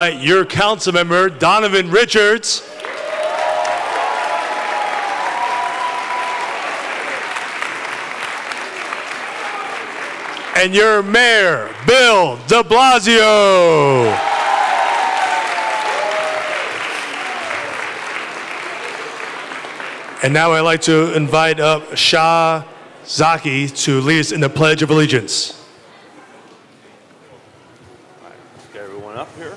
Your council member, Donovan Richards. And your mayor, Bill de Blasio. And now I'd like to invite up Shah Zaki to lead us in the Pledge of Allegiance. Get everyone up here.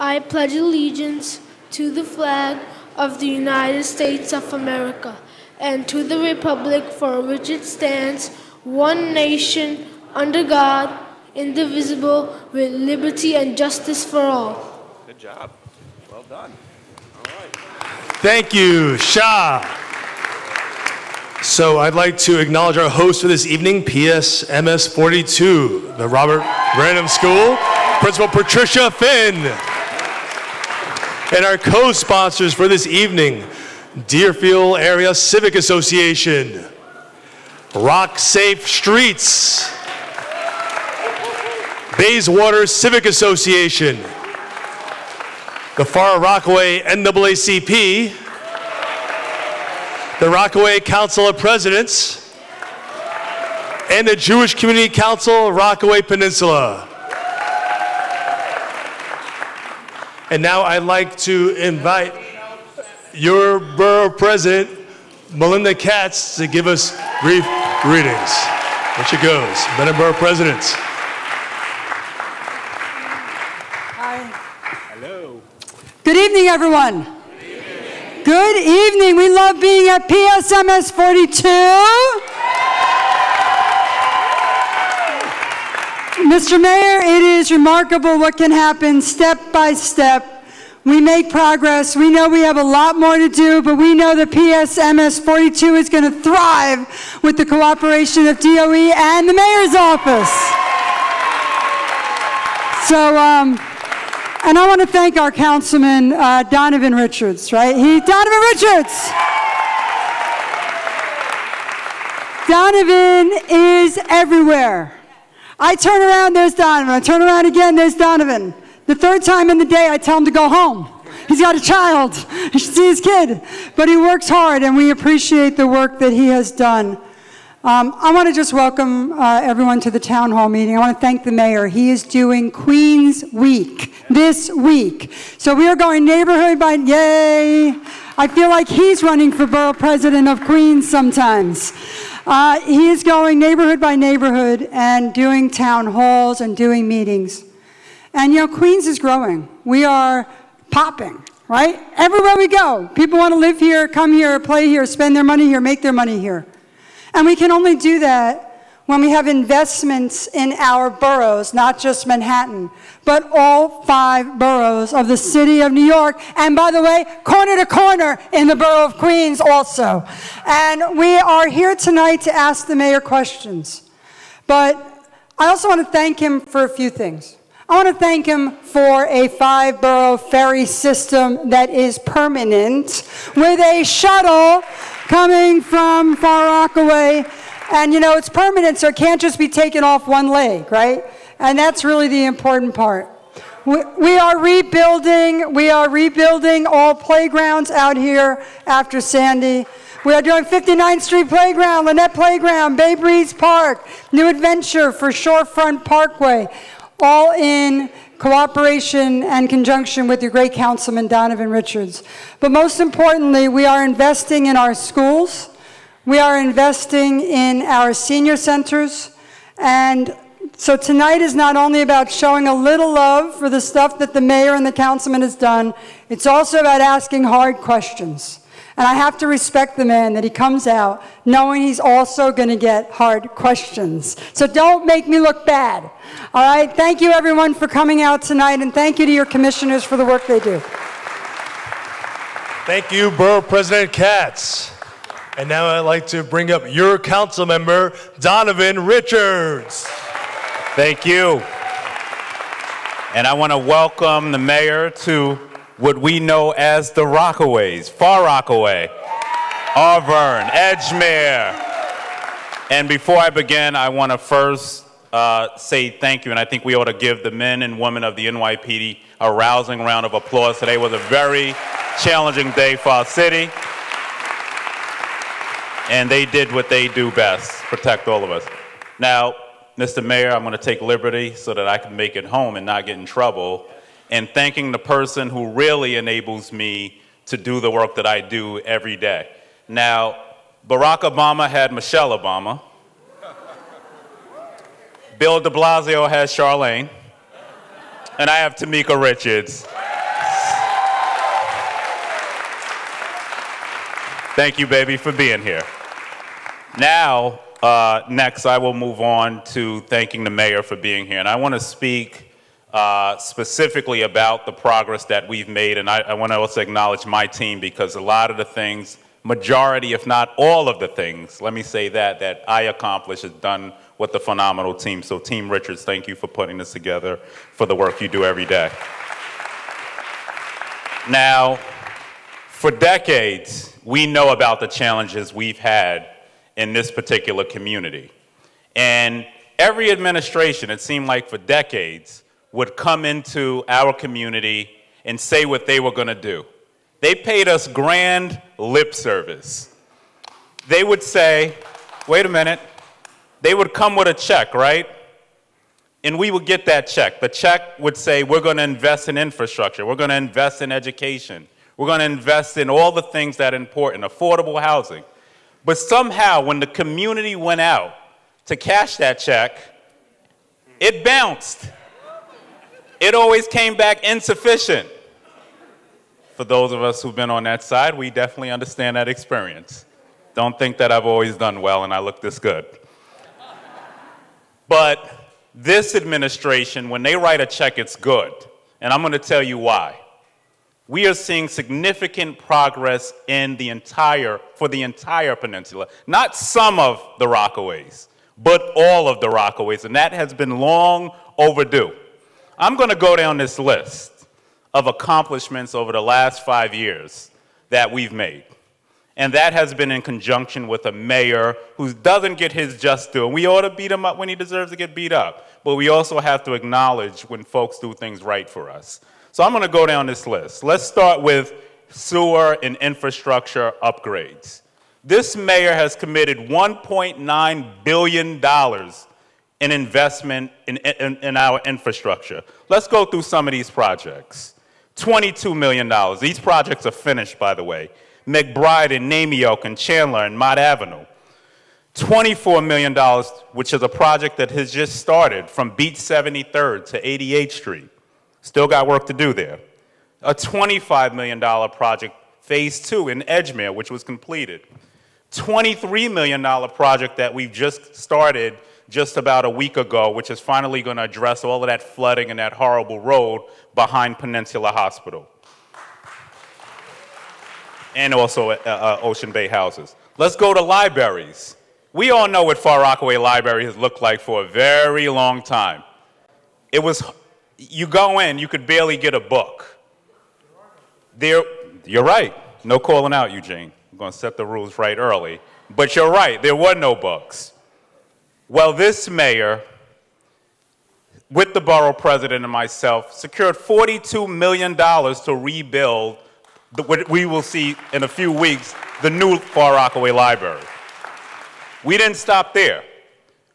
I pledge allegiance to the flag of the United States of America and to the republic for which it stands, one nation, under God, indivisible, with liberty and justice for all. Good job. Well done. All right. Thank you, Shah. So I'd like to acknowledge our host for this evening, PSMS 42, the Robert Branham School, Principal Patricia Finn. And our co-sponsors for this evening, Deerfield Area Civic Association, Rock Safe Streets, Bayswater Civic Association, the Far Rockaway NAACP, the Rockaway Council of Presidents, and the Jewish Community Council Rockaway Peninsula. And now I'd like to invite your borough president, Melinda Katz, to give us brief greetings. There she goes, Madam Borough President. Hi. Hello. Good evening, everyone. Good evening. We love being at PSMS 42. Mr. Mayor, it is remarkable what can happen step by step. We make progress. We know we have a lot more to do, but we know that PSMS 42 is going to thrive with the cooperation of DOE and the mayor's office. So, and I want to thank our councilman, Donovan Richards, right? Donovan Richards! Donovan is everywhere. I turn around, there's Donovan. I turn around again, there's Donovan. The third time in the day, I tell him to go home. He's got a child. He should see his kid. But he works hard, and we appreciate the work that he has done. I want to just welcome everyone to the town hall meeting. I want to thank the mayor. He is doing Queens Week this week. So we are going neighborhood by, yay. I feel like he's running for borough president of Queens sometimes. He is going neighborhood by neighborhood and doing town halls and doing meetings. And you know, Queens is growing. We are popping, right? Everywhere we go, people want to live here, come here, play here, spend their money here, make their money here. And we can only do that when we have investments in our boroughs, not just Manhattan, but all 5 boroughs of the city of New York. And by the way, corner to corner in the borough of Queens also. And we are here tonight to ask the mayor questions. But I also want to thank him for a few things. I want to thank him for a 5-borough ferry system that is permanent with a shuttle coming from Far Rockaway. And you know, it's permanent, so it can't just be taken off one leg, right? And that's really the important part. We are rebuilding all playgrounds out here after Sandy. We are doing 59th Street Playground, Lynette Playground, Bay Breeze Park, New Adventure for Shorefront Parkway, all in cooperation and conjunction with your great councilman, Donovan Richards. But most importantly, we are investing in our schools. We are investing in our senior centers. And so tonight is not only about showing a little love for the stuff that the mayor and the councilman has done, it's also about asking hard questions. And I have to respect the man that he comes out knowing he's also going to get hard questions. So don't make me look bad. All right? Thank you, everyone, for coming out tonight, and thank you to your commissioners for the work they do. Thank you, Borough President Katz. And now I'd like to bring up your council member, Donovan Richards. Thank you. And I want to welcome the mayor to what we know as the Rockaways, Far Rockaway, Auburn, Edgemere. And before I begin, I want to first say thank you, and I think we ought to give the men and women of the NYPD a rousing round of applause. Today was a very challenging day for our city, and they did what they do best, protect all of us. Now, Mr. Mayor, I'm going to take liberty so that I can make it home and not get in trouble, and thanking the person who really enables me to do the work that I do every day. Now, Barack Obama had Michelle Obama. Bill de Blasio has Charlene. And I have Tamika Richards. Thank you, baby, for being here. Now, next, I will move on to thanking the mayor for being here. And I want to speak specifically about the progress that we've made. And I want to also acknowledge my team, because a lot of the things, majority, if not all of the things, let me say that I accomplished is done with a phenomenal team. So Team Richards, thank you for putting this together, for the work you do every day. Now, for decades, we know about the challenges we've had in this particular community. And every administration, it seemed like for decades, would come into our community and say what they were going to do. They paid us grand lip service. They would say, wait a minute, they would come with a check, right? And we would get that check. The check would say, we're going to invest in infrastructure. We're going to invest in education. We're going to invest in all the things that are important, affordable housing. But somehow, when the community went out to cash that check, it bounced. It always came back insufficient. For those of us who've been on that side, we definitely understand that experience. Don't think that I've always done well and I look this good. But this administration, when they write a check, it's good. And I'm going to tell you why. We are seeing significant progress in for the entire peninsula. Not some of the Rockaways, but all of the Rockaways. And that has been long overdue. I'm going to go down this list of accomplishments over the last 5 years that we've made. And that has been in conjunction with a mayor who doesn't get his just due. And we ought to beat him up when he deserves to get beat up. But we also have to acknowledge when folks do things right for us. So I'm going to go down this list. Let's start with sewer and infrastructure upgrades. This mayor has committed $1.9 billion in investment in our infrastructure. Let's go through some of these projects. $22 million. These projects are finished, by the way. McBride and Namioke and Chandler and Mott Avenue. $24 million, which is a project that has just started from Beach 73rd to 88th Street. Still got work to do there. A $25 million project, Phase 2 in Edgemere, which was completed. $23 million project that we've just started just about a week ago, which is finally going to address all of that flooding and that horrible road behind Peninsula Hospital. And also Ocean Bay houses. Let's go to libraries. We all know what Far Rockaway Library has looked like for a very long time. It was, you go in, you could barely get a book. You're right. No calling out, Eugene. I'm going to set the rules right early. But you're right, there were no books. Well, this mayor, with the borough president and myself, secured $42 million to rebuild what we will see in a few weeks, the new Far Rockaway Library. We didn't stop there.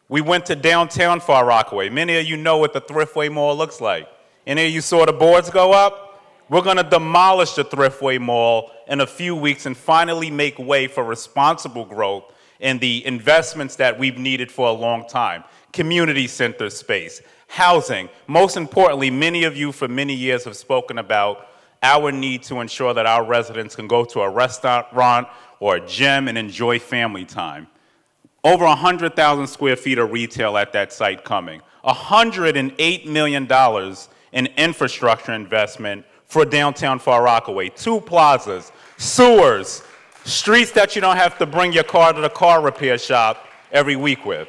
We went to downtown Far Rockaway. Many of you know what the Thriftway Mall looks like. Any of you saw the boards go up? We're going to demolish the Thriftway Mall in a few weeks and finally make way for responsible growth and the investments that we've needed for a long time. Community center space, housing. Most importantly, many of you for many years have spoken about our need to ensure that our residents can go to a restaurant or a gym and enjoy family time. Over 100,000 square feet of retail at that site coming. $108 million in infrastructure investment for downtown Far Rockaway. 2 plazas, sewers, streets that you don't have to bring your car to the car repair shop every week with.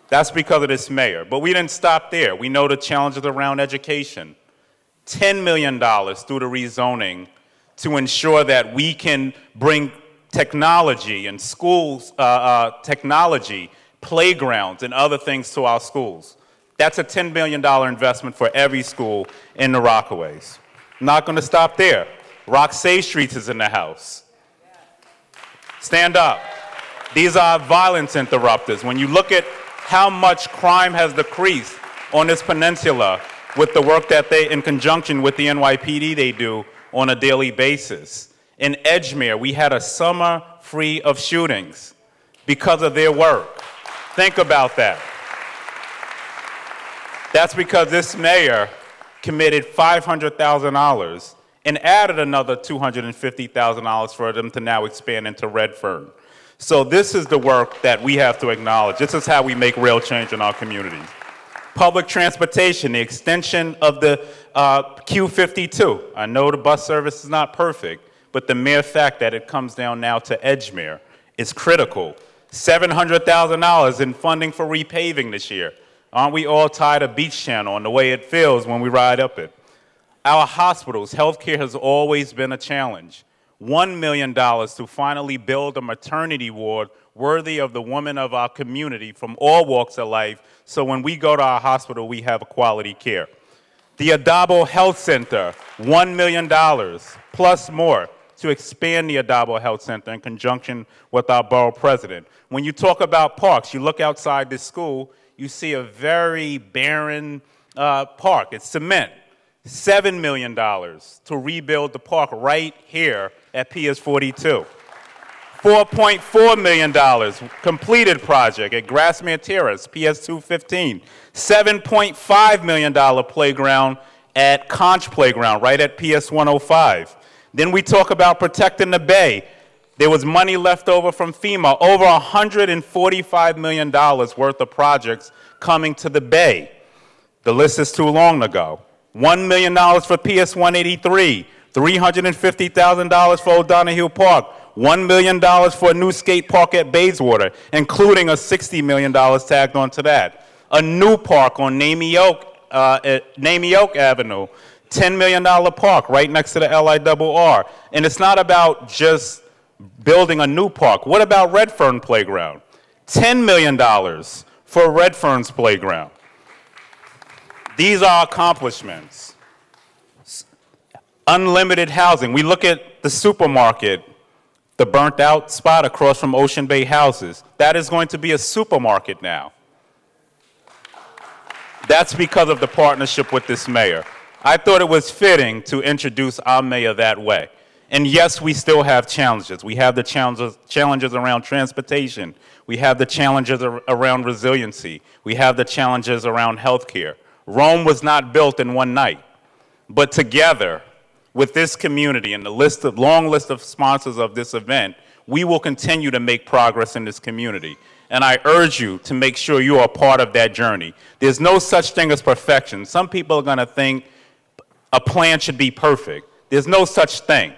That's because of this mayor. But we didn't stop there. We know the challenges around education. $10 million through the rezoning to ensure that we can bring technology and schools technology playgrounds, and other things to our schools. That's a $10 billion investment for every school in the Rockaways. Not going to stop there. Rock Save Streets is in the house. Stand up. These are violence interrupters. When you look at how much crime has decreased on this peninsula with the work that they, in conjunction with the NYPD, they do on a daily basis. In Edgemere, we had a summer free of shootings because of their work. Think about that. That's because this mayor committed $500,000 and added another $250,000 for them to now expand into Redfern. So this is the work that we have to acknowledge. This is how we make real change in our communities. Public transportation, the extension of the Q52. I know the bus service is not perfect, but the mere fact that it comes down now to Edgemere is critical. $700,000 in funding for repaving this year. Aren't we all tired of Beach Channel and the way it feels when we ride up it? Our hospitals, healthcare has always been a challenge. $1 million to finally build a maternity ward worthy of the women of our community from all walks of life, so when we go to our hospital, we have quality care. The Adabo Health Center, $1 million plus more to expand the Adabo Health Center in conjunction with our borough president. When you talk about parks, you look outside this school, you see a very barren park. It's cement. $7 million to rebuild the park right here at PS 42. $4.4 million completed project at Grassmere Terrace, PS 215. $7.5 million playground at Conch Playground, right at PS 105. Then we talk about protecting the Bay. There was money left over from FEMA, over $145 million worth of projects coming to the Bay. The list is too long to go. $1 million for PS 183, $350,000 for O'Donoghue Park, $1 million for a new skate park at Bayswater, including a $60 million tagged onto that. A new park on Namey Oak Avenue, $10 million park right next to the LIRR. And it's not about just building a new park. What about Redfern Playground? $10 million for Redfern's Playground. These are accomplishments. Unlimited housing. We look at the supermarket, the burnt out spot across from Ocean Bay Houses. That is going to be a supermarket now. That's because of the partnership with this mayor. I thought it was fitting to introduce our mayor that way. And yes, we still have challenges. We have the challenges around transportation. We have the challenges around resiliency. We have the challenges around healthcare. Rome was not built in one night. But together, with this community and the long list of sponsors of this event, we will continue to make progress in this community. And I urge you to make sure you are part of that journey. There's no such thing as perfection. Some people are going to think a plan should be perfect. There's no such thing.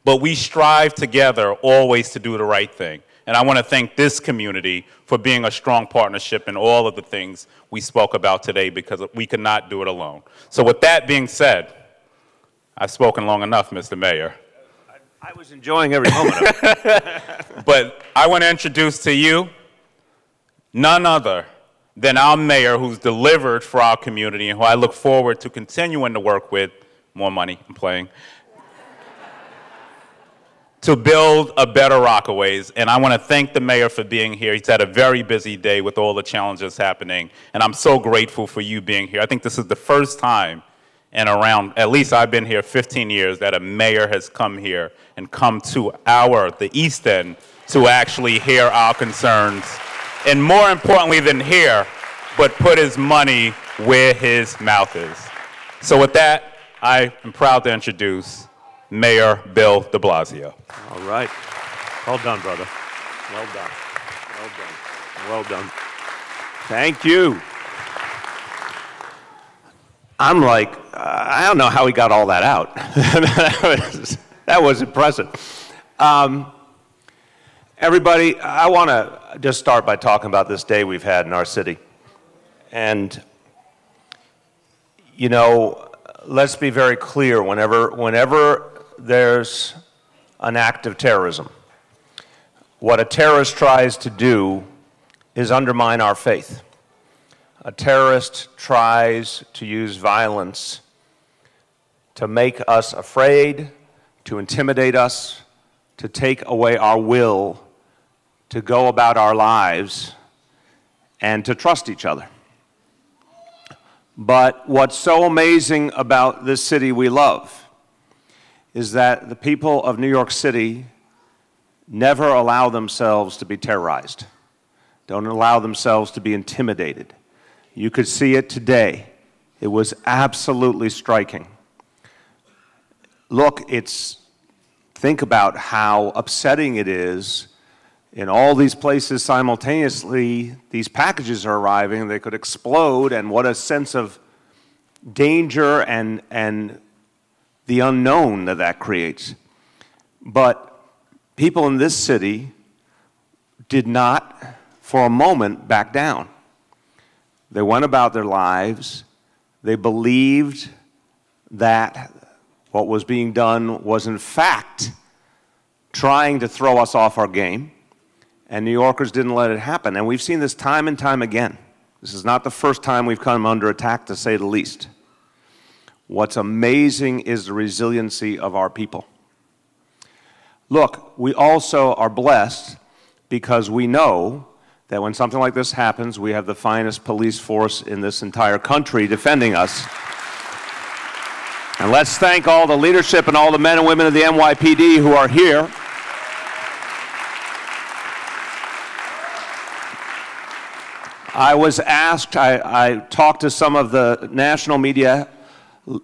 But we strive together always to do the right thing. And I want to thank this community for being a strong partnership in all of the things we spoke about today, because we could not do it alone. So with that being said, I've spoken long enough, Mr. Mayor. I was enjoying every moment of it. But I want to introduce to you none other than our mayor, who's delivered for our community and who I look forward to continuing to work with. More money, I'm playing. To build a better Rockaways. And I want to thank the mayor for being here. He's had a very busy day with all the challenges happening. And I'm so grateful for you being here. I think this is the first time in around, at least I've been here 15 years, that a mayor has come here and come to the East End, to actually hear our concerns. And more importantly than hear, but put his money where his mouth is. So with that, I am proud to introduce Mayor Bill de Blasio. All right. Well done, brother. Well done. Well done. Well done. Thank you. I'm like, I don't know how he got all that out. that was impressive. Everybody, I want to just start by talking about this day we've had in our city. And, you know, let's be very clear, whenever there's an act of terrorism, what a terrorist tries to do is undermine our faith. A terrorist tries to use violence to make us afraid, to intimidate us, to take away our will to go about our lives and to trust each other. But what's so amazing about this city we love is that the people of New York City never allow themselves to be terrorized, don't allow themselves to be intimidated. You could see it today. It was absolutely striking. Look, think about how upsetting it is in all these places simultaneously. These packages are arriving, they could explode, and what a sense of danger and the unknown that creates. But people in this city did not, for a moment, back down. They went about their lives. They believed that what was being done was, in fact, trying to throw us off our game. And New Yorkers didn't let it happen. And we've seen this time and time again. This is not the first time we've come under attack, to say the least. What's amazing is the resiliency of our people. Look, we also are blessed because we know that when something like this happens, we have the finest police force in this entire country defending us. And let's thank all the leadership and all the men and women of the NYPD who are here. I was asked, I talked to some of the national media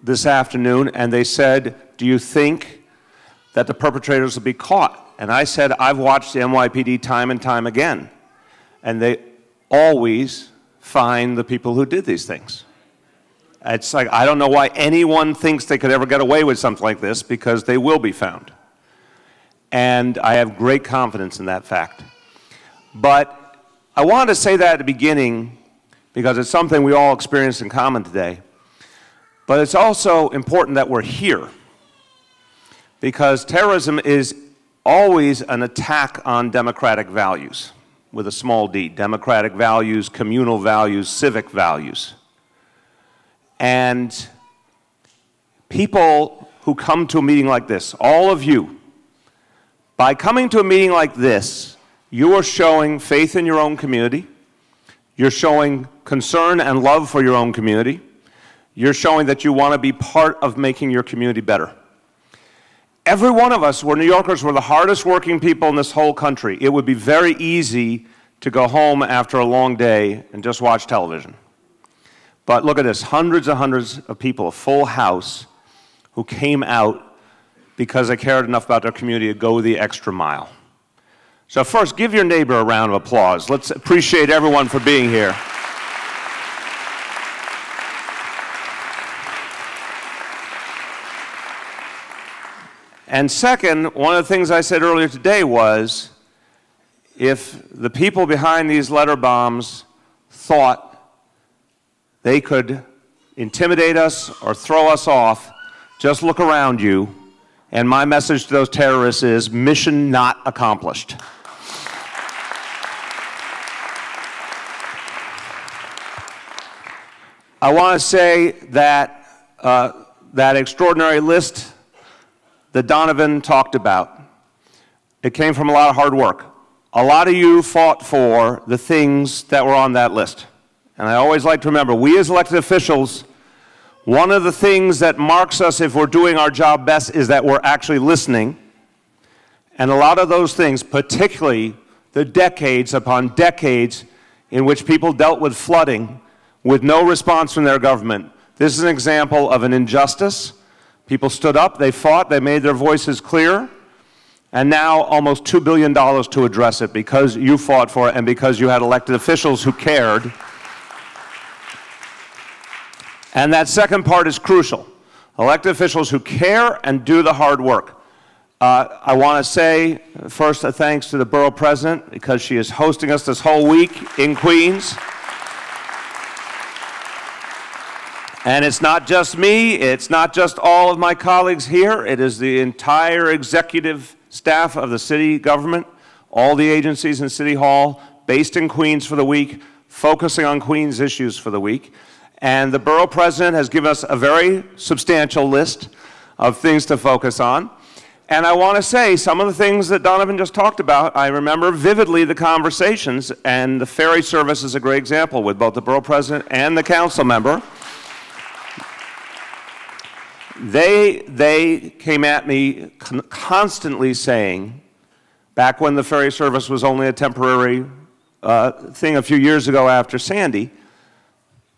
this afternoon, and they said, do you think that the perpetrators will be caught? And I said, I've watched the NYPD time and time again, and they always find the people who did these things. It's like, I don't know why anyone thinks they could ever get away with something like this, because they will be found. And I have great confidence in that fact. But I wanted to say that at the beginning because it's something we all experience in common today. But it's also important that we're here, because terrorism is always an attack on democratic values, with a small d, democratic values, communal values, civic values. And people who come to a meeting like this, all of you, by coming to a meeting like this, you are showing faith in your own community, you're showing concern and love for your own community, you're showing that you want to be part of making your community better. Every one of us, we're New Yorkers, we're the hardest working people in this whole country. It would be very easy to go home after a long day and just watch television. But look at this, hundreds and hundreds of people, a full house, who came out because they cared enough about their community to go the extra mile. So first, give your neighbor a round of applause. Let's appreciate everyone for being here. And second, one of the things I said earlier today was, if the people behind these letter bombs thought they could intimidate us or throw us off, just look around you. And my message to those terrorists is, mission not accomplished. I want to say that that extraordinary list that Donovan talked about, it came from a lot of hard work. A lot of you fought for the things that were on that list. And I always like to remember, we as elected officials, one of the things that marks us if we're doing our job best is that we're actually listening. And a lot of those things, particularly the decades upon decades in which people dealt with flooding with no response from their government, this is an example of an injustice. People stood up, they fought, they made their voices clear, and now almost $2 billion to address it because you fought for it and because you had elected officials who cared. And that second part is crucial. Elected officials who care and do the hard work. I want to say first a thanks to the borough president because she is hosting us this whole week in Queens. And it's not just me, it's not just all of my colleagues here, it is the entire executive staff of the city government, all the agencies in City Hall, based in Queens for the week, focusing on Queens issues for the week. And the borough president has given us a very substantial list of things to focus on. And I want to say some of the things that Donovan just talked about, I remember vividly the conversations, and the ferry service is a great example with both the borough president and the council member. They came at me constantly saying, back when the ferry service was only a temporary thing a few years ago after Sandy,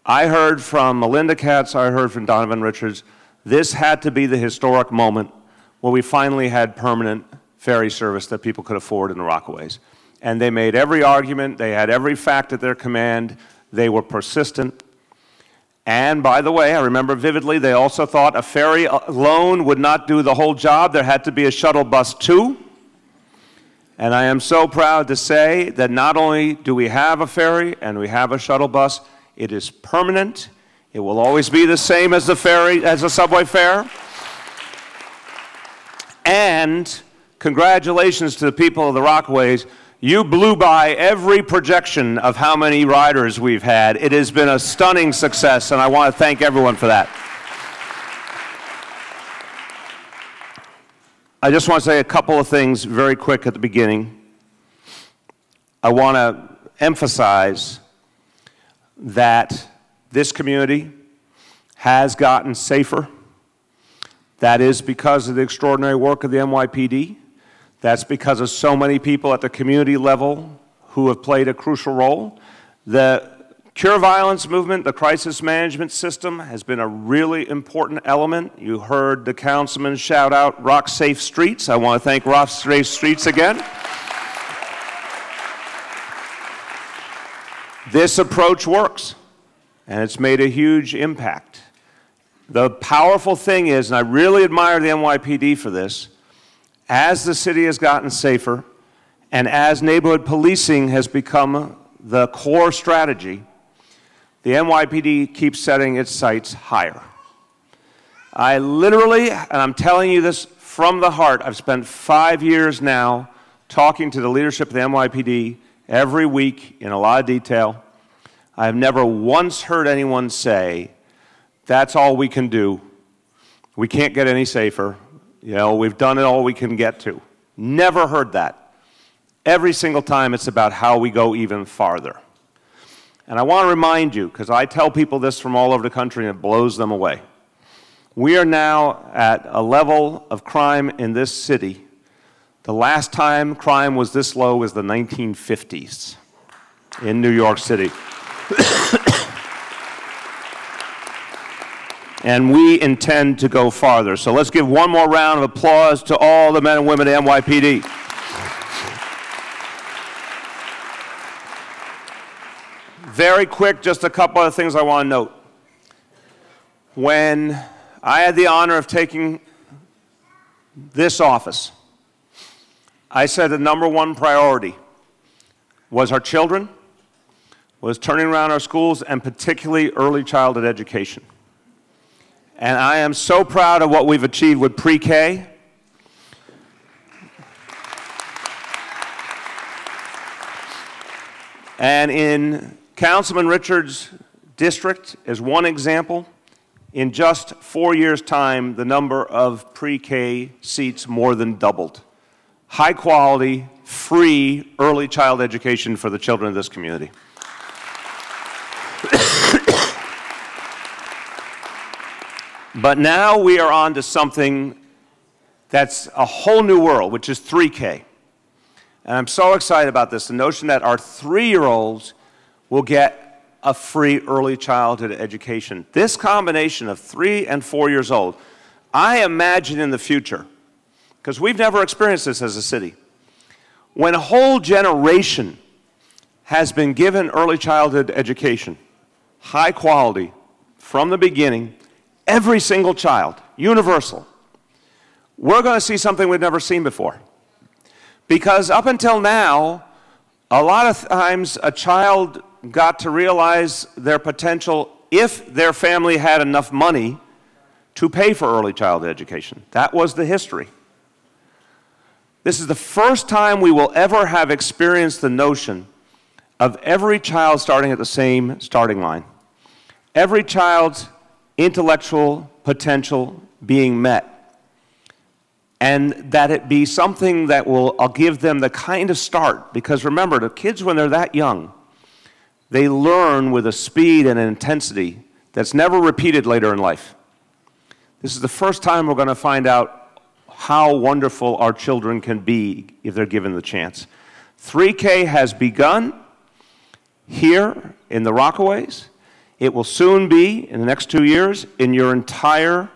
I heard from Melinda Katz, I heard from Donovan Richards, this had to be the historic moment where we finally had permanent ferry service that people could afford in the Rockaways. And they made every argument, they had every fact at their command, they were persistent. And by the way, I remember vividly, they also thought a ferry alone would not do the whole job, there had to be a shuttle bus too. And I am so proud to say that not only do we have a ferry and we have a shuttle bus, it is permanent. It will always be the same as the ferry, as a subway fare. And congratulations to the people of the Rockaways. You blew by every projection of how many riders we've had. It has been a stunning success, and I want to thank everyone for that. I just want to say a couple of things very quick at the beginning. I want to emphasize that this community has gotten safer. That is because of the extraordinary work of the NYPD. That's because of so many people at the community level who have played a crucial role. The Cure Violence movement, the crisis management system, has been a really important element. You heard the councilman shout out Rock Safe Streets. I want to thank Rock Safe Streets again. This approach works, and it's made a huge impact. The powerful thing is, and I really admire the NYPD for this, as the city has gotten safer and as neighborhood policing has become the core strategy, the NYPD keeps setting its sights higher. I literally, and I'm telling you this from the heart, I've spent 5 years now talking to the leadership of the NYPD every week in a lot of detail. I have never once heard anyone say, that's all we can do. We can't get any safer. You know, we've done it all we can get to. Never heard that. Every single time it's about how we go even farther. And I want to remind you, because I tell people this from all over the country and it blows them away. We are now at a level of crime in this city. The last time crime was this low was the 1950s in New York City. And we intend to go farther. So let's give one more round of applause to all the men and women at NYPD. Very quick, just a couple of things I want to note. When I had the honor of taking this office, I said the #1 priority was our children, was turning around our schools, and particularly early childhood education. And I am so proud of what we've achieved with pre-K. And in Councilman Richards' district, as one example, in just 4 years' time, the number of pre-K seats more than doubled. High quality, free early child education for the children of this community. But now we are on to something that's a whole new world, which is 3K. And I'm so excited about this, the notion that our 3-year-olds will get a free early childhood education. This combination of 3 and 4 years old, I imagine in the future, because we've never experienced this as a city, when a whole generation has been given early childhood education, high quality, from the beginning, every single child, universal, we're going to see something we've never seen before. Because up until now, a lot of times a child got to realize their potential if their family had enough money to pay for early childhood education. That was the history. This is the first time we will ever have experienced the notion of every child starting at the same starting line, every child's intellectual potential being met, and that it be something that will give them the kind of start. Because remember, the kids, when they're that young, they learn with a speed and an intensity that's never repeated later in life. This is the first time we're going to find out how wonderful our children can be if they're given the chance. 3K has begun here in the Rockaways. It will soon be, in the next 2 years, in your entire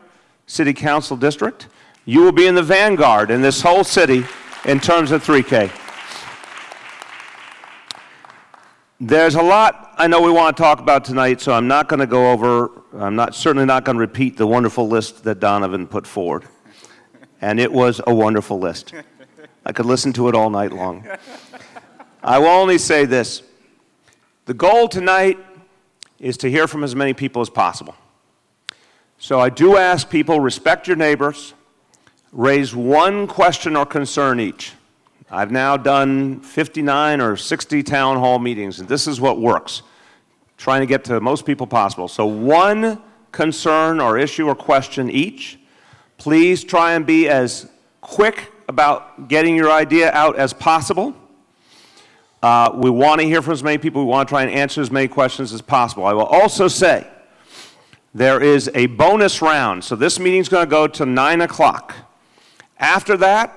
city council district. You will be in the vanguard in this whole city in terms of 3K. There's a lot I know we want to talk about tonight, so I'm not going to go over, certainly not going to repeat the wonderful list that Donovan put forward. And it was a wonderful list. I could listen to it all night long. I will only say this. The goal tonight is to hear from as many people as possible. So I do ask people, respect your neighbors, raise one question or concern each. I've now done 59 or 60 town hall meetings, and this is what works, trying to get to most people possible. So one concern or issue or question each. Please try and be as quick about getting your idea out as possible. We want to hear from as many people. We want to try and answer as many questions as possible. I will also say there is a bonus round. So this meeting's going to go to 9 o'clock. After that,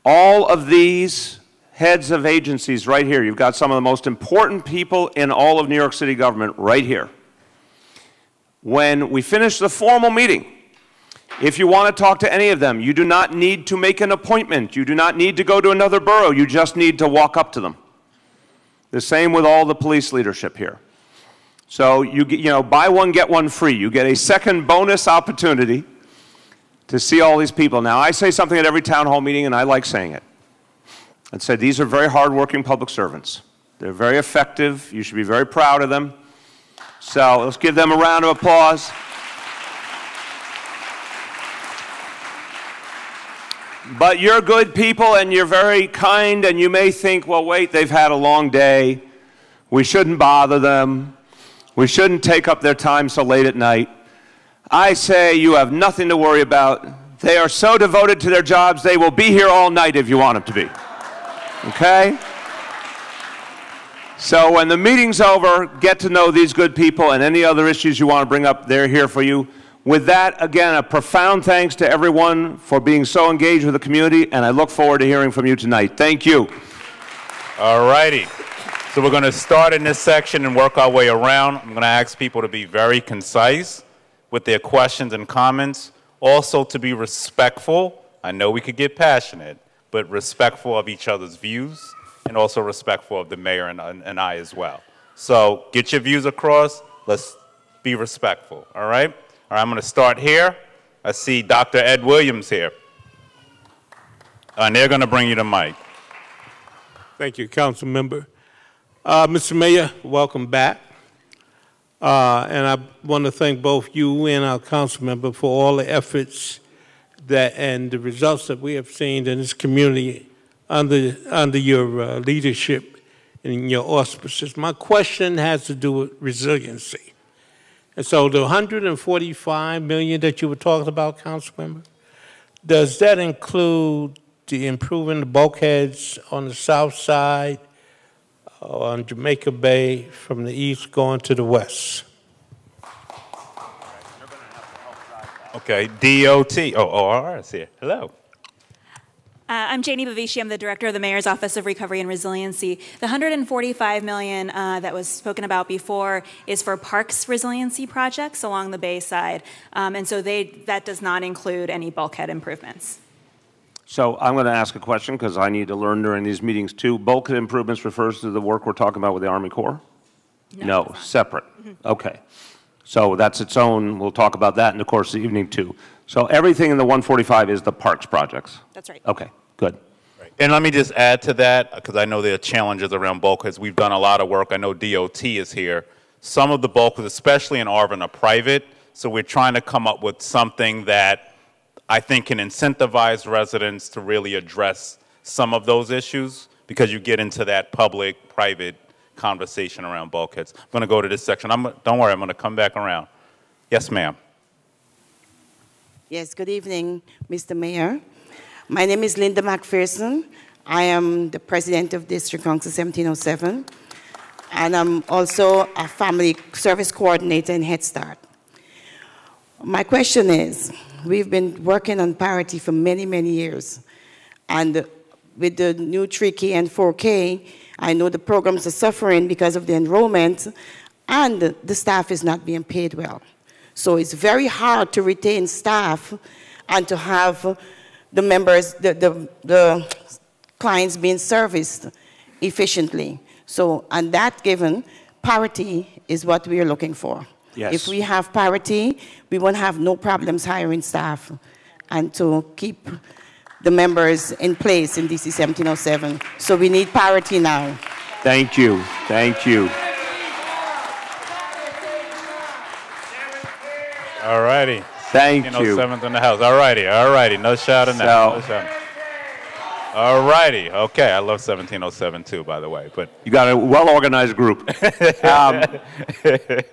all of these heads of agencies right here, you've got some of the most important people in all of New York City government right here. When we finish the formal meeting, if you want to talk to any of them, you do not need to make an appointment. You do not need to go to another borough. You just need to walk up to them. The same with all the police leadership here. So buy one, get one free. You get a second bonus opportunity to see all these people. Now, I say something at every town hall meeting, and I like saying it. I'd say these are very hardworking public servants. They're very effective. You should be very proud of them. So let's give them a round of applause. But you're good people, and you're very kind, and you may think, well, wait, they've had a long day. We shouldn't bother them. We shouldn't take up their time so late at night. I say you have nothing to worry about. They are so devoted to their jobs, they will be here all night if you want them to be. Okay? So when the meeting's over, get to know these good people, and any other issues you want to bring up, they're here for you. With that, again, a profound thanks to everyone for being so engaged with the community, and I look forward to hearing from you tonight. Thank you. All righty. So we're going to start in this section and work our way around. I'm going to ask people to be very concise with their questions and comments. Also to be respectful. I know we could get passionate, but respectful of each other's views, and also respectful of the mayor and I as well. So get your views across. Let's be respectful, all right? All right, I'm going to start here. I see Dr. Ed Williams here. And they're going to bring you the mic. Thank you, Council Member. Mr. Mayor, welcome back. And I want to thank both you and our council member for all the efforts and the results that we have seen in this community under your leadership and your auspices. My question has to do with resiliency. And so the $145 million that you were talking about, council member, does that include the improving the bulkheads on the south side, on Jamaica Bay, from the east going to the west? Okay, DOT. OR's here. Hello. I'm Janie Bavici. I'm the director of the Mayor's Office of Recovery and Resiliency. The $145 million that was spoken about before is for parks resiliency projects along the Bay side. And so that does not include any bulkhead improvements. So I'm going to ask a question because I need to learn during these meetings too. Bulkhead improvements refers to the work we're talking about with the Army Corps? No, separate. Okay. So that's its own. We'll talk about that in the course of the evening too. So everything in the 145 is the parks projects? That's right. Okay, good. Right. And let me just add to that, because I know there are challenges around bulkheads. We've done a lot of work. I know DOT is here. Some of the bulkheads, especially in Arvin, are private. So we're trying to come up with something that I think can incentivize residents to really address some of those issues, because you get into that public-private conversation around bulkheads. I'm going to go to this section. Don't worry, I'm going to come back around. Yes, ma'am. Yes, good evening, Mr. Mayor. My name is Linda McPherson. I am the president of District Council 1707, and I'm also a family service coordinator in Head Start. My question is, we've been working on parity for many, many years, and with the new 3K and 4K, I know the programs are suffering because of the enrollment, and the staff is not being paid well. So it's very hard to retain staff and to have the members, the clients being serviced efficiently. So, and that given, parity is what we are looking for. Yes. If we have parity, we won't have no problems hiring staff and to keep the members in place in DC 1707. So we need parity now. Thank you. Thank you. All righty. Thank you. 1707th in the house. All righty. All righty. No shouting now. No shouting. All righty. Okay. I love 1707 too, by the way. But you got a well-organized group.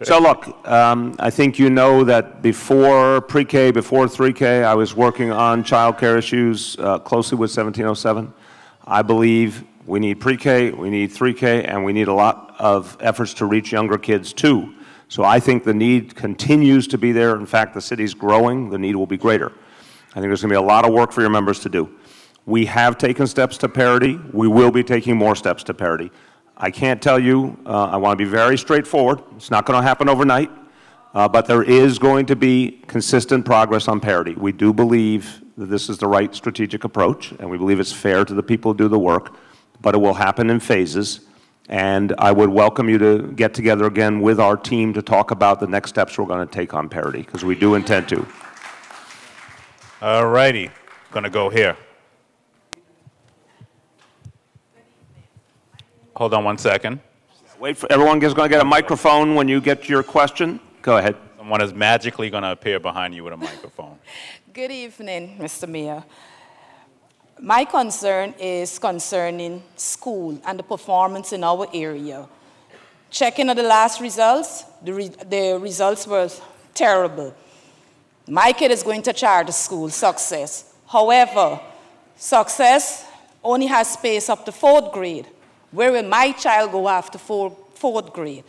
So look, I think you know that before pre-K, before 3K, I was working on child care issues closely with 1707. I believe we need pre-K, we need 3K, and we need a lot of efforts to reach younger kids too. So I think the need continues to be there. In fact, the city's growing. The need will be greater. I think there's going to be a lot of work for your members to do. We have taken steps to parity. We will be taking more steps to parity. I can't tell you, I want to be very straightforward. It's not going to happen overnight, but there is going to be consistent progress on parity. We do believe that this is the right strategic approach, and we believe it's fair to the people who do the work, but it will happen in phases. And I would welcome you to get together again with our team to talk about the next steps we're going to take on parity, because we do intend to. all righty. Going to go here. Hold on one second. Wait for everyone is going to get a microphone when you get your question. Go ahead. Someone is magically going to appear behind you with a microphone. Good evening, Mr. Mayor. My concern is concerning school and the performance in our area. Checking at the last results, the results were terrible. My kid is going to charter school, Success. However, Success only has space up to 4th grade. Where will my child go after 4th grade?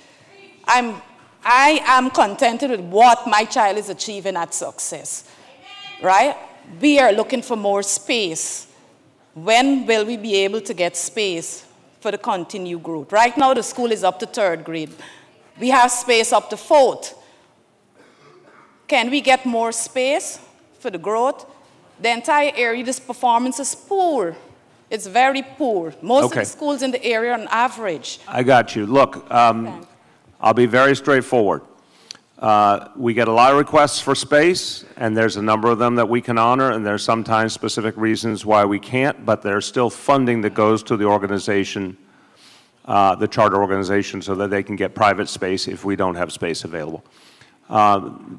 I am contented with what my child is achieving at Success, right? We are looking for more space. When will we be able to get space for the continued growth? Right now, the school is up to 3rd grade. We have space up to 4th. Can we get more space for the growth? The entire area, this performance is poor. It's very poor. Most of the schools in the area are on average. I got you. Look, I'll be very straightforward. We get a lot of requests for space, and there's a number of them that we can honor, and there's sometimes specific reasons why we can't, but there's still funding that goes to the organization, the charter organization, so that they can get private space if we don't have space available.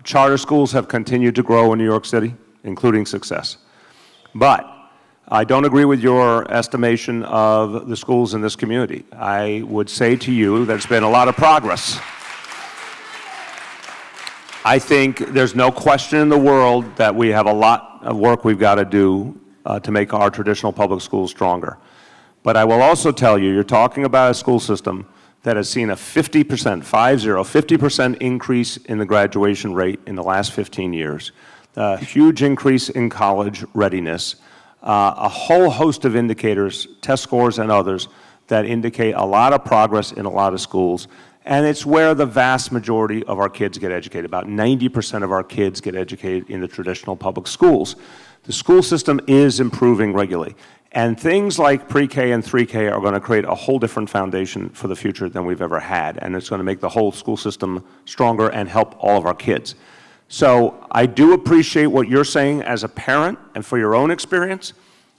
Charter schools have continued to grow in New York City, including Success. But I don't agree with your estimation of the schools in this community. I would say to you there's been a lot of progress. I think there's no question in the world that we have a lot of work we've got to do to make our traditional public schools stronger. But I will also tell you, you're talking about a school system that has seen a 50% increase in the graduation rate in the last 15 years, a huge increase in college readiness, a whole host of indicators, test scores and others, that indicate a lot of progress in a lot of schools. And it's where the vast majority of our kids get educated. About 90% of our kids get educated in the traditional public schools. The school system is improving regularly. And things like pre-K and 3K are going to create a whole different foundation for the future than we've ever had. And it's going to make the whole school system stronger and help all of our kids. So I do appreciate what you're saying as a parent and for your own experience.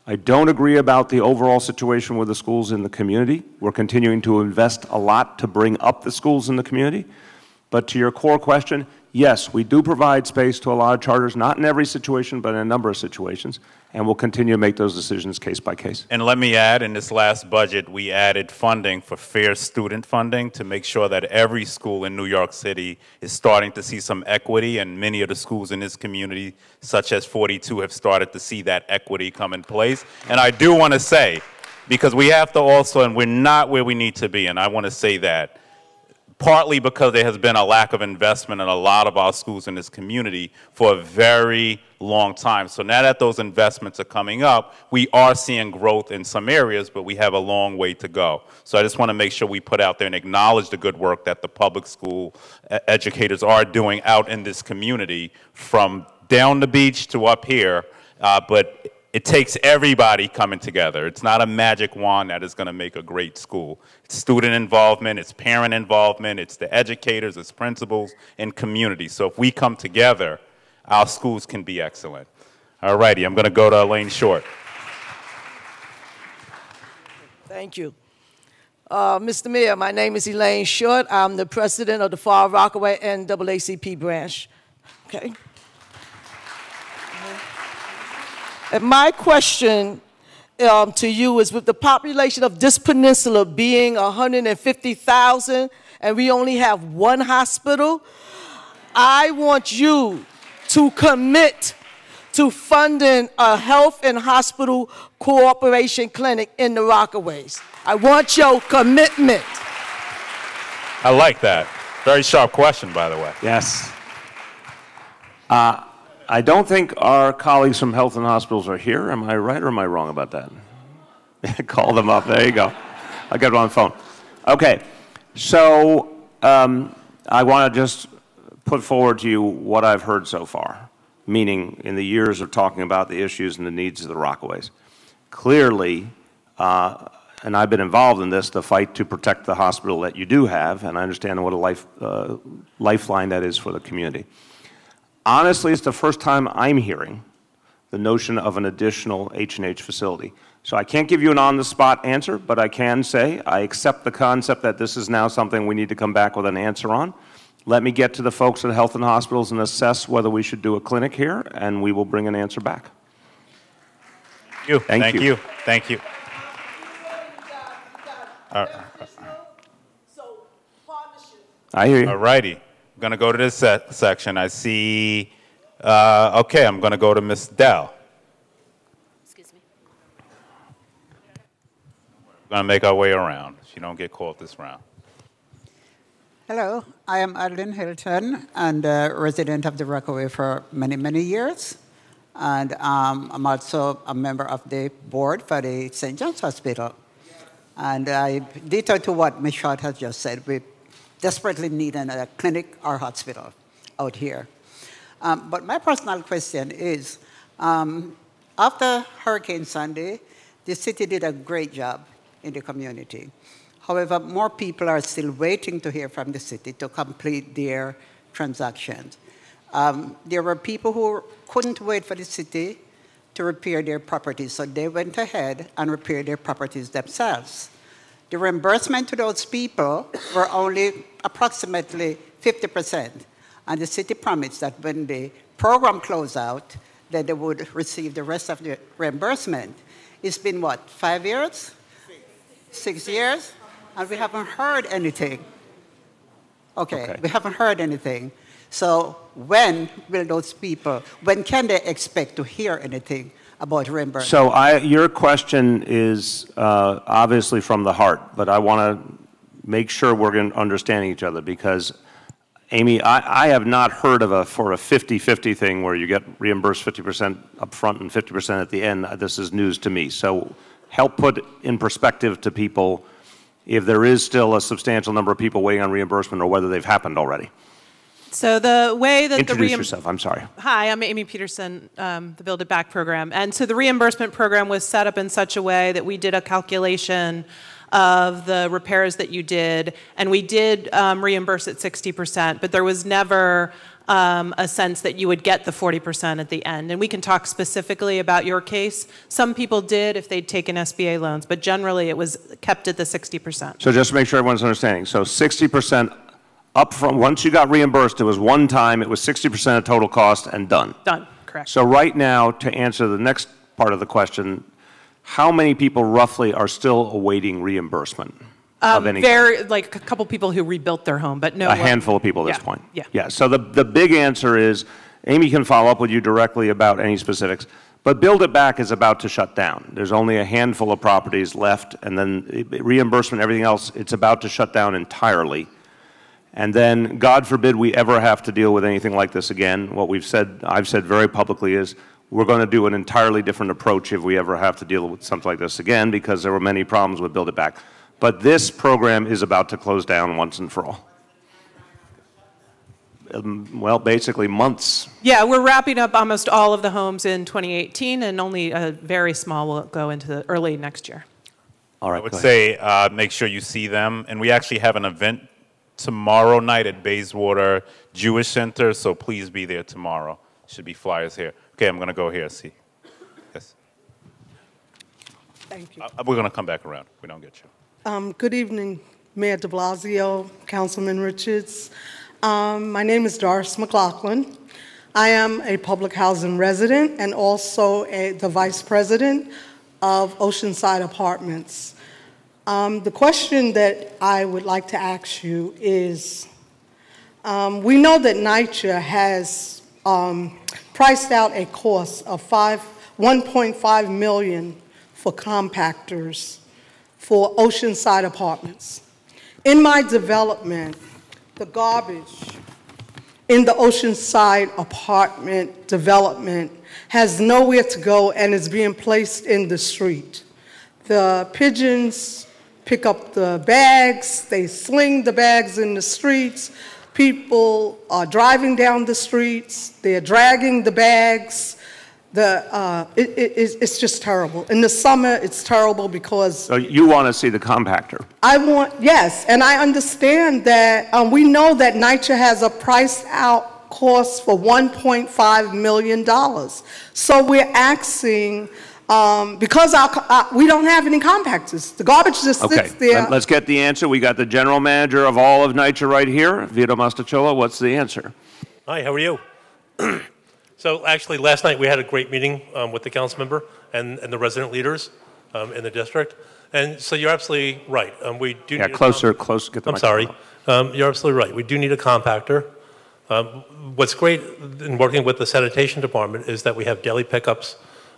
I don't agree about the overall situation with the schools in the community. We're continuing to invest a lot to bring up the schools in the community. But to your core question, yes, we do provide space to a lot of charters, not in every situation, but in a number of situations, and we'll continue to make those decisions case by case. And let me add, in this last budget, we added funding for fair student funding to make sure that every school in New York City is starting to see some equity, and many of the schools in this community, such as 42, have started to see that equity come in place. And I do want to say, because we have to also, and we're not where we need to be, and I want to say that, partly because there has been a lack of investment in a lot of our schools in this community for a very long time. So now that those investments are coming up, we are seeing growth in some areas, but we have a long way to go. So I just want to make sure we put out there and acknowledge the good work that the public school educators are doing out in this community, from down the beach to up here, but it takes everybody coming together. It's not a magic wand that is going to make a great school. It's student involvement, it's parent involvement, it's the educators, it's principals, and community. So if we come together, our schools can be excellent. All righty, I'm going to go to Elaine Short. Thank you. Mr. Mayor, my name is Elaine Short. I'm the president of the Far Rockaway NAACP branch. Okay. And my question to you is, with the population of this peninsula being 150,000 and we only have one hospital, I want you to commit to funding a health and hospital cooperation clinic in the Rockaways. I want your commitment. I like that. Very sharp question, by the way. Yes. I don't think our colleagues from Health and Hospitals are here. Am I right or am I wrong about that? Call them up. There you go. I'll get it on the phone. Okay. So I want to just put forward to you what I've heard so far, meaning in the years of talking about the issues and the needs of the Rockaways. Clearly, and I've been involved in this, the fight to protect the hospital that you do have, and I understand what a lifeline that is for the community. Honestly, it's the first time I'm hearing the notion of an additional H&H facility. So I can't give you an on-the-spot answer, but I can say I accept the concept that this is now something we need to come back with an answer on. Let me get to the folks at Health and Hospitals and assess whether we should do a clinic here, and we will bring an answer back. Thank you. Thank you. I hear you. All righty. I'm going to go to this section. I see, okay, I'm going to go to Ms. Dell. Excuse me. We're going to make our way around. She don't get caught this round. Hello, I am Adeline Hilton, and a resident of the Rockaway for many, many years. And I'm also a member of the board for the St. John's Hospital. And I detail to what Ms. Short has just said. We desperately need a clinic or hospital out here. But my personal question is, after Hurricane Sandy, the city did a great job in the community. However, more people are still waiting to hear from the city to complete their transactions. There were people who couldn't wait for the city to repair their properties, so they went ahead and repaired their properties themselves. The reimbursement to those people were only approximately 50%, and the city promised that when the program closed out, that they would receive the rest of the reimbursement. It's been what, 5 years? 6 years? And we haven't heard anything. Okay, we haven't heard anything. So when will those people, when can they expect to hear anything about reimbursement? So your question is obviously from the heart, but I want to make sure we're understanding each other, because, Amy, I have not heard of for a 50-50 thing where you get reimbursed 50% up front and 50% at the end. This is news to me. So help put in perspective to people if there is still a substantial number of people waiting on reimbursement or whether they've happened already. So the way that Introduce yourself, I'm sorry. Hi, I'm Amy Peterson, the Build It Back program. And so the reimbursement program was set up in such a way that we did a calculation of the repairs that you did, and we did reimburse at 60%, but there was never a sense that you would get the 40% at the end. And we can talk specifically about your case. Some people did if they'd taken SBA loans, but generally it was kept at the 60%. So just to make sure everyone's understanding, so 60% Up front, once you got reimbursed, it was one time, it was 60% of total cost and done. Done, correct. So right now, to answer the next part of the question, how many people roughly are still awaiting reimbursement of any kind? Like a couple people who rebuilt their home, but no. A handful of people at this Yeah, point. yeah. Yeah. So the big answer is, Amy can follow up with you directly about any specifics, but Build It Back is about to shut down. There's only a handful of properties left, and then reimbursement, everything else, it's about to shut down entirely. And then, God forbid we ever have to deal with anything like this again. What I've said very publicly is, we're going to do an entirely different approach if we ever have to deal with something like this again, because there were many problems with Build It Back. But this program is about to close down once and for all. Well, basically months. Yeah, we're wrapping up almost all of the homes in 2018, and only a very small will go into early next year. All right, I would say make sure you see them. And we actually have an event tomorrow night at Bayswater Jewish Center, so please be there tomorrow. Should be flyers here. Okay, I'm going to go here and see. Yes. Thank you. We're going to come back around if we don't get you. Good evening, Mayor de Blasio, Councilman Richards. My name is Doris McLaughlin. I am a public housing resident and also the vice president of Oceanside Apartments. The question that I would like to ask you is, we know that NYCHA has priced out a cost of $1.5 million for compactors for Oceanside Apartments. In my development, the garbage in the Oceanside apartment development has nowhere to go and is being placed in the street. The pigeons pick up the bags, they sling the bags in the streets, people are driving down the streets, they're dragging the bags. It's just terrible. In the summer, it's terrible because... So you want to see the compactor? Yes, and I understand that we know that NYCHA has a priced out cost for $1.5 million. So we're asking, because we don't have any compactors. The garbage just sits there. Let's get the answer. We got the general manager of all of NYCHA right here, Vito Mastacciolo. What's the answer? Hi, how are you? So actually, last night we had a great meeting with the council member and the resident leaders in the district. And so you're absolutely right. We do need closer, get the I'm sorry. You're absolutely right. We do need a compactor. What's great in working with the sanitation department is that we have daily pickups,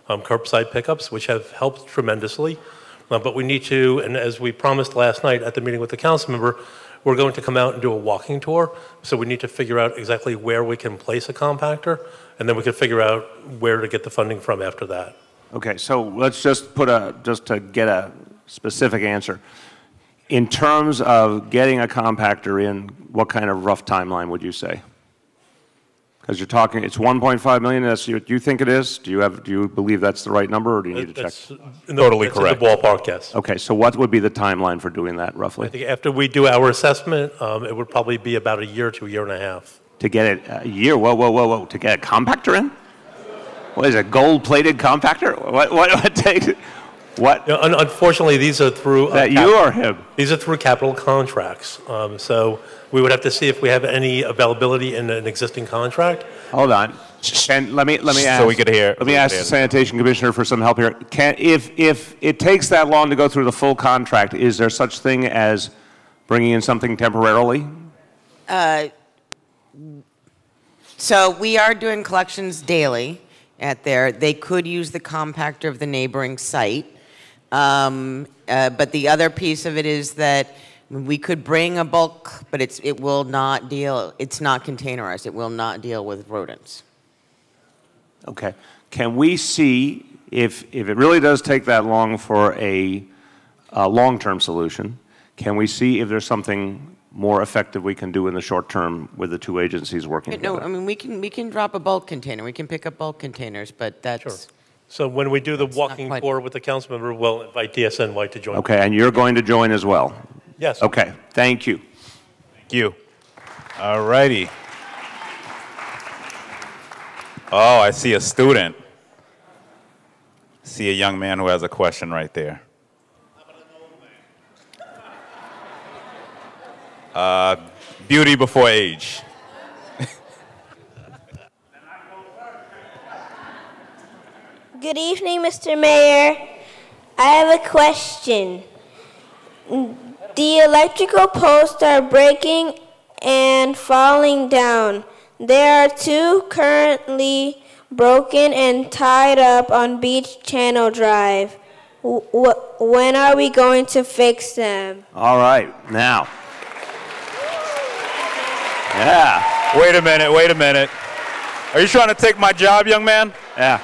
curbside pickups, which have helped tremendously. But we need to, and as we promised last night at the meeting with the council member, we're going to come out and do a walking tour. So we need to figure out exactly where we can place a compactor, and then we can figure out where to get the funding from after that. Okay, so let's just just to get a specific answer. In terms of getting a compactor in, what kind of rough timeline would you say? Because you're talking, it's 1.5 million. That's what you think it is. Do you believe that's the right number, or do you need to check? Totally correct. In the ballpark, yes. Okay, so what would be the timeline for doing that roughly? I think after we do our assessment, it would probably be about a year to a year and a half. To get it a year? Whoa! To get a compactor in? What is it? Gold-plated compactor? What takes? What? Unfortunately, these are through you or him? These are through capital contracts. So we would have to see if we have any availability in an existing contract. Hold on. And let me ask. So we could hear. Let me ask the sanitation commissioner for some help here. If it takes that long to go through the full contract, is there such thing as bringing in something temporarily? So we are doing collections daily at there. They could use the compactor of the neighboring site. But the other piece of it is that we could bring a bulk, but it will not deal, it's not containerized. It will not deal with rodents. Okay. Can we see if it really does take that long for a long-term solution, can we see if there's something more effective we can do in the short term with the two agencies working together? No, I mean, we can drop a bulk container. We can pick up bulk containers, but that's... Sure. So when we do the walking tour with the council member, we'll invite DSNY to join. Okay, and you're going to join as well? Yes. Okay, thank you. Thank you. All righty. Oh, I see a student. See a young man who has a question right there. beauty before age. Good evening, Mr. Mayor. I have a question. The electrical posts are breaking and falling down. There are 2 currently broken and tied up on Beach Channel Drive. When are we going to fix them? All right, now. Yeah. Wait a minute. Are you trying to take my job, young man? Yeah.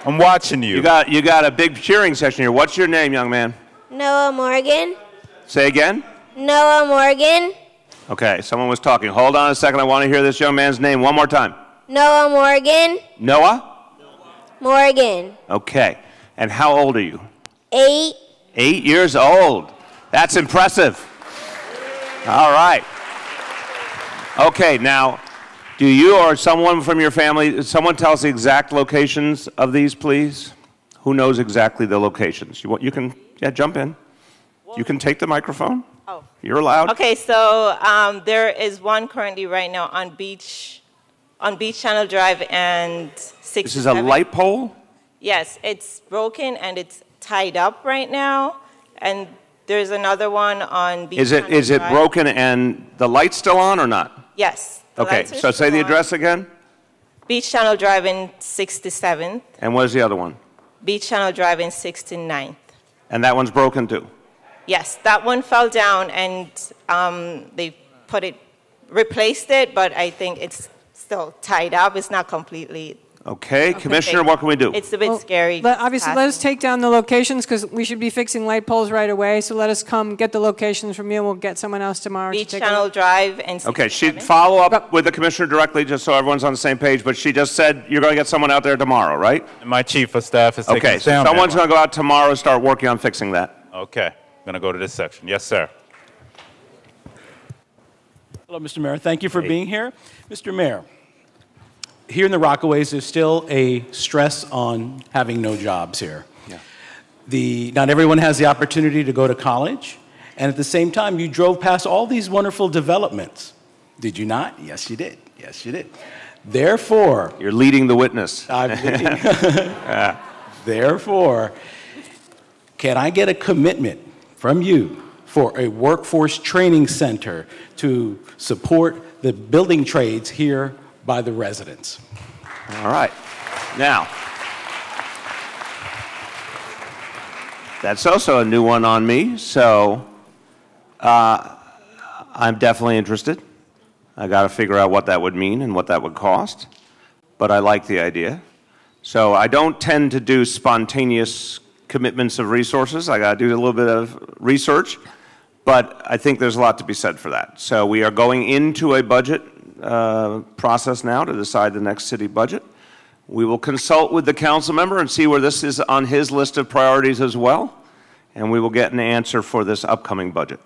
I'm watching you. You got a big cheering section here. What's your name, young man? Noah Morgan. Say again? Noah Morgan. Okay, someone was talking. Hold on a second. I want to hear this young man's name one more time. Noah Morgan. Noah? Morgan. Okay. And how old are you? 8. 8 years old. That's impressive. All right. Okay, now, do you or someone from your family, someone tell us the exact locations of these, please? Who knows exactly the locations? You can, jump in. You can take the microphone. Oh. You're allowed. Okay, so there is one currently right now on Beach Channel Drive and 67. This is a light pole? Yes, it's broken and it's tied up right now. And there's another one on Beach Channel Drive. Is it broken and the light's still on or not? Yes. Okay, so say the address again. Beach Channel Drive in 67th. And what is the other one? Beach Channel Drive in 69th. And that one's broken too? Yes, that one fell down and they replaced it, but I think it's still tied up. It's not completely. Okay, Commissioner, what can we do? It's a bit scary. Obviously, let us take down the locations because we should be fixing light poles right away. So let us come get the locations from you and we'll get someone else tomorrow Beach to take Channel Drive and Okay, she'd follow up with the Commissioner directly just so everyone's on the same page, but she just said you're going to get someone out there tomorrow, right? My chief of staff is taking Okay, it down. so someone's going to go out tomorrow and start working on fixing that. Okay, I'm going to go to this section. Yes, sir. Hello, Mr. Mayor. Thank you for being here. Mr. Mayor, here in the Rockaways, there's still a stress on having no jobs here. Yeah. Not everyone has the opportunity to go to college, and at the same time, you drove past all these wonderful developments. Did you not? Yes, you did. Yes, you did. Therefore, you're leading the witness. I'm leading. Therefore, can I get a commitment from you for a workforce training center to support the building trades here by the residents? All right. Now, that's also a new one on me, so I'm definitely interested. I got to figure out what that would mean and what that would cost, but I like the idea. So I don't tend to do spontaneous commitments of resources. I got to do a little bit of research, but I think there's a lot to be said for that. So we are going into a budget process now to decide the next city budget. We will consult with the council member and see where this is on his list of priorities as well, and we will get an answer for this upcoming budget.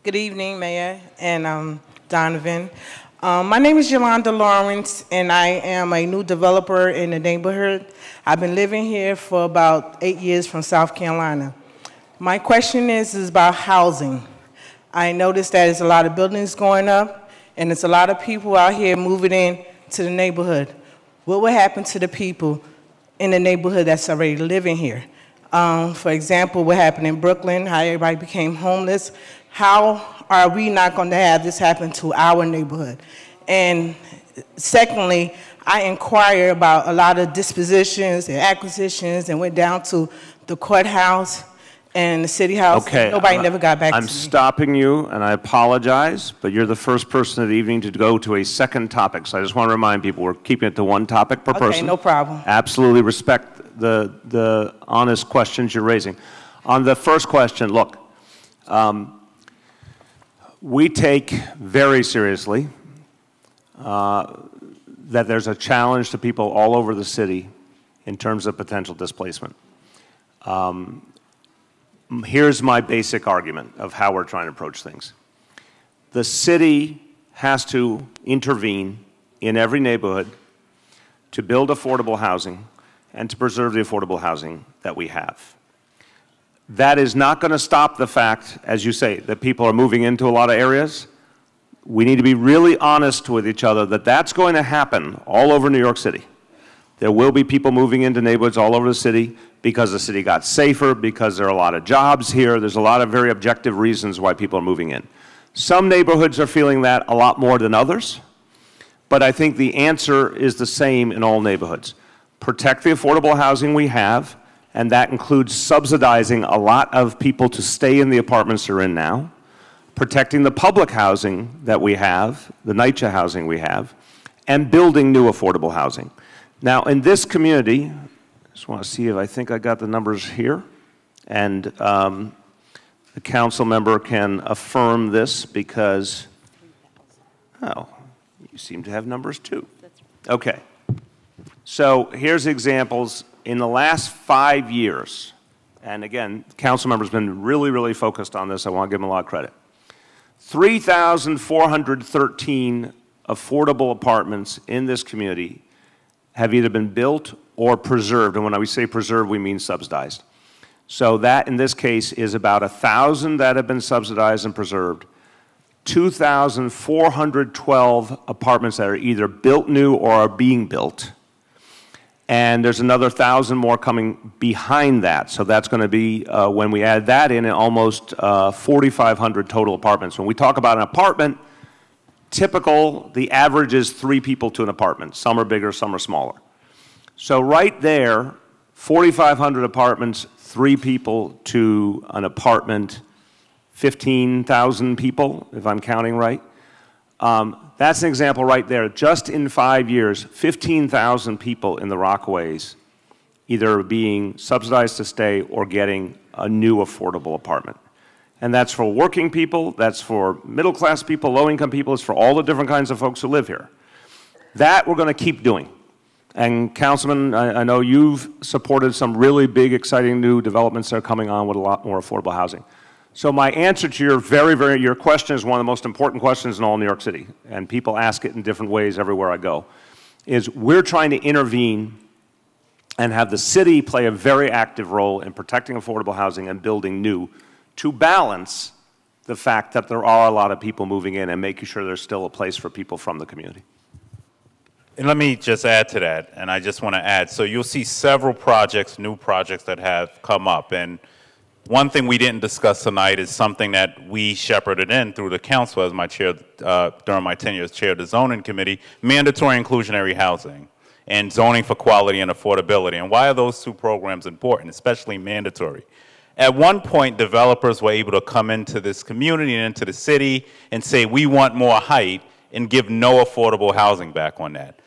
Good evening, Mayor and Donovan. My name is Yolanda Lawrence, and I am a new developer in the neighborhood. I've been living here for about 8 years from South Carolina. My question is about housing. I noticed that there's a lot of buildings going up, and there's a lot of people out here moving in to the neighborhood. What will happen to the people in the neighborhood that's already living here? For example, what happened in Brooklyn, how everybody became homeless. How are we not going to have this happen to our neighborhood? And secondly, I inquired about a lot of dispositions and acquisitions and went down to the courthouse and the city house. Okay. Nobody never got back to me. I'm stopping you, and I apologize, but you're the first person of the evening to go to a second topic. So I just want to remind people we're keeping it to one topic per person. Okay, no problem. Absolutely respect the honest questions you're raising. On the first question, look, we take very seriously that there's a challenge to people all over the city in terms of potential displacement. Here's my basic argument of how we're trying to approach things. The city has to intervene in every neighborhood to build affordable housing and to preserve the affordable housing that we have. That is not going to stop the fact, as you say, that people are moving into a lot of areas. We need to be really honest with each other that that's going to happen all over New York City. There will be people moving into neighborhoods all over the city because the city got safer, because there are a lot of jobs here. There's a lot of very objective reasons why people are moving in. Some neighborhoods are feeling that a lot more than others, but I think the answer is the same in all neighborhoods. Protect the affordable housing we have, and that includes subsidizing a lot of people to stay in the apartments they're in now, protecting the public housing that we have, the NYCHA housing we have, and building new affordable housing. Now, in this community, I just want to see if I think I got the numbers here, and the council member can affirm this because, oh, you seem to have numbers too. Okay. So here's examples. In the last 5 years, and again, council members have been really, really focused on this. I want to give them a lot of credit. 3,413 affordable apartments in this community have either been built or preserved. And when we say preserved, we mean subsidized. So that, in this case, is about 1,000 that have been subsidized and preserved, 2,412 apartments that are either built new or are being built, and there's another 1,000 more coming behind that. So that's going to be, when we add that in, almost 4,500 total apartments. When we talk about an apartment, typical, the average is 3 people to an apartment. Some are bigger, some are smaller. So right there, 4,500 apartments, 3 people to an apartment, 15,000 people, if I'm counting right. That's an example right there. Just in 5 years, 15,000 people in the Rockaways either being subsidized to stay or getting a new affordable apartment. And that's for working people, that's for middle-class people, low-income people, it's for all the different kinds of folks who live here. That we're going to keep doing. And Councilman, I know you've supported some really big, exciting new developments that are coming on with a lot more affordable housing. So my answer to your question is one of the most important questions in all New York City, and people ask it in different ways everywhere I go, is we're trying to intervene and have the city play a very active role in protecting affordable housing and building new to balance the fact that there are a lot of people moving in and making sure there's still a place for people from the community. And let me just add to that, and I just want to add, so you'll see several projects, new projects that have come up, and one thing we didn't discuss tonight is something that we shepherded in through the council as my chair, during my tenure as chair of the zoning committee, mandatory inclusionary housing and zoning for quality and affordability. And why are those two programs important, especially mandatory? At one point, developers were able to come into this community and into the city and say, we want more height, and give no affordable housing back on that.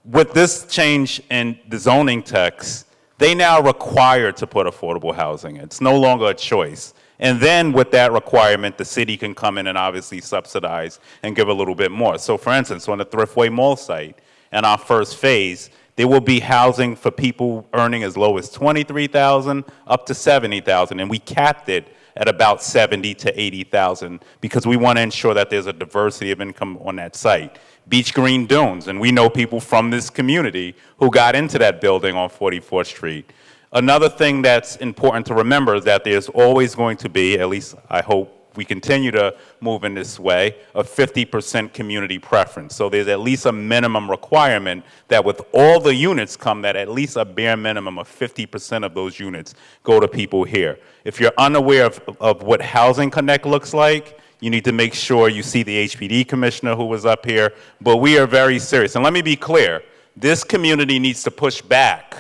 With this change in the zoning text, they now are required to put affordable housing in. It's no longer a choice. And then with that requirement, the city can come in and obviously subsidize and give a little bit more. So for instance, on the Thriftway Mall site, in our first phase, there will be housing for people earning as low as $23,000 up to $70,000, and we capped it at about $70,000 to $80,000 because we want to ensure that there's a diversity of income on that site. Beach Green Dunes, and we know people from this community who got into that building on 44th Street. Another thing that's important to remember is that there's always going to be, at least I hope we continue to move in this way, a 50% community preference. So there's at least a minimum requirement that with all the units come that at least a bare minimum of 50% of those units go to people here. If you're unaware of what Housing Connect looks like, you need to make sure you see the HPD commissioner who was up here, but we are very serious. And let me be clear, this community needs to push back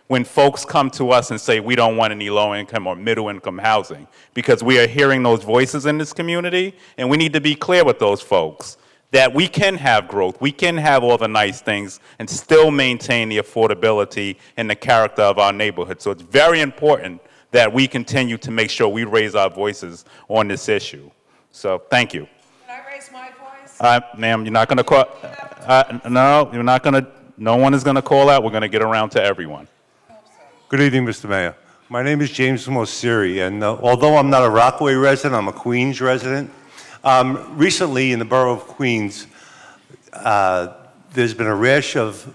when folks come to us and say we don't want any low-income or middle-income housing, because we are hearing those voices in this community, and we need to be clear with those folks that we can have growth, we can have all the nice things, and still maintain the affordability and the character of our neighborhood. So it's very important that we continue to make sure we raise our voices on this issue. So thank you. Can I raise my voice? Ma'am, you're not going to call. No, you're not going to. No one is going to call out. We're going to get around to everyone. Good evening, Mr. Mayor. My name is James Mosiri, and although I'm not a Rockaway resident, I'm a Queens resident. Recently, in the borough of Queens, there's been a rash of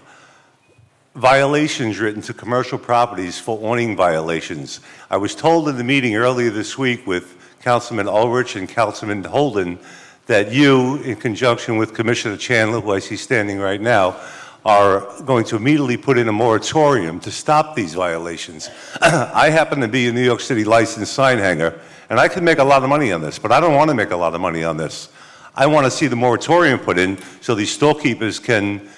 violations written to commercial properties for awning violations. I was told in the meeting earlier this week with Councilman Ulrich and Councilman Holden that you, in conjunction with Commissioner Chandler, who I see standing right now, are going to immediately put in a moratorium to stop these violations. I happen to be a New York City licensed sign hanger, and I can make a lot of money on this, but I don't want to make a lot of money on this. I want to see the moratorium put in so these storekeepers can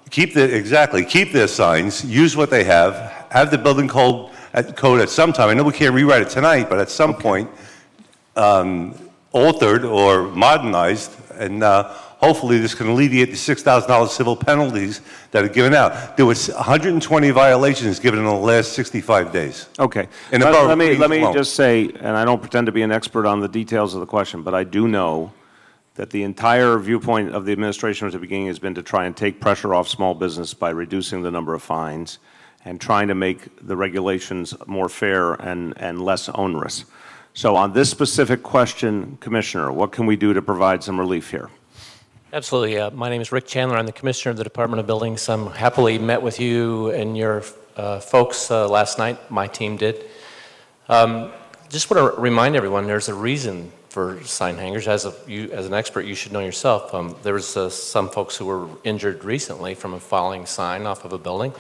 keep their signs, use what they have the building code at some time. I know we can't rewrite it tonight, but at some point, altered or modernized, and hopefully this can alleviate the $6,000 civil penalties that are given out. There was 120 violations given in the last 65 days. Okay. In Let me just say, and I don't pretend to be an expert on the details of the question, but I do know that the entire viewpoint of the administration at the beginning has been to try and take pressure off small business by reducing the number of fines and trying to make the regulations more fair and less onerous. So on this specific question, Commissioner, what can we do to provide some relief here? Absolutely. My name is Rick Chandler. I'm the Commissioner of the Department of Buildings. I happily met with you and your folks last night. My team did. Just want to remind everyone there's a reason for sign hangers. As an expert, you should know yourself. There was some folks who were injured recently from a falling sign off of a building.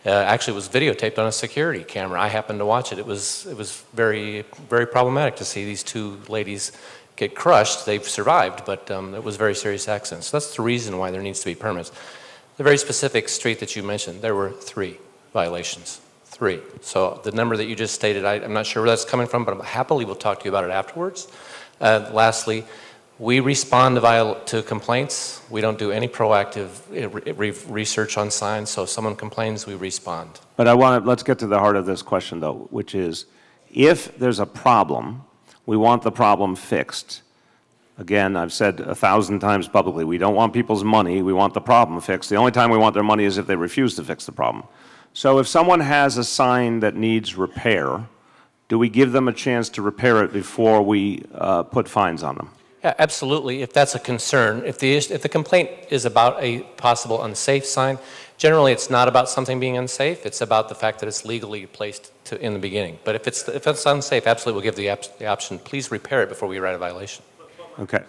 Actually, it was videotaped on a security camera. I happened to watch it. It was very, very problematic to see these two ladies get crushed. They've survived, but it was a very serious accident. So that's the reason why there needs to be permits. The very specific street that you mentioned, there were 3 violations. 3. So the number that you just stated, I'm not sure where that's coming from, but happily we'll talk to you about it afterwards. Lastly, we respond to complaints. We don't do any proactive research on signs, so if someone complains, we respond. But let's get to the heart of this question, though, which is, if there's a problem, we want the problem fixed. Again, I've said 1,000 times publicly, we don't want people's money, we want the problem fixed. The only time we want their money is if they refuse to fix the problem. So if someone has a sign that needs repair, do we give them a chance to repair it before we put fines on them? Yeah, absolutely, if that's a concern. If the complaint is about a possible unsafe sign, generally it's not about something being unsafe, it's about the fact that it's legally placed in the beginning. But if it's unsafe, absolutely we'll give the option, please repair it before we write a violation. Okay,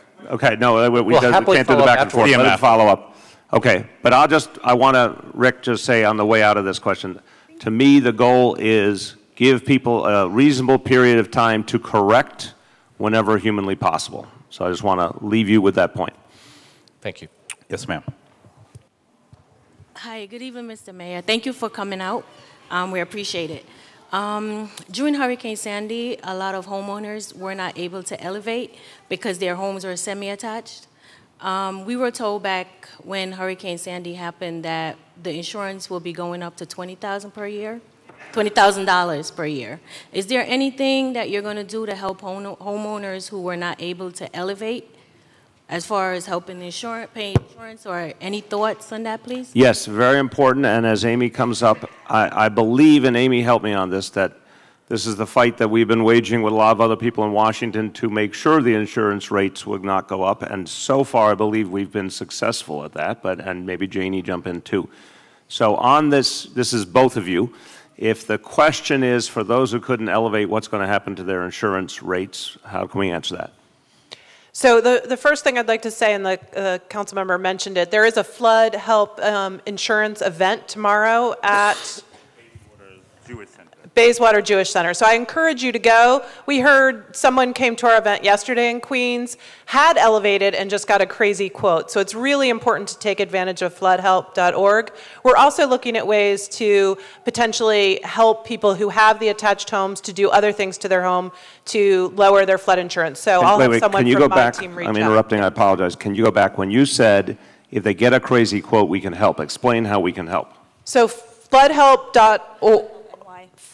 no, we We'll can't do the back and forth, let it follow up. Okay, but I want to, Rick, just say on the way out of this question, to me the goal is give people a reasonable period of time to correct whenever humanly possible. So I just want to leave you with that point. Thank you. Yes, ma'am. Hi, good evening, Mr. Mayor. Thank you for coming out. We appreciate it. During Hurricane Sandy, a lot of homeowners were not able to elevate because their homes were semi-attached. We were told back when Hurricane Sandy happened that the insurance will be going up to $20,000 per year. $20,000 per year. Is there anything that you're going to do to help homeowners who were not able to elevate as far as helping pay insurance, or any thoughts on that, please? Yes, very important, and as Amy comes up, I believe, and Amy helped me on this, that this is the fight that we've been waging with a lot of other people in Washington to make sure the insurance rates would not go up, and so far I believe we've been successful at that, and maybe Janie jump in too. So on this is both of you. If the question is, for those who couldn't elevate, what's going to happen to their insurance rates, how can we answer that? So the first thing I'd like to say, and the council member mentioned it, there is a flood help insurance event tomorrow at Bayswater Jewish Center. So I encourage you to go. We heard someone came to our event yesterday in Queens, had elevated and just got a crazy quote. So it's really important to take advantage of floodhelp.org. We're also looking at ways to potentially help people who have the attached homes to do other things to their home to lower their flood insurance. So I'll have someone from my team reach out. I'm interrupting, I apologize. Can you go back? When you said, if they get a crazy quote, we can help. Explain how we can help. So floodhelp.org.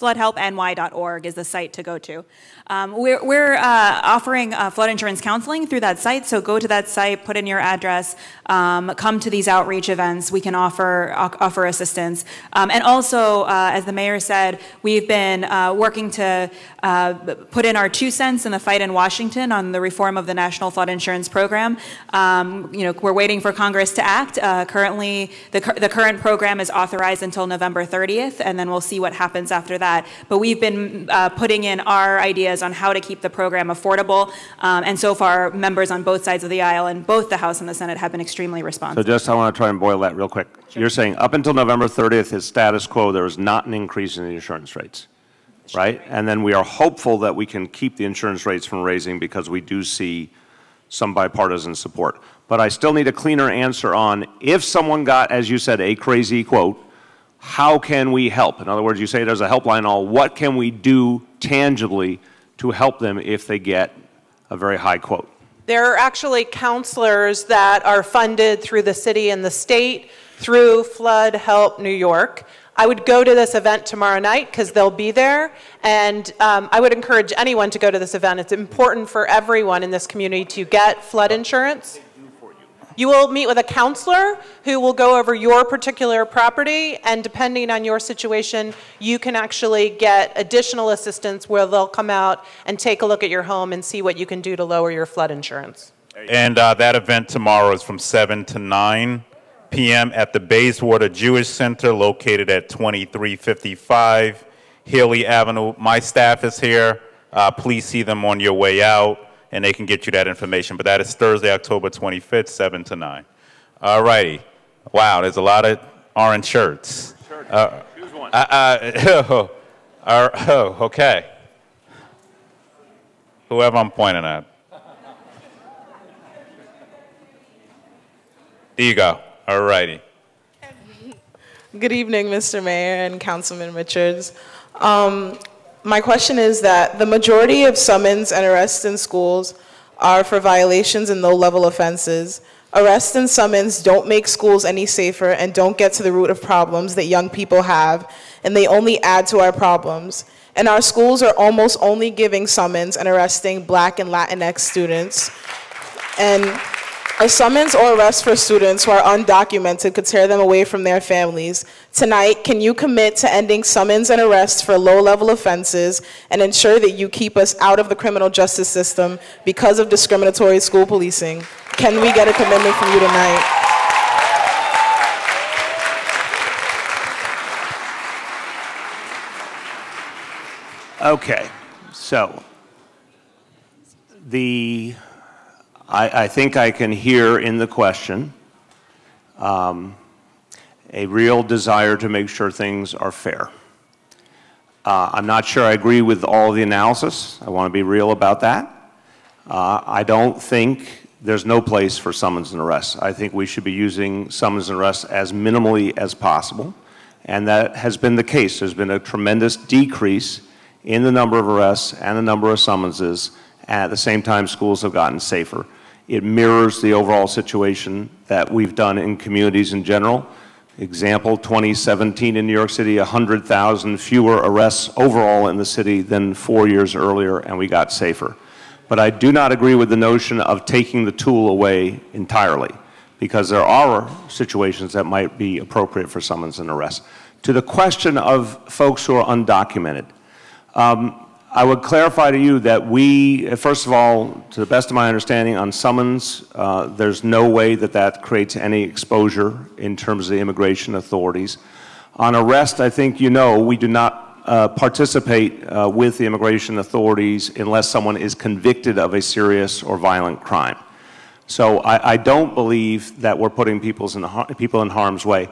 floodhelpny.org is the site to go to. We're offering flood insurance counseling through that site, so go to that site, put in your address, come to these outreach events. We can offer assistance. And also, as the mayor said, we've been working to put in our 2 cents in the fight in Washington on the reform of the National Flood Insurance Program. We're waiting for Congress to act. Currently, the current program is authorized until November 30th, and then we'll see what happens after that. But we've been putting in our ideas on how to keep the program affordable, and so far, members on both sides of the aisle in both the House and the Senate have been extremely responsive. So I want to try and boil that real quick. Sure. You're saying up until November 30th is status quo, there is not an increase in the insurance rates, right? And then we are hopeful that we can keep the insurance rates from raising because we do see some bipartisan support. But I still need a cleaner answer on if someone got, as you said, a crazy quote, how can we help? In other words, you say there's a helpline, all. What can we do tangibly to help them if they get a very high quote? There are actually counselors that are funded through the city and the state through Flood Help New York. I would go to this event tomorrow night because they'll be there, and I would encourage anyone to go to this event. It's important for everyone in this community to get flood insurance. You will meet with a counselor who will go over your particular property, and depending on your situation, you can actually get additional assistance where they'll come out and take a look at your home and see what you can do to lower your flood insurance. And that event tomorrow is from 7 to 9 p.m. at the Bayswater Jewish Center, located at 2355 Healy Avenue. My staff is here. Please see them on your way out, and they can get you that information. But that is Thursday, October 25th, 7 to 9. All righty. Wow, there's a lot of orange shirts. Choose one. Okay. Whoever I'm pointing at. There you go. All righty. Good evening, Mr. Mayor and Councilman Richards. My question is that the majority of summons and arrests in schools are for violations and low-level offenses. Arrests and summons don't make schools any safer and don't get to the root of problems that young people have, and they only add to our problems. And our schools are almost only giving summons and arresting Black and Latinx students. And a summons or arrest for students who are undocumented could tear them away from their families. Tonight, can you commit to ending summons and arrests for low-level offenses and ensure that you keep us out of the criminal justice system because of discriminatory school policing? Can we get a commitment from you tonight? Okay, so I think I can hear in the question a real desire to make sure things are fair. I'm not sure I agree with all the analysis. I want to be real about that. I don't think there's no place for summons and arrests. I think we should be using summons and arrests as minimally as possible, and that has been the case. There's been a tremendous decrease in the number of arrests and the number of summonses, and at the same time schools have gotten safer. It mirrors the overall situation that we've done in communities in general. Example, 2017 in New York City, 100,000 fewer arrests overall in the city than 4 years earlier, and we got safer. But I do not agree with the notion of taking the tool away entirely, because there are situations that might be appropriate for summons and arrests. To the question of folks who are undocumented, I would clarify to you that we, first of all, to the best of my understanding, on summons, there's no way that that creates any exposure in terms of the immigration authorities. On arrest, I think you know, we do not participate with the immigration authorities unless someone is convicted of a serious or violent crime. So I don't believe that we're putting people in harm's way.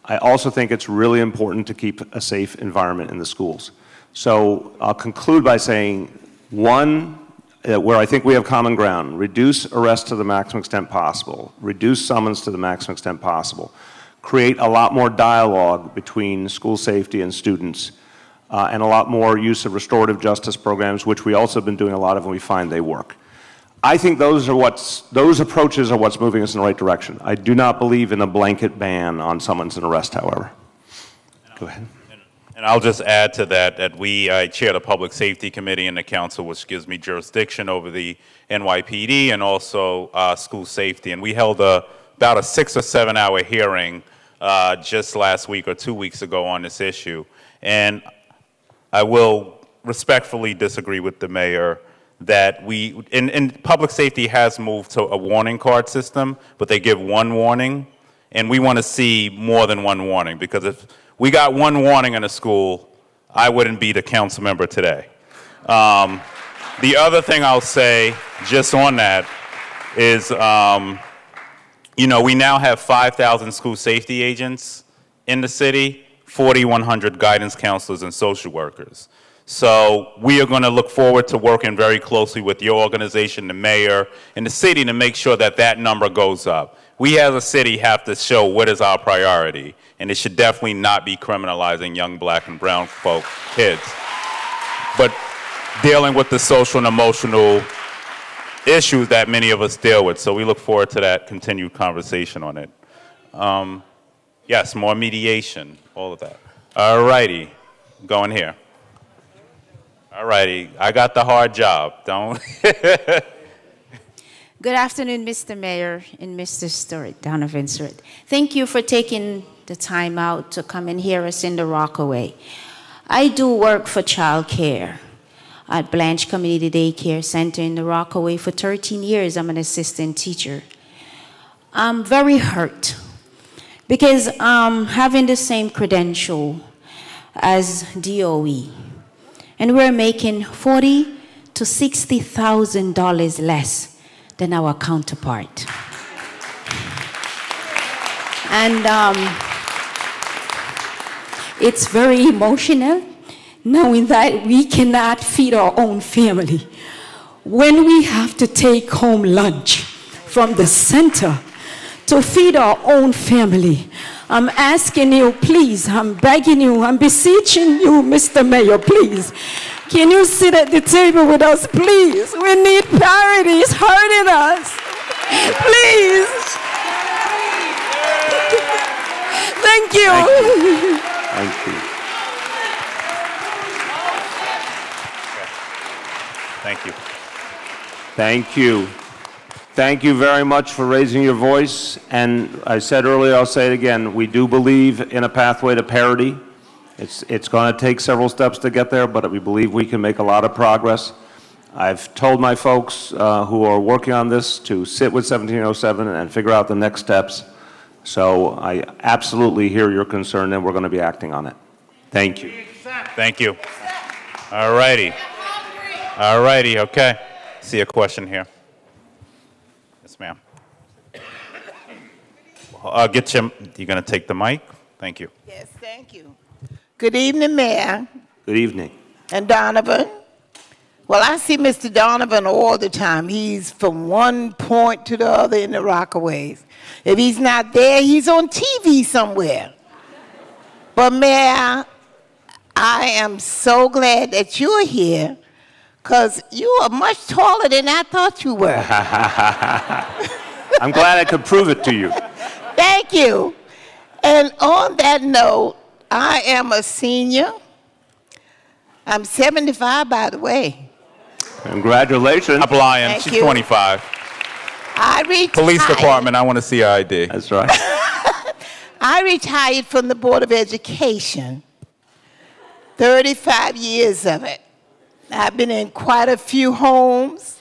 I also think it's really important to keep a safe environment in the schools. So I'll conclude by saying, one, where I think we have common ground, reduce arrests to the maximum extent possible, reduce summons to the maximum extent possible, create a lot more dialogue between school safety and students, and a lot more use of restorative justice programs, which we also have been doing a lot of, and we find they work. I think those approaches are what's moving us in the right direction. I do not believe in a blanket ban on summons and arrest, however. Go ahead. And I'll just add to that I chair the Public Safety Committee in the council, which gives me jurisdiction over the NYPD and also school safety. And we held about a 6 or 7 hour hearing just last week or 2 weeks ago on this issue. And I will respectfully disagree with the mayor that public safety has moved to a warning card system, but they give one warning. And we want to see more than one warning, because if we got one warning in a school, I wouldn't be the council member today. The other thing I'll say just on that is, we now have 5,000 school safety agents in the city, 4,100 guidance counselors and social workers. So we are going to look forward to working very closely with your organization, the mayor, and the city to make sure that that number goes up. We as a city have to show what is our priority, and it should definitely not be criminalizing young black and brown folk kids, but dealing with the social and emotional issues that many of us deal with. So we look forward to that continued conversation on it. Yes, more mediation, all of that. All righty, going here. All righty, I got the hard job, don't. Good afternoon, Mr. Mayor and Mr. Stewart, Donovan Stewart. Thank you for taking the time out to come and hear us in the Rockaway. I do work for child care at Blanche Community Daycare Center in the Rockaway for 13 years. I'm an assistant teacher. I'm very hurt because having the same credential as DOE, and we're making $40,000 to $60,000 less than our counterpart. And it's very emotional knowing that we cannot feed our own family when we have to take home lunch from the center to feed our own family. I'm asking you, please, I'm begging you, I'm beseeching you, Mr. Mayor, please. Can you sit at the table with us, please? We need parity. It's hurting us. Please. Thank you. Thank you. Thank you. Thank you. Thank you very much for raising your voice. And I said earlier, I'll say it again, we do believe in a pathway to parity. It's going to take several steps to get there, but we believe we can make a lot of progress. I've told my folks who are working on this to sit with 1707 and figure out the next steps. So I absolutely hear your concern, and we're going to be acting on it. Thank you. Thank you. All righty. All righty, okay. See a question here. Yes, ma'am. You're going to take the mic? Thank you. Yes, thank you. Good evening, Mayor. Good evening. And Donovan. Well, I see Mr. Donovan all the time. He's from one point to the other in the Rockaways. If he's not there, he's on TV somewhere. But Mayor, I am so glad that you're here, because you are much taller than I thought you were. I'm glad I could prove it to you. Thank you. And on that note, I am a senior. I'm 75, by the way. Congratulations. I'm lying. Thank She's you. 25. I retired. Police department, I want to see her ID. That's right. I retired from the Board of Education. 35 years of it. I've been in quite a few homes,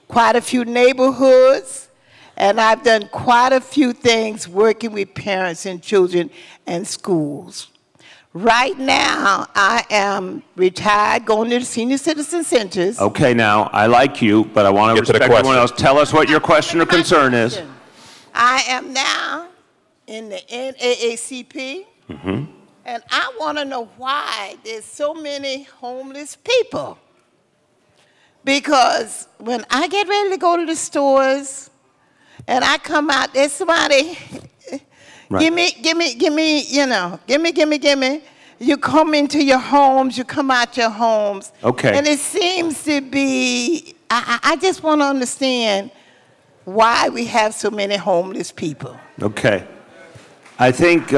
quite a few neighborhoods, and I've done quite a few things working with parents and children and schools. Right now, I am retired, going to the senior citizen centers. Okay, now, I like you, but I want to respect everyone else. Tell us what your question or concern is. I am now in the NAACP, and I want to know why there's so many homeless people. Because when I get ready to go to the stores, and I come out, there's somebody, right. give me, you know, give me. You come into your homes, you come out your homes. Okay. And it seems to be, I just want to understand why we have so many homeless people. Okay. I think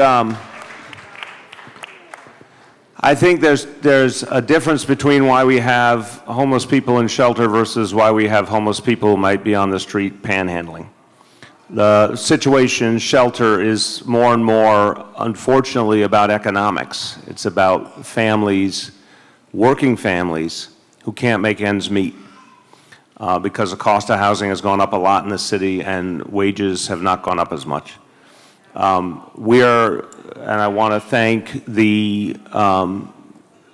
I think there's a difference between why we have homeless people in shelter versus why we have homeless people who might be on the street panhandling. The situation in shelter is more and more, unfortunately, about economics. It's about families, working families, who can't make ends meet because the cost of housing has gone up a lot in the city and wages have not gone up as much. And I want to thank the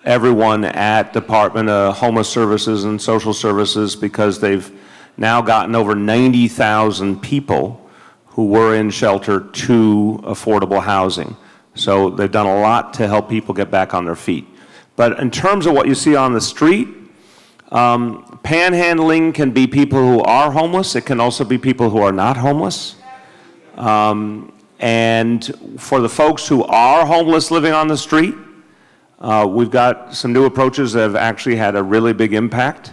everyone at Department of Homeless Services and Social Services, because they've now gotten over 90,000 people who were in shelter to affordable housing. So they've done a lot to help people get back on their feet. But in terms of what you see on the street, panhandling can be people who are homeless. It can also be people who are not homeless. And for the folks who are homeless living on the street, we've got some new approaches that have actually had a really big impact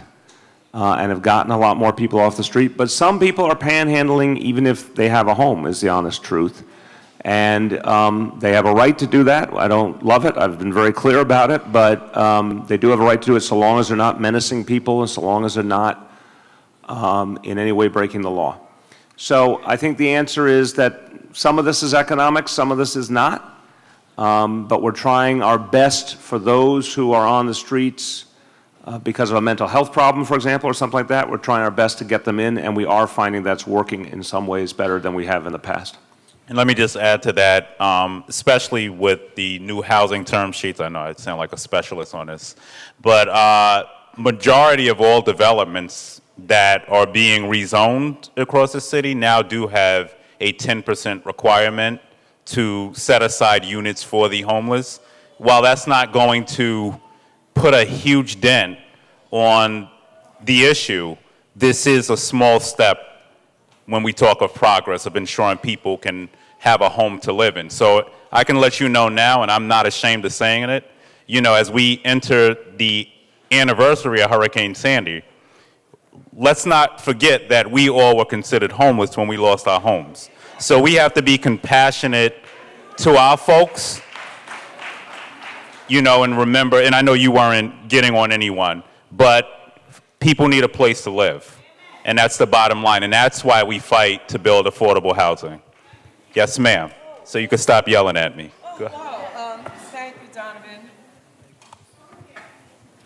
and have gotten a lot more people off the street. But some people are panhandling even if they have a home, is the honest truth. And they have a right to do that. I don't love it. I've been very clear about it. But they do have a right to do it so long as they're not menacing people and so long as they're not in any way breaking the law. So I think the answer is that some of this is economics, some of this is not. But we're trying our best for those who are on the streets because of a mental health problem, for example, or something like that. We're trying our best to get them in, and we are finding that's working in some ways better than we have in the past. And let me just add to that, especially with the new housing term sheets. I know I sound like a specialist on this, but majority of all developments that are being rezoned across the city now do have a 10% requirement to set aside units for the homeless. While that's not going to put a huge dent on the issue, this is a small step when we talk of progress of ensuring people can have a home to live in. So I can let you know now, and I'm not ashamed of saying it, you know, as we enter the anniversary of Hurricane Sandy, let's not forget that we all were considered homeless when we lost our homes. So we have to be compassionate to our folks, you know, and remember, and I know you weren't getting on anyone, but people need a place to live. And that's the bottom line. And that's why we fight to build affordable housing. Yes, ma'am. So you can stop yelling at me. Go ahead. Thank you, Donovan.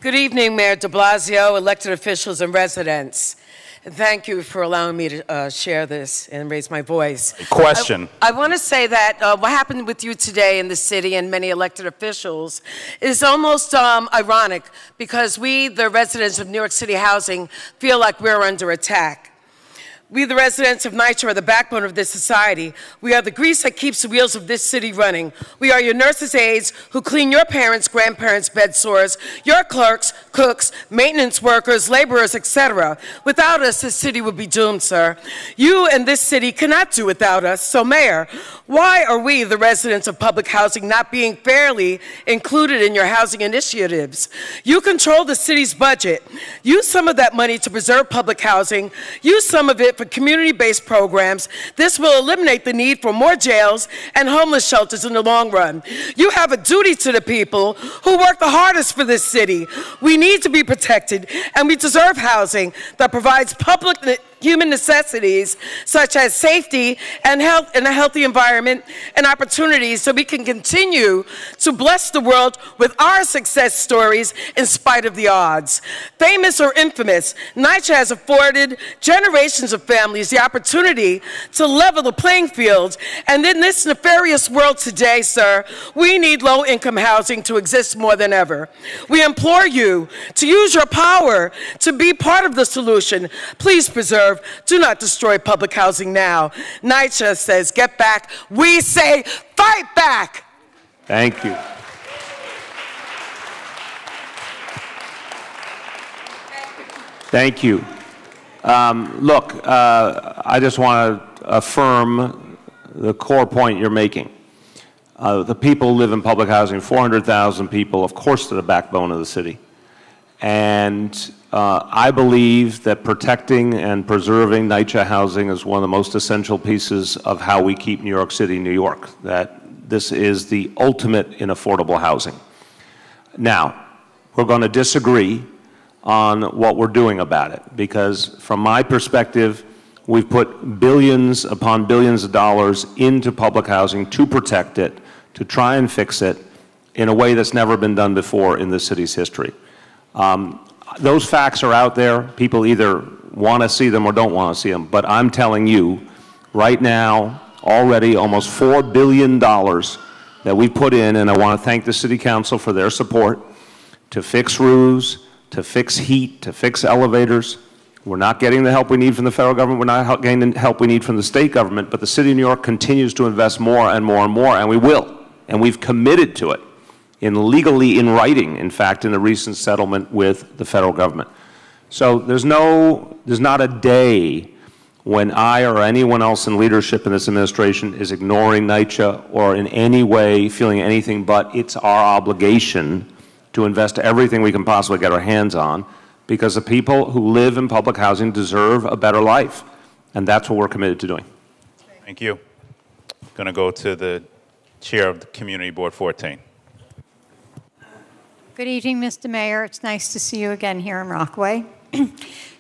Good evening, Mayor de Blasio, elected officials, and residents. And thank you for allowing me to share this and raise my voice. Question. I want to say that what happened with you today in the city and many elected officials is almost ironic, because we, the residents of New York City housing, feel like we're under attack. We, the residents of NYCHA, are the backbone of this society. We are the grease that keeps the wheels of this city running. We are your nurses' aides who clean your parents' grandparents' bed sores, your clerks, cooks, maintenance workers, laborers, etc. Without us, this city would be doomed, sir. You and this city cannot do without us. So, Mayor, why are we, the residents of public housing, not being fairly included in your housing initiatives? You control the city's budget. Use some of that money to preserve public housing. Use some of it for community-based programs. This will eliminate the need for more jails and homeless shelters in the long run. You have a duty to the people who work the hardest for this city. We need to be protected, and we deserve housing that provides public human necessities such as safety and health and a healthy environment and opportunities, so we can continue to bless the world with our success stories in spite of the odds. Famous or infamous, NYCHA has afforded generations of families the opportunity to level the playing field. And in this nefarious world today, sir, we need low-income housing to exist more than ever. We implore you to use your power to be part of the solution. Please preserve. Do not destroy public housing now. NYCHA says get back. We say fight back. Thank you. Thank you. Look, I just want to affirm the core point you're making. The people who live in public housing, 400,000 people, of course, they're the backbone of the city. And I believe that protecting and preserving NYCHA housing is one of the most essential pieces of how we keep New York City, New York, that this is the ultimate in affordable housing. Now, we're going to disagree on what we're doing about it, because from my perspective, we've put billions upon billions of dollars into public housing to protect it, to try and fix it in a way that's never been done before in the city's history. Those facts are out there. People either want to see them or don't want to see them. But I'm telling you, right now, already almost $4 billion that we put in, and I want to thank the City Council for their support, to fix roofs, to fix heat, to fix elevators. We're not getting the help we need from the federal government. We're not getting the help we need from the state government. But the City of New York continues to invest more and more and more, and we will. And we've committed to it. Legally in writing, in fact, in the recent settlement with the federal government. So there's not a day when I or anyone else in leadership in this administration is ignoring NYCHA or in any way feeling anything but it's our obligation to invest everything we can possibly get our hands on, because the people who live in public housing deserve a better life. And that's what we're committed to doing. Thank you. I'm going to go to the chair of the Community Board 14. Good evening, Mr. Mayor. It's nice to see you again here in Rockaway.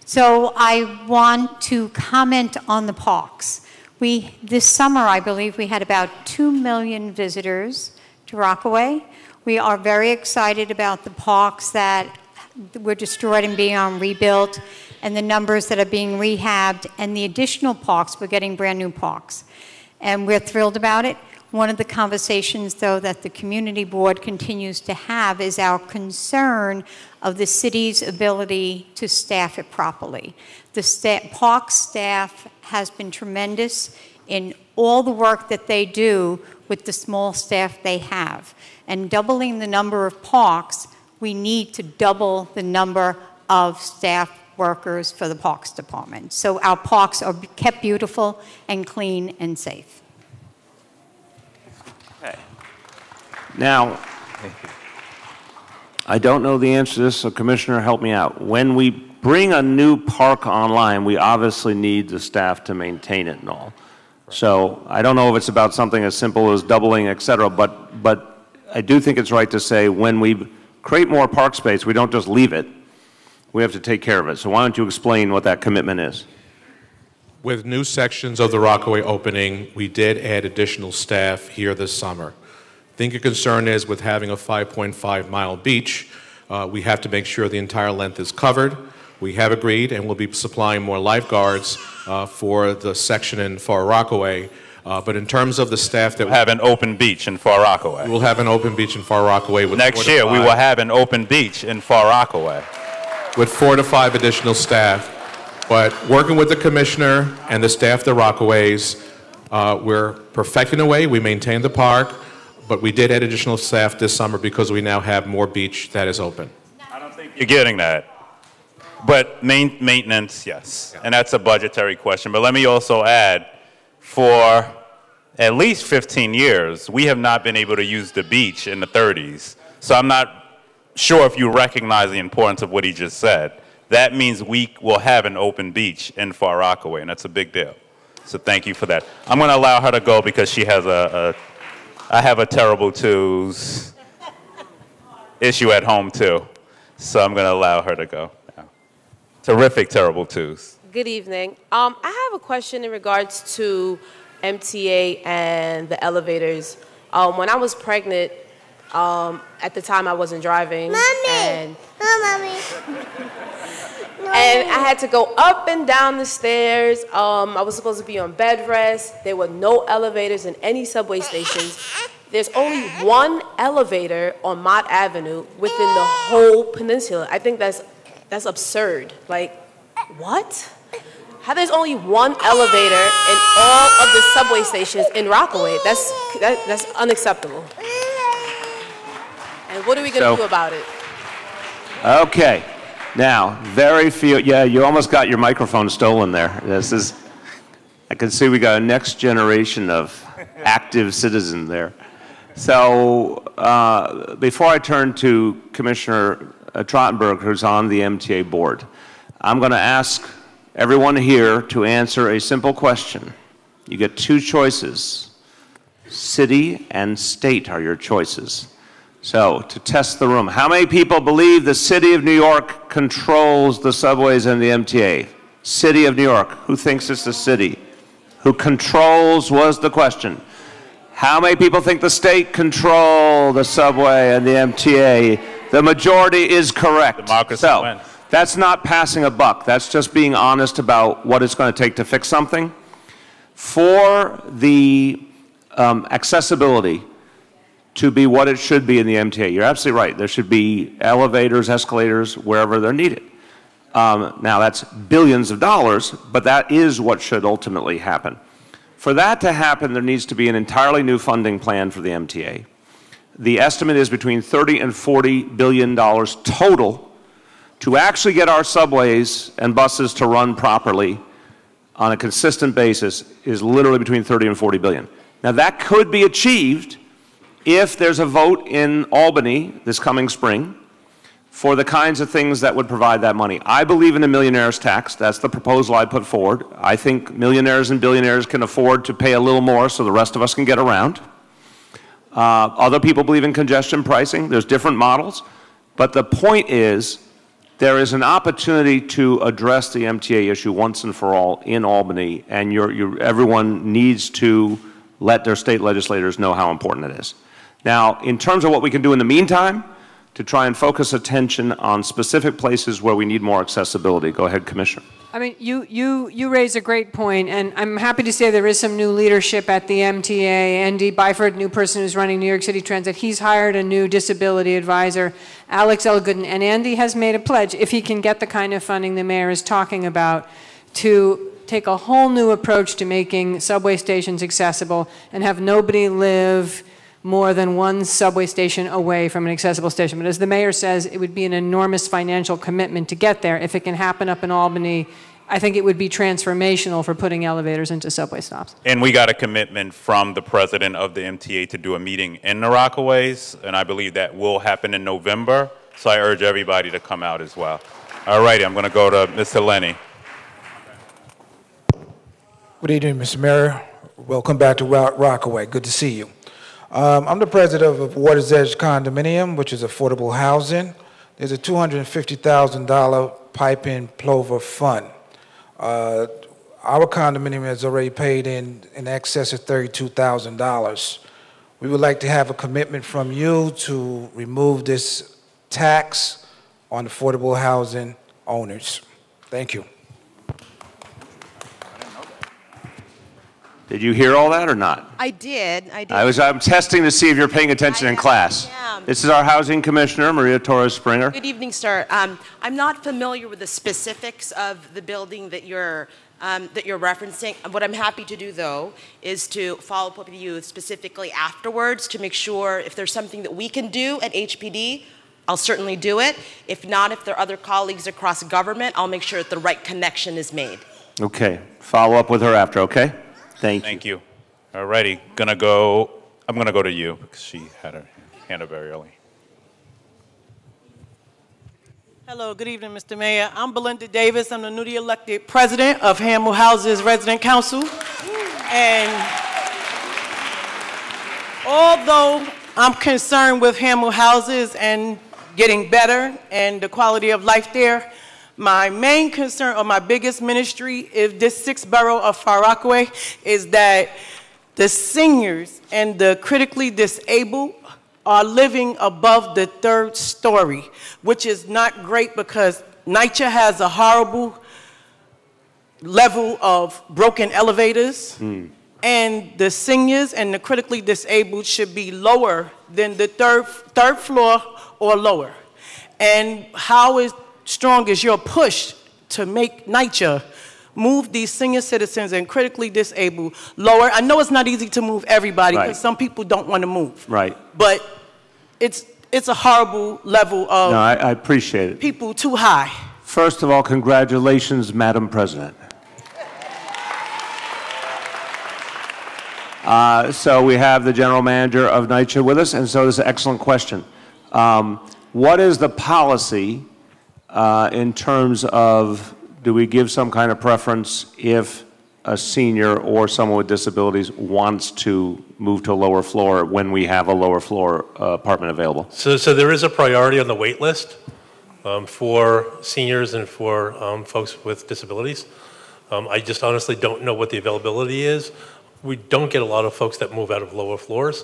So I want to comment on the parks. This summer, I believe, we had about 2 million visitors to Rockaway. We are very excited about the parks that were destroyed and being rebuilt, and the numbers that are being rehabbed, and the additional parks. We're getting brand new parks. And we're thrilled about it. One of the conversations, though, that the community board continues to have is our concern of the city's ability to staff it properly. The park staff has been tremendous in all the work that they do with the small staff they have. And doubling the number of parks, we need to double the number of staff workers for the Parks Department. So our parks are kept beautiful and clean and safe. Now, I don't know the answer to this, so Commissioner, help me out. When we bring a new park online, we obviously need the staff to maintain it and all. So I don't know if it's about something as simple as doubling, et cetera, but I do think it's right to say when we create more park space, we don't just leave it. We have to take care of it. So why don't you explain what that commitment is? With new sections of the Rockaway opening, we did add additional staff here this summer. I think your concern is with having a 5.5-mile beach, we have to make sure the entire length is covered. We have agreed and will be supplying more lifeguards for the section in Far Rockaway. But in terms of the staff that... We'll have an open beach in Far Rockaway. We'll have an open beach in Far Rockaway. With Next year, we will have an open beach in Far Rockaway. With 4 to 5 additional staff. But working with the commissioner and the staff of the Rockaways, we're perfecting the way. We maintain the park. But we did add additional staff this summer because we now have more beach that is open. I don't think you're getting that. But maintenance, yes. And that's a budgetary question. But let me also add, for at least 15 years, we have not been able to use the beach in the 30s. So I'm not sure if you recognize the importance of what he just said. That means we will have an open beach in Far Rockaway, and that's a big deal. So thank you for that. I'm going to allow her to go because she has I have a terrible twos issue at home, too. So I'm going to allow her to go now. Terrific terrible twos. Good evening. I have a question in regards to MTA and the elevators. When I was pregnant, at the time I wasn't driving. Mommy! And, Mommy! and I had to go up and down the stairs. I was supposed to be on bed rest. There were no elevators in any subway stations. There's only one elevator on Mott Avenue within the whole peninsula. I think that's absurd. Like, what? How there's only one elevator in all of the subway stations in Rockaway? That's unacceptable. And what are we going to do about it? Okay. Now, very few, yeah, you almost got your microphone stolen there. I can see we got a next generation of active citizen there. So before I turn to Commissioner Trottenberg, who's on the MTA board, I'm going to ask everyone here to answer a simple question. You get two choices. City and state are your choices. So, to test the room, how many people believe the City of New York controls the subways and the MTA? City of New York. Who thinks it's the city? Who controls was the question. How many people think the state control the subway and the MTA? The majority is correct. Democracy wins. That's not passing a buck. That's just being honest about what it's going to take to fix something. For the accessibility to be what it should be in the MTA, you're absolutely right. There should be elevators, escalators, wherever they're needed. Now, that's billions of dollars, but that is what should ultimately happen. For that to happen, there needs to be an entirely new funding plan for the MTA. The estimate is between $30 and $40 billion total to actually get our subways and buses to run properly on a consistent basis is literally between 30 and 40 billion. Now that could be achieved if there's a vote in Albany this coming spring for the kinds of things that would provide that money. I believe in a millionaire's tax. That's the proposal I put forward. I think millionaires and billionaires can afford to pay a little more so the rest of us can get around. Other people believe in congestion pricing. There's different models. But the point is, there is an opportunity to address the MTA issue once and for all in Albany, and everyone needs to let their state legislators know how important it is. Now, in terms of what we can do in the meantime, to try and focus attention on specific places where we need more accessibility. Go ahead, Commissioner. I mean, you raise a great point, and I'm happy to say there is some new leadership at the MTA. Andy Byford, new person who's running New York City Transit, he's hired a new disability advisor, Alex Elgooden, and Andy has made a pledge, if he can get the kind of funding the mayor is talking about, to take a whole new approach to making subway stations accessible and have nobody live more than one subway station away from an accessible station. But as the mayor says, it would be an enormous financial commitment to get there. If it can happen up in Albany, I think it would be transformational for putting elevators into subway stops. And we got a commitment from the president of the MTA to do a meeting in the Rockaways, and I believe that will happen in November. So I urge everybody to come out as well. All righty, I'm going to go to Mr. Lenny. Good evening, Mr. Mayor. Welcome back to Rockaway. Good to see you. I'm the president of Water's Edge Condominium, which is affordable housing. There's a $250,000 pipe-in plover fund. Our condominium has already paid in excess of $32,000. We would like to have a commitment from you to remove this tax on affordable housing owners. Thank you. Did you hear all that or not? I did. I'm testing to see if you're paying attention in class. This is our housing commissioner, Maria Torres Springer. Good evening, sir. I'm not familiar with the specifics of the building that you're referencing. What I'm happy to do, though, is to follow up with you specifically afterwards to make sure if there's something that we can do at HPD, I'll certainly do it. If not, if there are other colleagues across government, I'll make sure that the right connection is made. Okay. Follow up with her after, okay? Thank you. All righty. I'm going to go to you because she had her hand up very early. Hello, good evening, Mr. Mayor. I'm Belinda Davis. I'm the newly elected president of Hamill Houses Resident Council. And although I'm concerned with Hamill Houses and getting better and the quality of life there, my main concern or my biggest ministry is this 6th borough of Far Rockaway is that the seniors and the critically disabled are living above the 3rd story, which is not great because NYCHA has a horrible level of broken elevators, and the seniors and the critically disabled should be lower than the third floor or lower. And how strong is your push to make NYCHA move these senior citizens and critically disabled lower? I know it's not easy to move everybody because some people don't want to move. Right. But it's a horrible level of No, I appreciate it. people too high. First of all, congratulations, Madam President. So we have the general manager of NYCHA with us, and so this is an excellent question. What is the policy in terms of, do we give some kind of preference if a senior or someone with disabilities wants to move to a lower floor when we have a lower floor apartment available? So there is a priority on the wait list for seniors and for folks with disabilities. I just honestly don't know what the availability is. We don't get a lot of folks that move out of lower floors,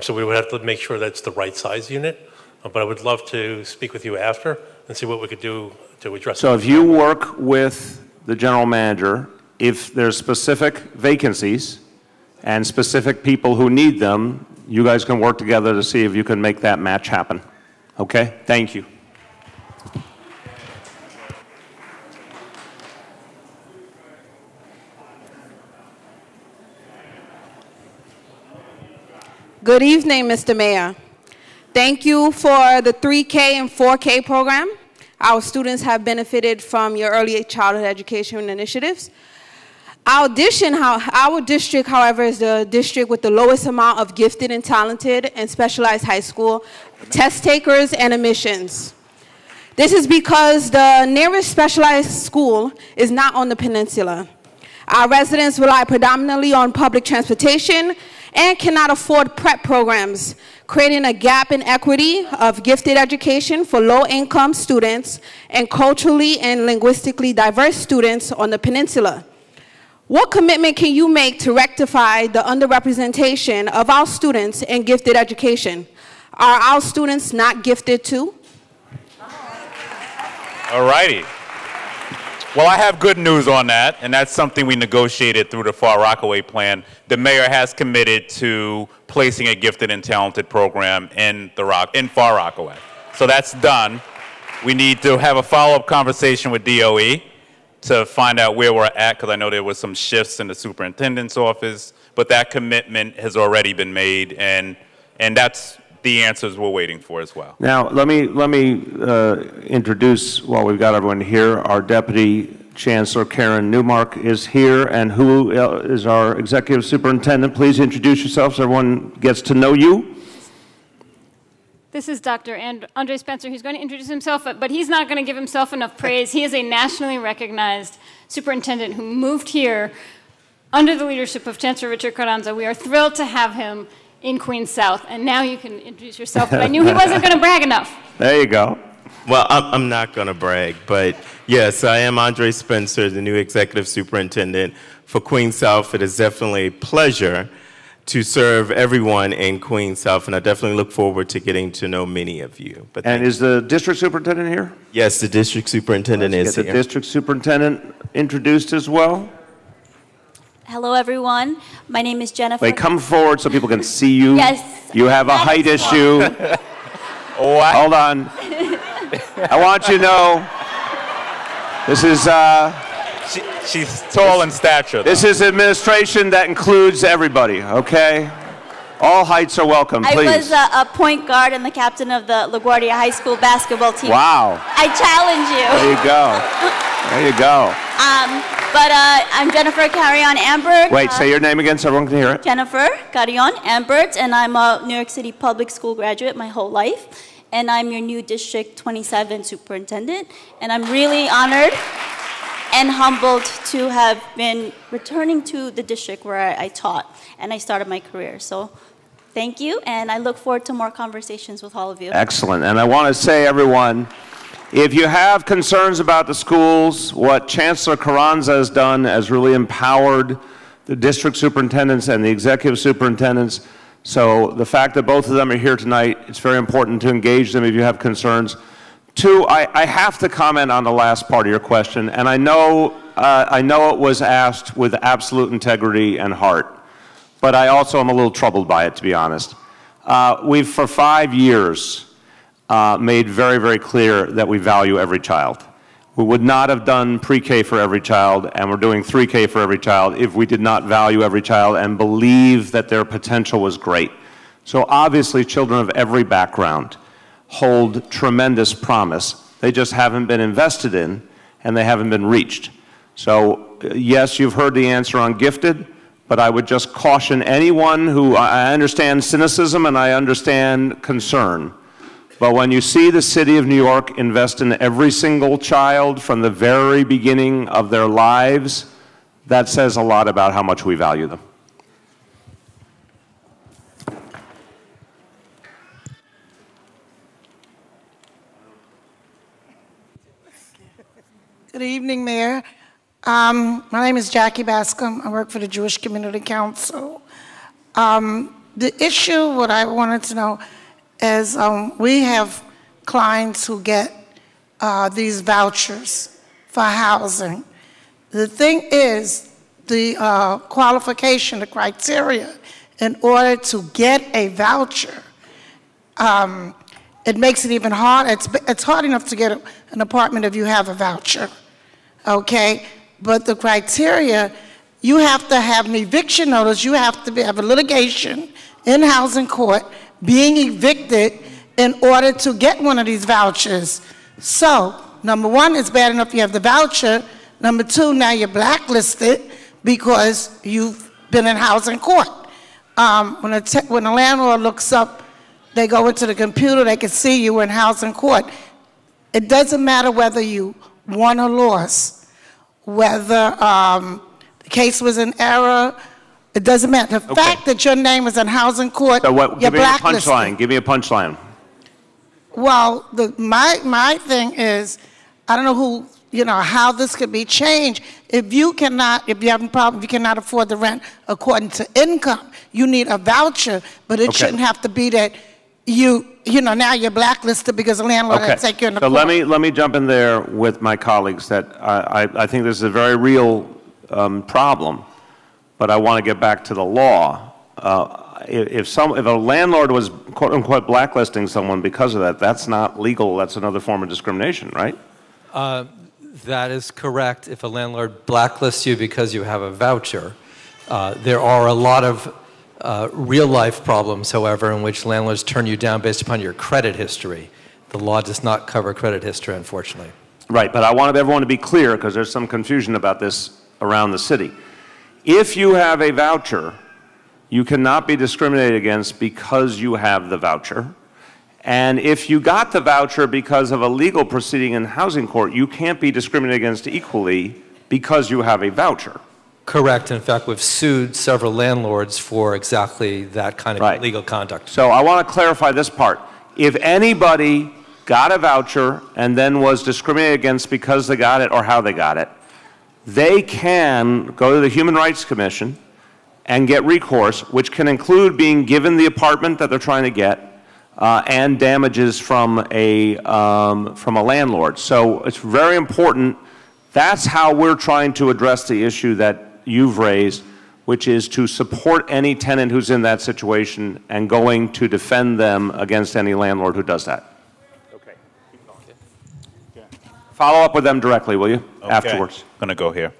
so we would have to make sure that's the right size unit. But I would love to speak with you after and see what we could do to address it. So if you work with the general manager, if there's specific vacancies and specific people who need them, you guys can work together to see if you can make that match happen. Okay? Thank you. Good evening, Mr. Mayor. Thank you for the 3K and 4K program. Our students have benefited from your early childhood education initiatives. Our district, however, is the district with the lowest amount of gifted and talented and specialized high school test takers and admissions. This is because the nearest specialized school is not on the peninsula. Our residents rely predominantly on public transportation and cannot afford prep programs, creating a gap in equity of gifted education for low-income students and culturally and linguistically diverse students on the peninsula. What commitment can you make to rectify the underrepresentation of our students in gifted education? Are our students not gifted too? All righty. Well, I have good news on that, and that's something we negotiated through the Far Rockaway plan. The mayor has committed to placing a gifted and talented program in Far Rockaway. So that's done. We need to have a follow-up conversation with DOE to find out where we're at, because I know there was some shifts in the superintendent's office, but that commitment has already been made, and that's the answers we're waiting for as well. Now, let me introduce, while we've got everyone here, our Deputy Chancellor Karen Newmark is here, and who is our Executive Superintendent. Please introduce yourself so everyone gets to know you. This is Dr. Andre Spencer, who's going to introduce himself, but he's not going to give himself enough praise. He is a nationally recognized superintendent who moved here under the leadership of Chancellor Richard Carranza. We are thrilled to have him in Queens South, and now you can introduce yourself, but I knew he wasn't going to brag enough. There you go. Well, I'm not going to brag, but yes, I am Andre Spencer, the new Executive Superintendent for Queens South. It is definitely a pleasure to serve everyone in Queens South, and I definitely look forward to getting to know many of you. But and is the District Superintendent here? Yes, the District Superintendent is here. Get the District Superintendent introduced as well. Hello, everyone. My name is Jennifer. Wait, come forward so people can see you. Yes. You have a height issue. Hold on. I want you to know, this is... She's tall in stature, though. This is administration that includes everybody, okay? All heights are welcome, please. I was a point guard and the captain of the LaGuardia High School basketball team. Wow. I challenge you. There you go. There you go. But I'm Jennifer Carrion Ambert. Wait, say your name again so everyone can hear it. Jennifer Carrion Ambert, and I'm a New York City public school graduate my whole life. And I'm your new District 27 superintendent. And I'm really honored and humbled to have been returning to the district where I taught and I started my career. So thank you, and I look forward to more conversations with all of you. Excellent. And I want to say, everyone, if you have concerns about the schools, what Chancellor Carranza has done has really empowered the district superintendents and the executive superintendents. So the fact that both of them are here tonight, it's very important to engage them if you have concerns. Two, I have to comment on the last part of your question, and I know it was asked with absolute integrity and heart, but I also am a little troubled by it, to be honest. We've, for 5 years, made very, very clear that we value every child. We would not have done pre-K for every child, and we're doing 3K for every child, if we did not value every child and believe that their potential was great. So obviously, children of every background hold tremendous promise. They just haven't been invested in, and they haven't been reached. So yes, you've heard the answer on gifted, but I would just caution anyone who, I understand cynicism and I understand concern, but when you see the city of New York invest in every single child from the very beginning of their lives, that says a lot about how much we value them. Good evening, Mayor. My name is Jackie Bascom. I work for the Jewish Community Council. The issue, what I wanted to know is we have clients who get these vouchers for housing. The thing is, the qualification, the criteria, in order to get a voucher, it makes it even harder. It's hard enough to get an apartment if you have a voucher, okay? But the criteria, you have to have an eviction notice, you have to have a litigation in housing court being evicted in order to get one of these vouchers. So, number one, it's bad enough you have the voucher. Number two, now you're blacklisted because you've been in housing court. When a landlord looks up, they go into the computer, they can see you in housing court. It doesn't matter whether you won or lost, whether the case was in error. It doesn't matter. The fact that your name is in housing court, So what, you're give me a blacklisted. punchline. Give me a punchline. Well, my thing is, I don't know who, how this could be changed. If you have a problem, if you cannot afford the rent according to income, you need a voucher, but it shouldn't have to be that now you're blacklisted because the landlord had to take you in the court. So let me jump in there with my colleagues that I think this is a very real problem, but I want to get back to the law. If a landlord was quote unquote blacklisting someone because of that, that's not legal. That's another form of discrimination, right? That is correct. If a landlord blacklists you because you have a voucher, there are a lot of real-life problems, however, in which landlords turn you down based upon your credit history. The law does not cover credit history, unfortunately. Right, but I wanted everyone to be clear because there's some confusion about this around the city. If you have a voucher, you cannot be discriminated against because you have the voucher. And if you got the voucher because of a legal proceeding in housing court, you can't be discriminated against equally because you have a voucher. Correct. In fact, we've sued several landlords for exactly that kind of illegal conduct. So I want to clarify this part. If anybody got a voucher and then was discriminated against because they got it or how they got it, they can go to the Human Rights Commission and get recourse, which can include being given the apartment that they're trying to get and damages from a landlord. So it's very important. That's how we're trying to address the issue that you've raised, which is to support any tenant who's in that situation and going to defend them against any landlord who does that. Okay. Follow up with them directly, will you? Okay. Afterwards. I'm going to go here.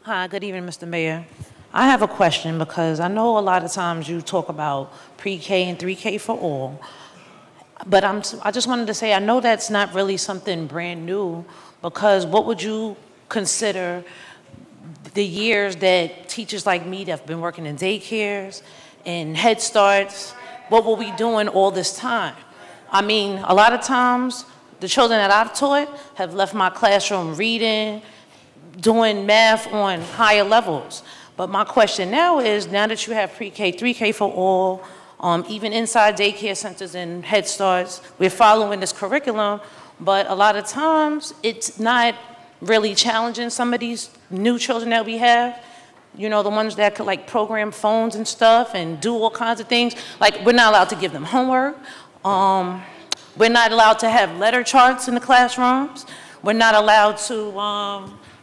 Hi, good evening, Mr. Mayor. I have a question because I know a lot of times you talk about pre-K and 3K for all, but I just wanted to say I know that's not really something brand new, because what would you consider the years that teachers like me that have been working in daycares and Head Starts, what were we doing all this time? I mean, a lot of times the children that I've taught have left my classroom reading, doing math on higher levels. But my question now is, now that you have pre-K, 3K for all, even inside daycare centers and Head Starts, we're following this curriculum, but a lot of times it's not really challenging some of these new children that we have. The ones that could like program phones and stuff and do all kinds of things. Like, we're not allowed to give them homework. We're not allowed to have letter charts in the classrooms. We're not allowed to,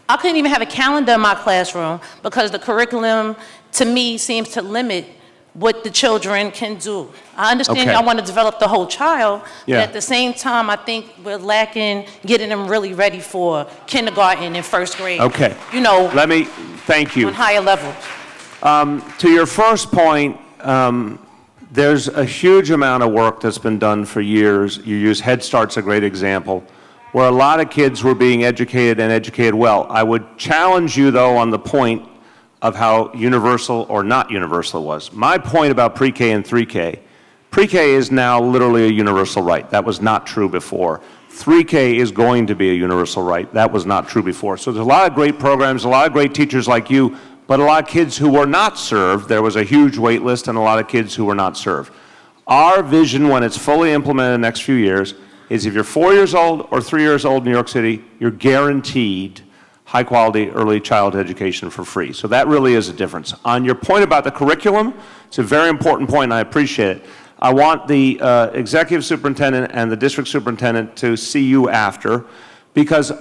I couldn't even have a calendar in my classroom because the curriculum, to me, seems to limit what the children can do. I understand y'all want to develop the whole child, but at the same time, I think we're lacking getting them really ready for kindergarten and first grade. Okay. Let me, thank you. On higher levels. To your first point, there's a huge amount of work that's been done for years. You use Head Start's a great example, where a lot of kids were being educated and educated well. I would challenge you, though, on the point of how universal or not universal it was. My point about pre-K and 3K, pre-K is now literally a universal right. That was not true before. 3K is going to be a universal right. That was not true before. So there's a lot of great programs, a lot of great teachers like you, but a lot of kids who were not served. There was a huge wait list and a lot of kids who were not served. Our vision, when it's fully implemented in the next few years, is if you're 4 years old or 3 years old in New York City, you're guaranteed high-quality early childhood education for free. So that really is a difference. On your point about the curriculum, it's a very important point, and I appreciate it. I want the executive superintendent and the district superintendent to see you after, because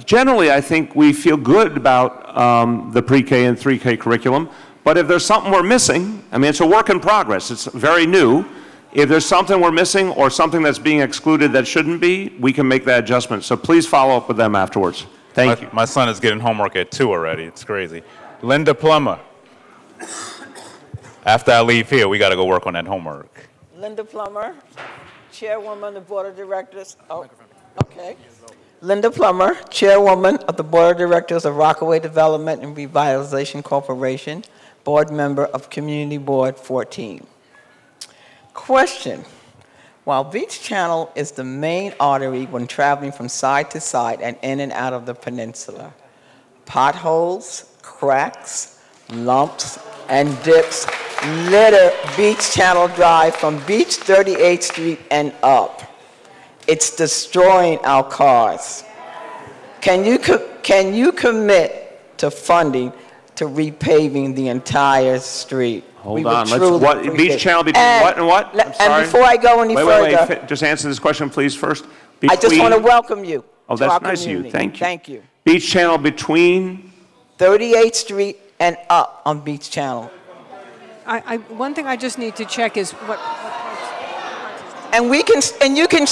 generally I think we feel good about the pre-K and 3K curriculum, but if there's something we're missing, I mean, it's a work in progress, it's very new. If there's something we're missing or something that's being excluded that shouldn't be, we can make that adjustment. So please follow up with them afterwards. Thank you. My son is getting homework at 2 already. It's crazy. Linda Plummer. After I leave here, we got to go work on that homework. Linda Plummer, Chairwoman of the Board of Directors. Oh, okay. Linda Plummer, Chairwoman of the Board of Directors of Rockaway Development and Revitalization Corporation, Board Member of Community Board 14. Question. While Beach Channel is the main artery when traveling from side to side and in and out of the peninsula, potholes, cracks, lumps, and dips litter Beach Channel Drive from Beach 38th Street and up. It's destroying our cars. Can you commit to funding to repaving the entire street? Hold on, let's, Beach Channel between what and what? I'm sorry. And before I go any further. Wait, just answer this question, please, first. I just want to welcome you to our nice community. of you, thank you. Thank you. Beach Channel between? 38th Street and up on Beach Channel. One thing I just need to check is what and we can, and you can.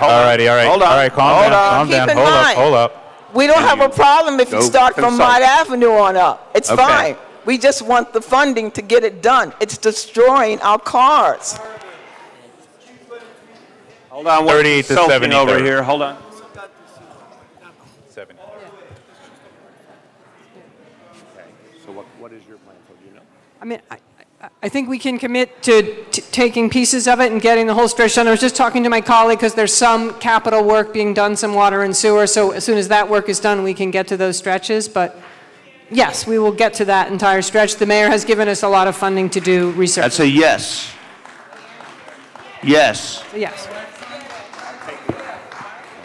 All righty, all right. Hold on. All right, calm down. Hold up. We don't have a problem if you start from Mott Avenue on up. It's fine. We just want the funding to get it done. It's destroying our cars. Hold on, we're 38 to 70 over here. Hold on. 70. So what is your plan? Do you know? I mean, I think we can commit to taking pieces of it and getting the whole stretch done. I was just talking to my colleague because there's some capital work being done, some water and sewer. So as soon as that work is done, we can get to those stretches. But yes, we will get to that entire stretch. The mayor has given us a lot of funding to do research. That's a yes. Yes. Yes.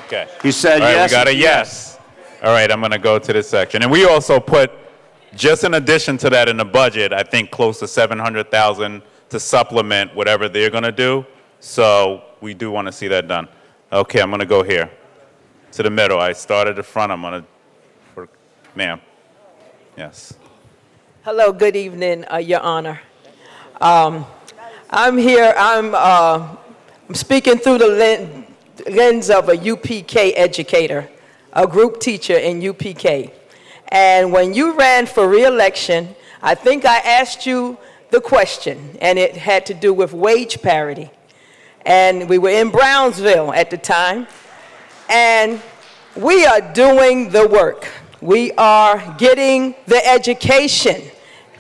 Okay. He said all right, yes. We got a yes. All right, I'm going to go to this section. And we also put, just in addition to that in the budget, I think close to $700,000 to supplement whatever they're going to do. So we do want to see that done. Okay, I'm going to go here to the middle. I started at the front. I'm going to, ma'am. Yes. Hello, good evening, Your Honor. I'm here, I'm speaking through the lens of a UPK educator, a group teacher in UPK. And when you ran for re-election, I think I asked you the question, and it had to do with wage parity. And we were in Brownsville at the time, and we are doing the work. We are getting the education.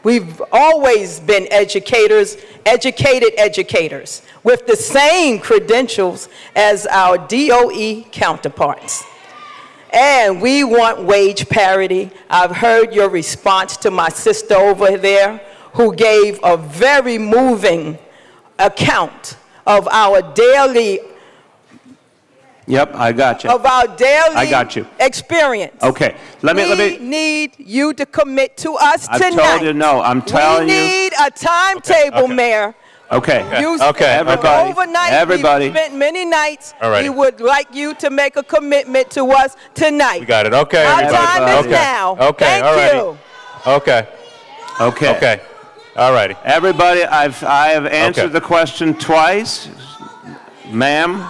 We've always been educators, educated educators, with the same credentials as our DOE counterparts. And we want wage parity. I've heard your response to my sister over there, who gave a very moving account of our daily Yep, I got you. Of our daily I got you. experience. Okay, let me. We need you to commit to us tonight. I've told you no. I'm telling you. We need a timetable, Mayor. Okay. Everybody. We've spent many nights. Alrighty. We would like you to make a commitment to us tonight. We got it. Okay. Our everybody. time is now. Okay. Thank alrighty. you. Okay. Okay. Okay. All righty. Everybody, I have answered the question twice, ma'am.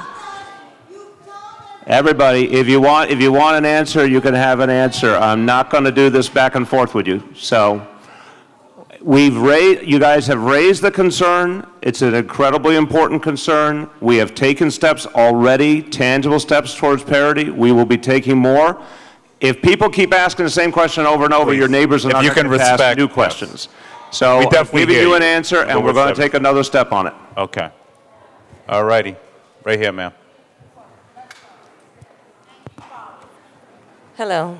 Everybody, if you want an answer, you can have an answer. I'm not going to do this back and forth with you. So, you guys have raised the concern. It's an incredibly important concern. We have taken steps already, tangible steps towards parity. We will be taking more. If people keep asking the same question over and over, your neighbors are not going to ask new questions. So, I'm giving you an answer, and we're going to take another step on it. Okay. All righty. Right here, ma'am. Hello.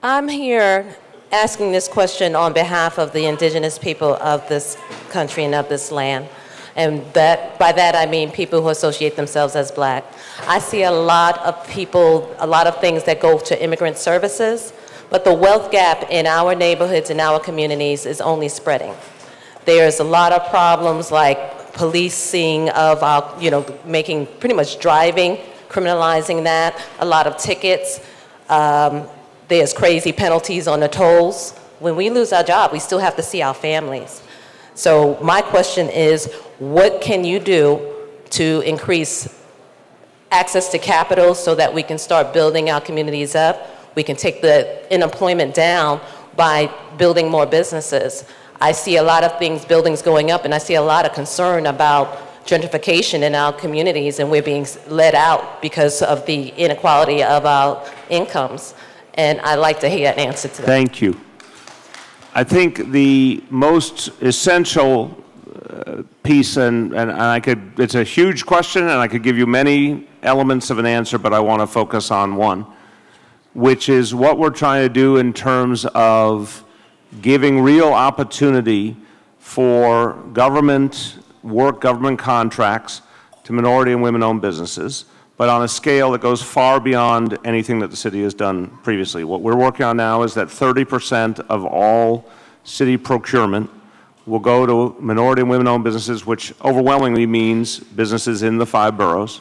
I'm here asking this question on behalf of the indigenous people of this country and of this land. And by that I mean people who associate themselves as black. I see a lot of people, a lot of things that go to immigrant services, but the wealth gap in our neighborhoods and our communities is only spreading. There's a lot of problems like policing of our, making pretty much driving, criminalizing that, a lot of tickets. There's crazy penalties on the tolls. When we lose our job, we still have to see our families. So my question is, what can you do to increase access to capital so that we can start building our communities up? We can take the unemployment down by building more businesses. I see a lot of buildings going up, and I see a lot of concern about gentrification in our communities, and we're being led out because of the inequality of our incomes. And I'd like to hear an answer to that. Thank you. I think the most essential piece, and it's a huge question, and I could give you many elements of an answer, but I want to focus on one, which is what we're trying to do in terms of giving real opportunity for government work, government contracts to minority and women-owned businesses, but on a scale that goes far beyond anything that the city has done previously. What we're working on now is that 30% of all city procurement will go to minority and women-owned businesses, which overwhelmingly means businesses in the 5 boroughs,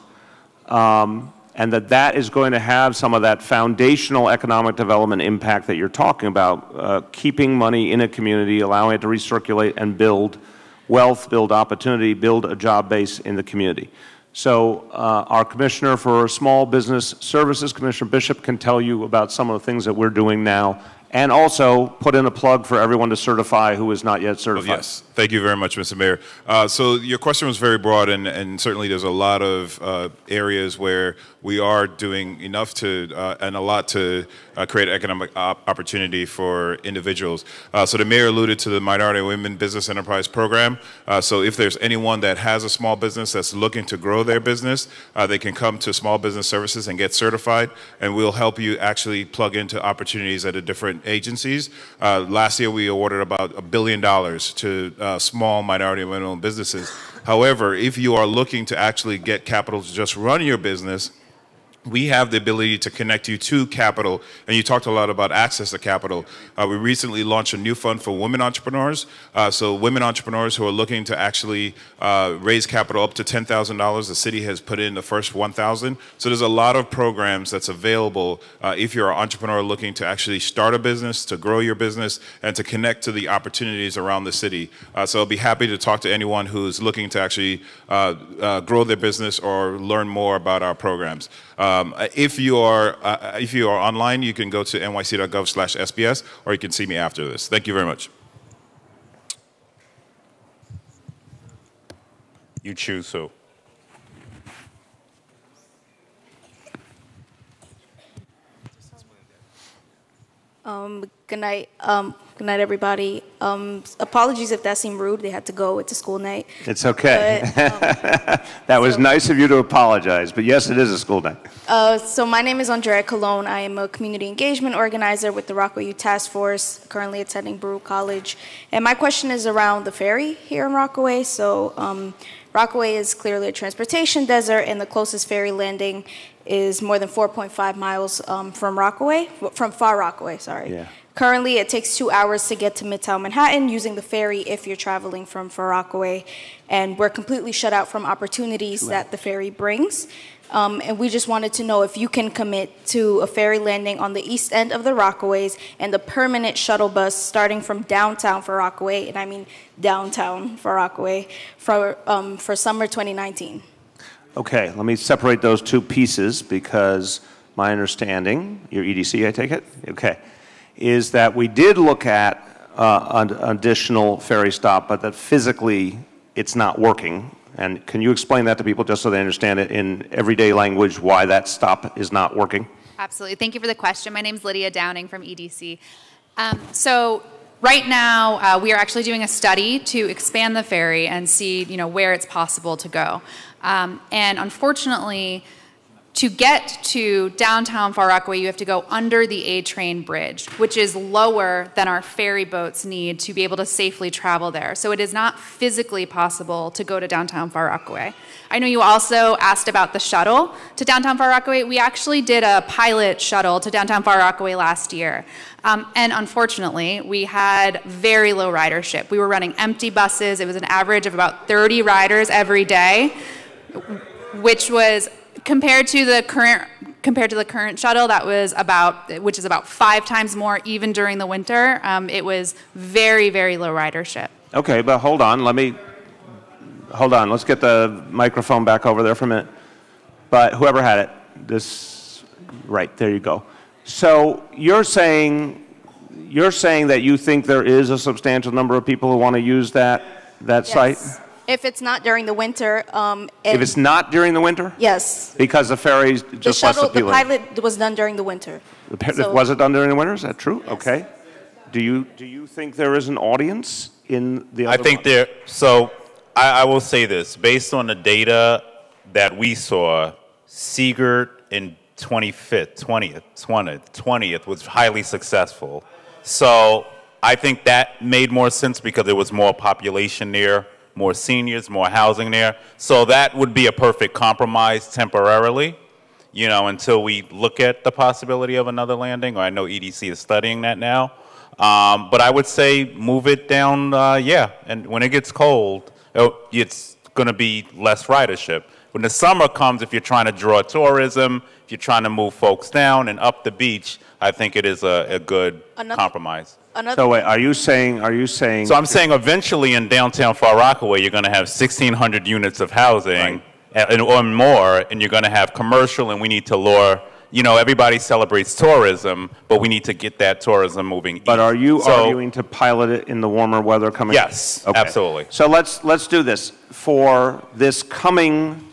and that is going to have some of that foundational economic development impact that you're talking about, keeping money in a community, allowing it to recirculate and build wealth, build opportunity, build a job base in the community. So our Commissioner for Small Business Services, Commissioner Bishop, can tell you about some of the things that we're doing now, and also put in a plug for everyone to certify who is not yet certified. Yes, thank you very much, Mr. Mayor. So your question was very broad, and certainly there's a lot of areas where we are doing enough to, and a lot to create economic opportunity for individuals. So the Mayor alluded to the Minority Women Business Enterprise Program. So if there's anyone that has a small business that's looking to grow their business, they can come to Small Business Services and get certified, and we'll help you actually plug into opportunities at a different agencies. Last year we awarded about $1 billion to small minority and women-owned businesses. However, if you are looking to actually get capital to just run your business, we have the ability to connect you to capital, and you talked a lot about access to capital. We recently launched a new fund for women entrepreneurs. So women entrepreneurs who are looking to actually raise capital up to $10,000, the city has put in the first $1,000. So there's a lot of programs that's available if you're an entrepreneur looking to actually start a business, to grow your business, and to connect to the opportunities around the city. So I'll be happy to talk to anyone who's looking to actually grow their business or learn more about our programs. If you are online, you can go to nyc.gov/SBS, or you can see me after this. Thank you very much. You choose who. Good night. Good night, everybody. Apologies if that seemed rude. They had to go. It's a school night. It's okay. But, that was nice of you to apologize, but yes, it is a school night. So my name is Andrea Colon. I am a community engagement organizer with the Rockaway Youth Task Force, currently attending Baruch College. And my question is around the ferry here in Rockaway. So Rockaway is clearly a transportation desert, and the closest ferry landing is more than 4.5 miles from Far Rockaway, sorry. Yeah. Currently, it takes 2 hours to get to Midtown Manhattan using the ferry if you're traveling from Far Rockaway, and we're completely shut out from opportunities that the ferry brings. And we just wanted to know if you can commit to a ferry landing on the east end of the Rockaways and the permanent shuttle bus starting from downtown Far Rockaway, and I mean downtown Far Rockaway, for summer 2019. Okay, let me separate those two pieces because my understanding, your EDC, I take it? Okay, is that we did look at an additional ferry stop, but that physically it's not working. And can you explain that to people just so they understand it in everyday language, why that stop is not working? Absolutely. Thank you for the question. My name is Lydia Downing from EDC. So right now, we are actually doing a study to expand the ferry and see, where it's possible to go. And unfortunately, To get to downtown Far Rockaway, you have to go under the A train bridge, which is lower than our ferry boats need to be able to safely travel there. So it is not physically possible to go to downtown Far Rockaway. I know you also asked about the shuttle to downtown Far Rockaway. We actually did a pilot shuttle to downtown Far Rockaway last year. And unfortunately, we had very low ridership. We were running empty buses. It was an average of about 30 riders every day, which was compared to the current shuttle, which is about 5 times more even during the winter. It was very, very low ridership. Okay, but hold on. Hold on. Let's get the microphone back over there for a minute. But whoever had it, right, there you go. So you're saying that you think there is a substantial number of people who want to use that Yes. site? If it's not during the winter. If it's not during the winter? Yes. Because the ferries just less The appealing. pilot was done during the winter. So- Was it done during the winter? Is that true? Yes. Okay. Do you think there is an audience in the other I think there, so I will say this, based on the data that we saw, Seegert in 20th was highly successful. So I think that made more sense because there was more population there, more seniors, more housing there. So that would be a perfect compromise temporarily, you know, until we look at the possibility of another landing, or I know EDC is studying that now. But I would say move it down, and when it gets cold, it's going to be less ridership. When the summer comes, if you're trying to draw tourism, if you're trying to move folks down and up the beach, I think it is a good compromise. So wait, are you saying? So I'm saying eventually in downtown Far Rockaway, you're going to have 1,600 units of housing or more, and you're going to have commercial, and we need to lure, you know, everybody celebrates tourism, but we need to get that tourism moving. But are you arguing to pilot it in the warmer weather coming? Yes, absolutely. So let's do this. For this coming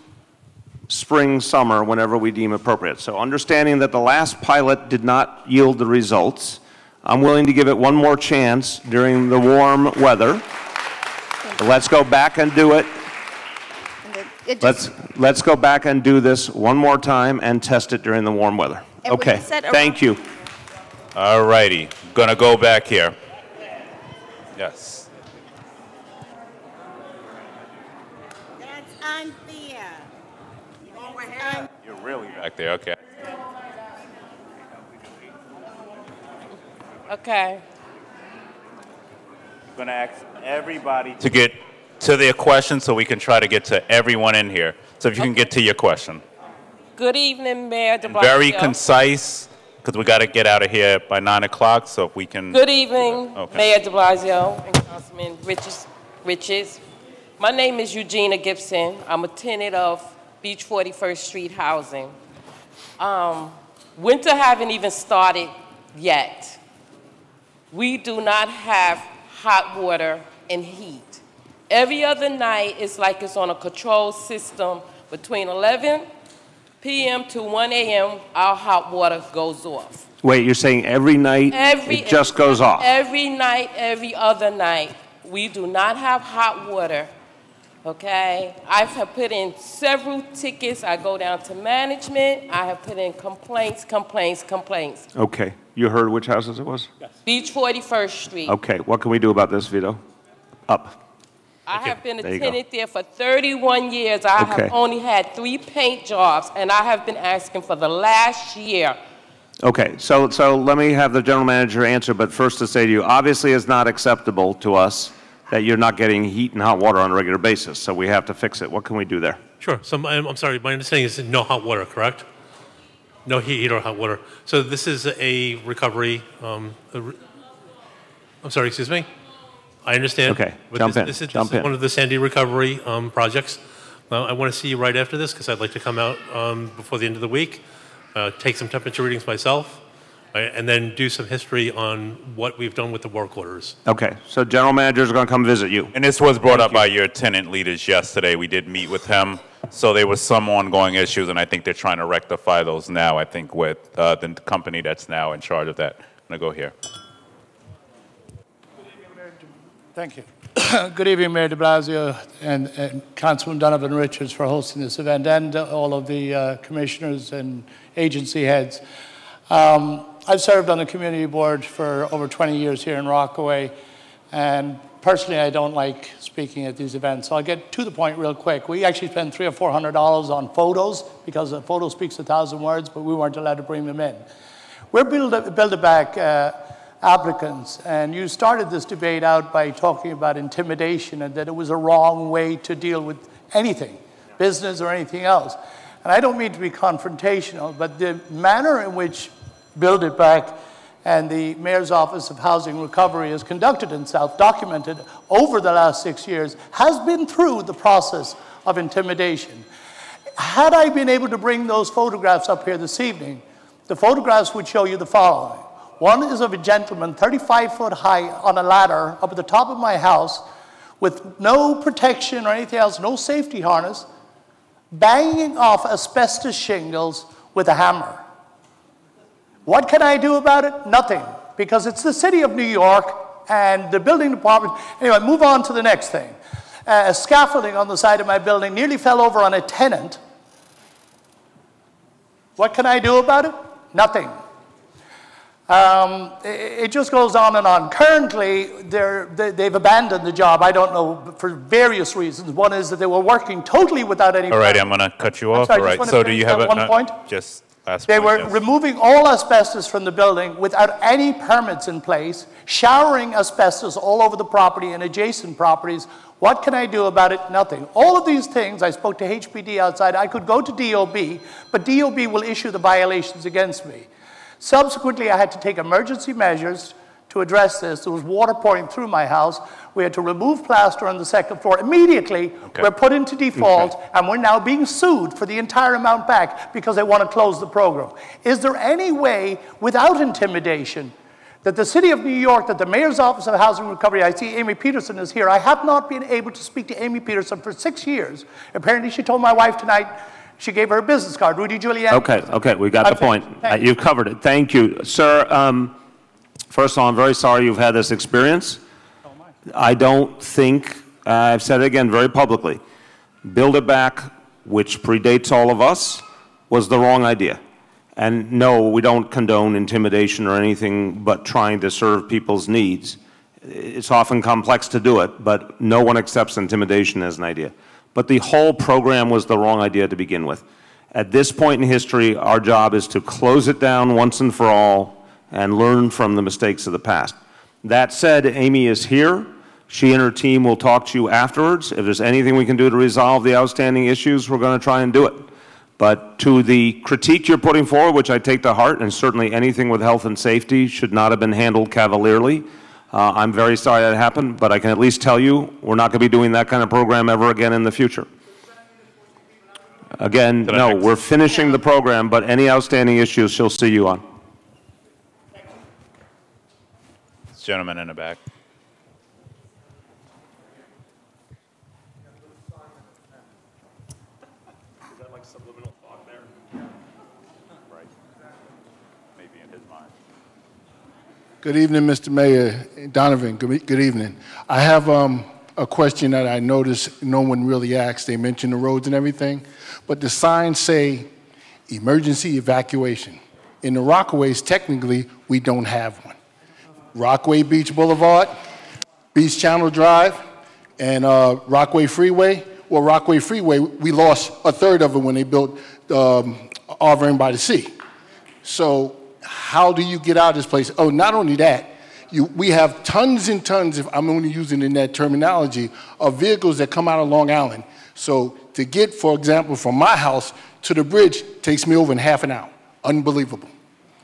spring, summer, whenever we deem appropriate. So understanding that the last pilot did not yield the results, I'm willing to give it one more chance during the warm weather. Let's go back and do it. Let's go back and do this one more time and test it during the warm weather. Okay, thank you. All righty, gonna go back here. Yes. That's unfair. You're really back there, okay. Okay. I'm gonna ask everybody to get to their question so we can try to get to everyone in here. So if you can get to your question. Good evening, Mayor de Blasio. Very concise, because we got to get out of here by 9 o'clock, so if we can. Good evening, Okay. Mayor de Blasio and Councilman Riches. My name is Eugenia Gibson. I'm a tenant of Beach 41st Street Housing. Winter haven't even started yet. We do not have hot water and heat. Every other night, it's like it's on a control system. Between 11 p.m. to 1 a.m., our hot water goes off. Wait, you're saying every night it just goes off? Every night, every other night. We do not have hot water, okay? I have put in several tickets. I go down to management. I have put in complaints. Okay, you heard which houses it was? Beach 41st Street. Okay, what can we do about this, Vito? Up. I have been a There you go. tenant there for 31 years. I Okay. have only had 3 paint jobs, and I have been asking for the last year. Okay, so let me have the general manager answer, but first to say to you, obviously it's not acceptable to us that you're not getting heat and hot water on a regular basis, so we have to fix it. What can we do there? Sure. So I'm sorry, my understanding is no hot water, correct? No heat or hot water. So this is a recovery, I'm sorry, excuse me? I understand. Okay, But jump in, This is jump in. one of the Sandy recovery projects. I want to see you right after this because I'd like to come out before the end of the week, take some temperature readings myself, and then do some history on what we've done with the work orders. Okay, so general manager's going to come visit you. And this was brought up by your tenant leaders yesterday. We did meet with him. So there was some ongoing issues, and I think they're trying to rectify those now, I think, with the company that's now in charge of that. I'm going to go here. Thank you. Good evening, Mayor de Blasio and Councilman Donovan Richards for hosting this event, and all of the commissioners and agency heads. I've served on the community board for over 20 years here in Rockaway, and personally I don't like speaking at these events, so I'll get to the point real quick. We actually spend $300 or $400 on photos because a photo speaks 1,000 words, but we weren't allowed to bring them in. We're Build-A-Back applicants, and you started this debate out by talking about intimidation and that it was a wrong way to deal with anything, business or anything else. And I don't mean to be confrontational, but the manner in which Build It Back and the Mayor's Office of Housing Recovery has conducted itself, documented over the last 6 years, has been through the process of intimidation. Had I been able to bring those photographs up here this evening, the photographs would show you the following. One is of a gentleman 35 foot high on a ladder up at the top of my house with no protection or anything else, no safety harness, banging off asbestos shingles with a hammer. What can I do about it? Nothing, because it's the city of New York and the building department. Anyway, move on to the next thing. A scaffolding on the side of my building nearly fell over on a tenant. What can I do about it? Nothing. It just goes on and on. Currently, they've abandoned the job. I don't know, for various reasons. One is that they were working totally without any... All right, I'm going to cut you off. Sorry, all right, so do you have one point? Just last They point, were yes. removing all asbestos from the building without any permits in place, showering asbestos all over the property and adjacent properties. What can I do about it? Nothing. All of these things, I spoke to HPD outside. I could go to DOB, but DOB will issue the violations against me. Subsequently, I had to take emergency measures to address this. There was water pouring through my house. We had to remove plaster on the second floor. Immediately, we're put into default, and we're now being sued for the entire amount back because they want to close the program. Is there any way, without intimidation, that the City of New York, that the Mayor's Office of Housing Recovery, I see Amy Peterson is here. I have not been able to speak to Amy Peterson for 6 years. Apparently, she told my wife tonight she gave her a business card. Rudy Giuliani. Okay, we got the point. You've covered it. Thank you. Sir, first of all, I'm very sorry you've had this experience. I don't think, I've said it again very publicly, Build It Back, which predates all of us, was the wrong idea. And no, we don't condone intimidation or anything but trying to serve people's needs. It's often complex to do it, but no one accepts intimidation as an idea. But the whole program was the wrong idea to begin with. At this point in history, our job is to close it down once and for all and learn from the mistakes of the past. That said, Amy is here. She and her team will talk to you afterwards. If there's anything we can do to resolve the outstanding issues, we're going to try and do it. But to the critique you're putting forward, which I take to heart, and certainly anything with health and safety should not have been handled cavalierly. I'm very sorry that happened, but I can at least tell you we're not going to be doing that kind of program ever again in the future. Again, no, we're finishing the program, but any outstanding issues she'll see you on. This gentleman in the back. Is that like subliminal thought there? Right. Maybe in his mind. Good evening, Mr. Mayor. Donovan, good evening. I have a question that I noticed no one really asked. They mentioned the roads and everything, but the signs say emergency evacuation. In the Rockaways, technically, we don't have one. Rockaway Beach Boulevard, Beach Channel Drive, and Rockaway Freeway. Well, Rockaway Freeway, we lost a third of it when they built Auburn by the Sea. So how do you get out of this place? Oh, not only that, we have tons and tons, if I'm only using in that terminology, of vehicles that come out of Long Island. So to get, for example, from my house to the bridge takes me over in half an hour. Unbelievable.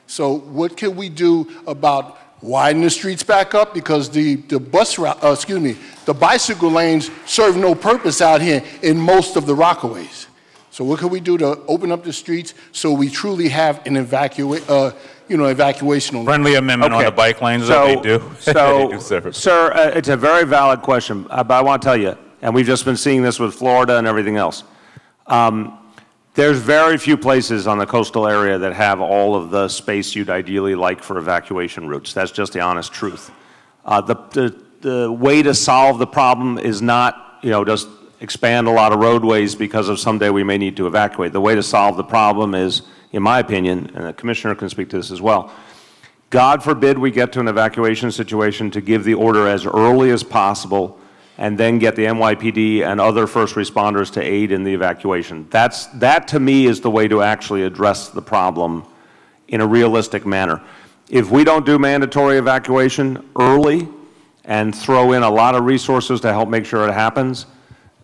So what can we do about widen the streets back up? Because the bus route, the bicycle lanes serve no purpose out here in most of the Rockaways. So what can we do to open up the streets so we truly have an evacuation on Friendly amendment on the bike lanes that they do. Sir, it's a very valid question, but I want to tell you, and we've just been seeing this with Florida and everything else. There's very few places on the coastal area that have all of the space you'd ideally like for evacuation routes. That's just the honest truth. The the way to solve the problem is not, just expand a lot of roadways because of someday we may need to evacuate. The way to solve the problem is, in my opinion, and the commissioner can speak to this as well, God forbid we get to an evacuation situation, to give the order as early as possible and then get the NYPD and other first responders to aid in the evacuation. That to me is the way to actually address the problem in a realistic manner. If we don't do mandatory evacuation early and throw in a lot of resources to help make sure it happens,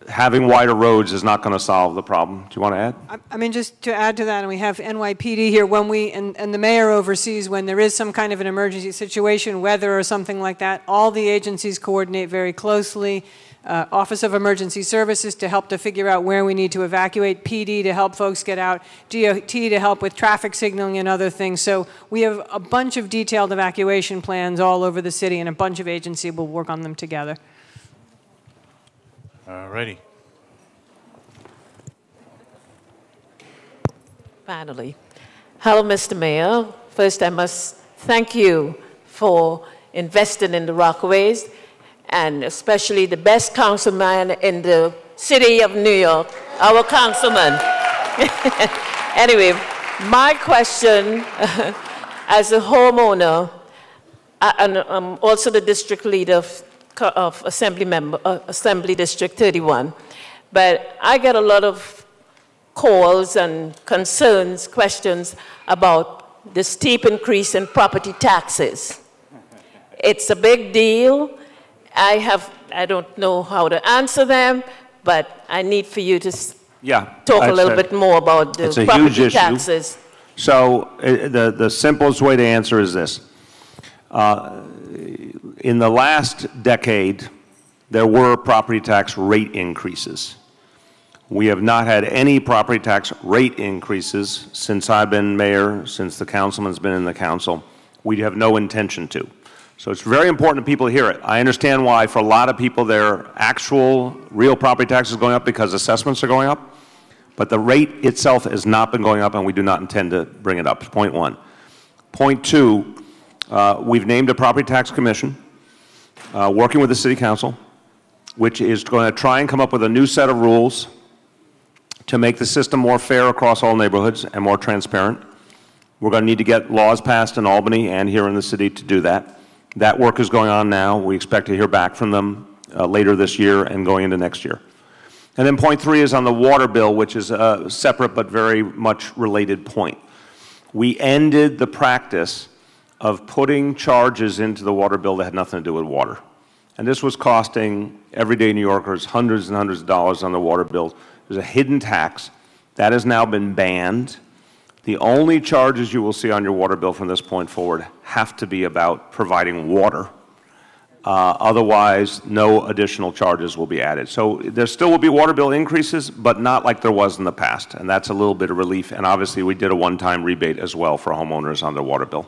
having wider roads is not going to solve the problem. Do you want to add? I mean, just to add to that, and we have NYPD here, when and the mayor oversees when there is some kind of an emergency situation, weather or something like that, all the agencies coordinate very closely. Office of Emergency Services to help to figure out where we need to evacuate, PD to help folks get out, DOT to help with traffic signaling and other things. So we have a bunch of detailed evacuation plans all over the city, and a bunch of agencies will work on them together. All righty. Finally. Hello, Mr. Mayor. First, I must thank you for investing in the Rockaways, and especially the best councilman in the city of New York, our councilman. Anyway, my question, as a homeowner, and I'm also the district leader of Assembly District 31, but I get a lot of calls and concerns, questions about the steep increase in property taxes. It's a big deal. I don't know how to answer them, but I need for you to talk a little bit more about the property taxes. So the simplest way to answer is this. In the last decade, there were property tax rate increases. We have not had any property tax rate increases since I've been mayor, since the councilman's been in the council. We have no intention to. So it's very important that people hear it. I understand why for a lot of people their actual real property tax is going up because assessments are going up, but the rate itself has not been going up, and we do not intend to bring it up. Point one. Point two, we've named a property tax commission working with the city council, which is going to try and come up with a new set of rules to make the system more fair across all neighborhoods and more transparent. We're going to need to get laws passed in Albany and here in the city to do that. That work is going on now. We expect to hear back from them later this year and going into next year. And then point three is on the water bill, which is a separate but very much related point. We ended the practice of putting charges into the water bill that had nothing to do with water. And this was costing everyday New Yorkers hundreds and hundreds of dollars on the water bill. There's a hidden tax. That has now been banned. The only charges you will see on your water bill from this point forward have to be about providing water. Otherwise, no additional charges will be added. So there still will be water bill increases, but not like there was in the past. And that's a little bit of relief. And obviously, we did a one-time rebate as well for homeowners on their water bill.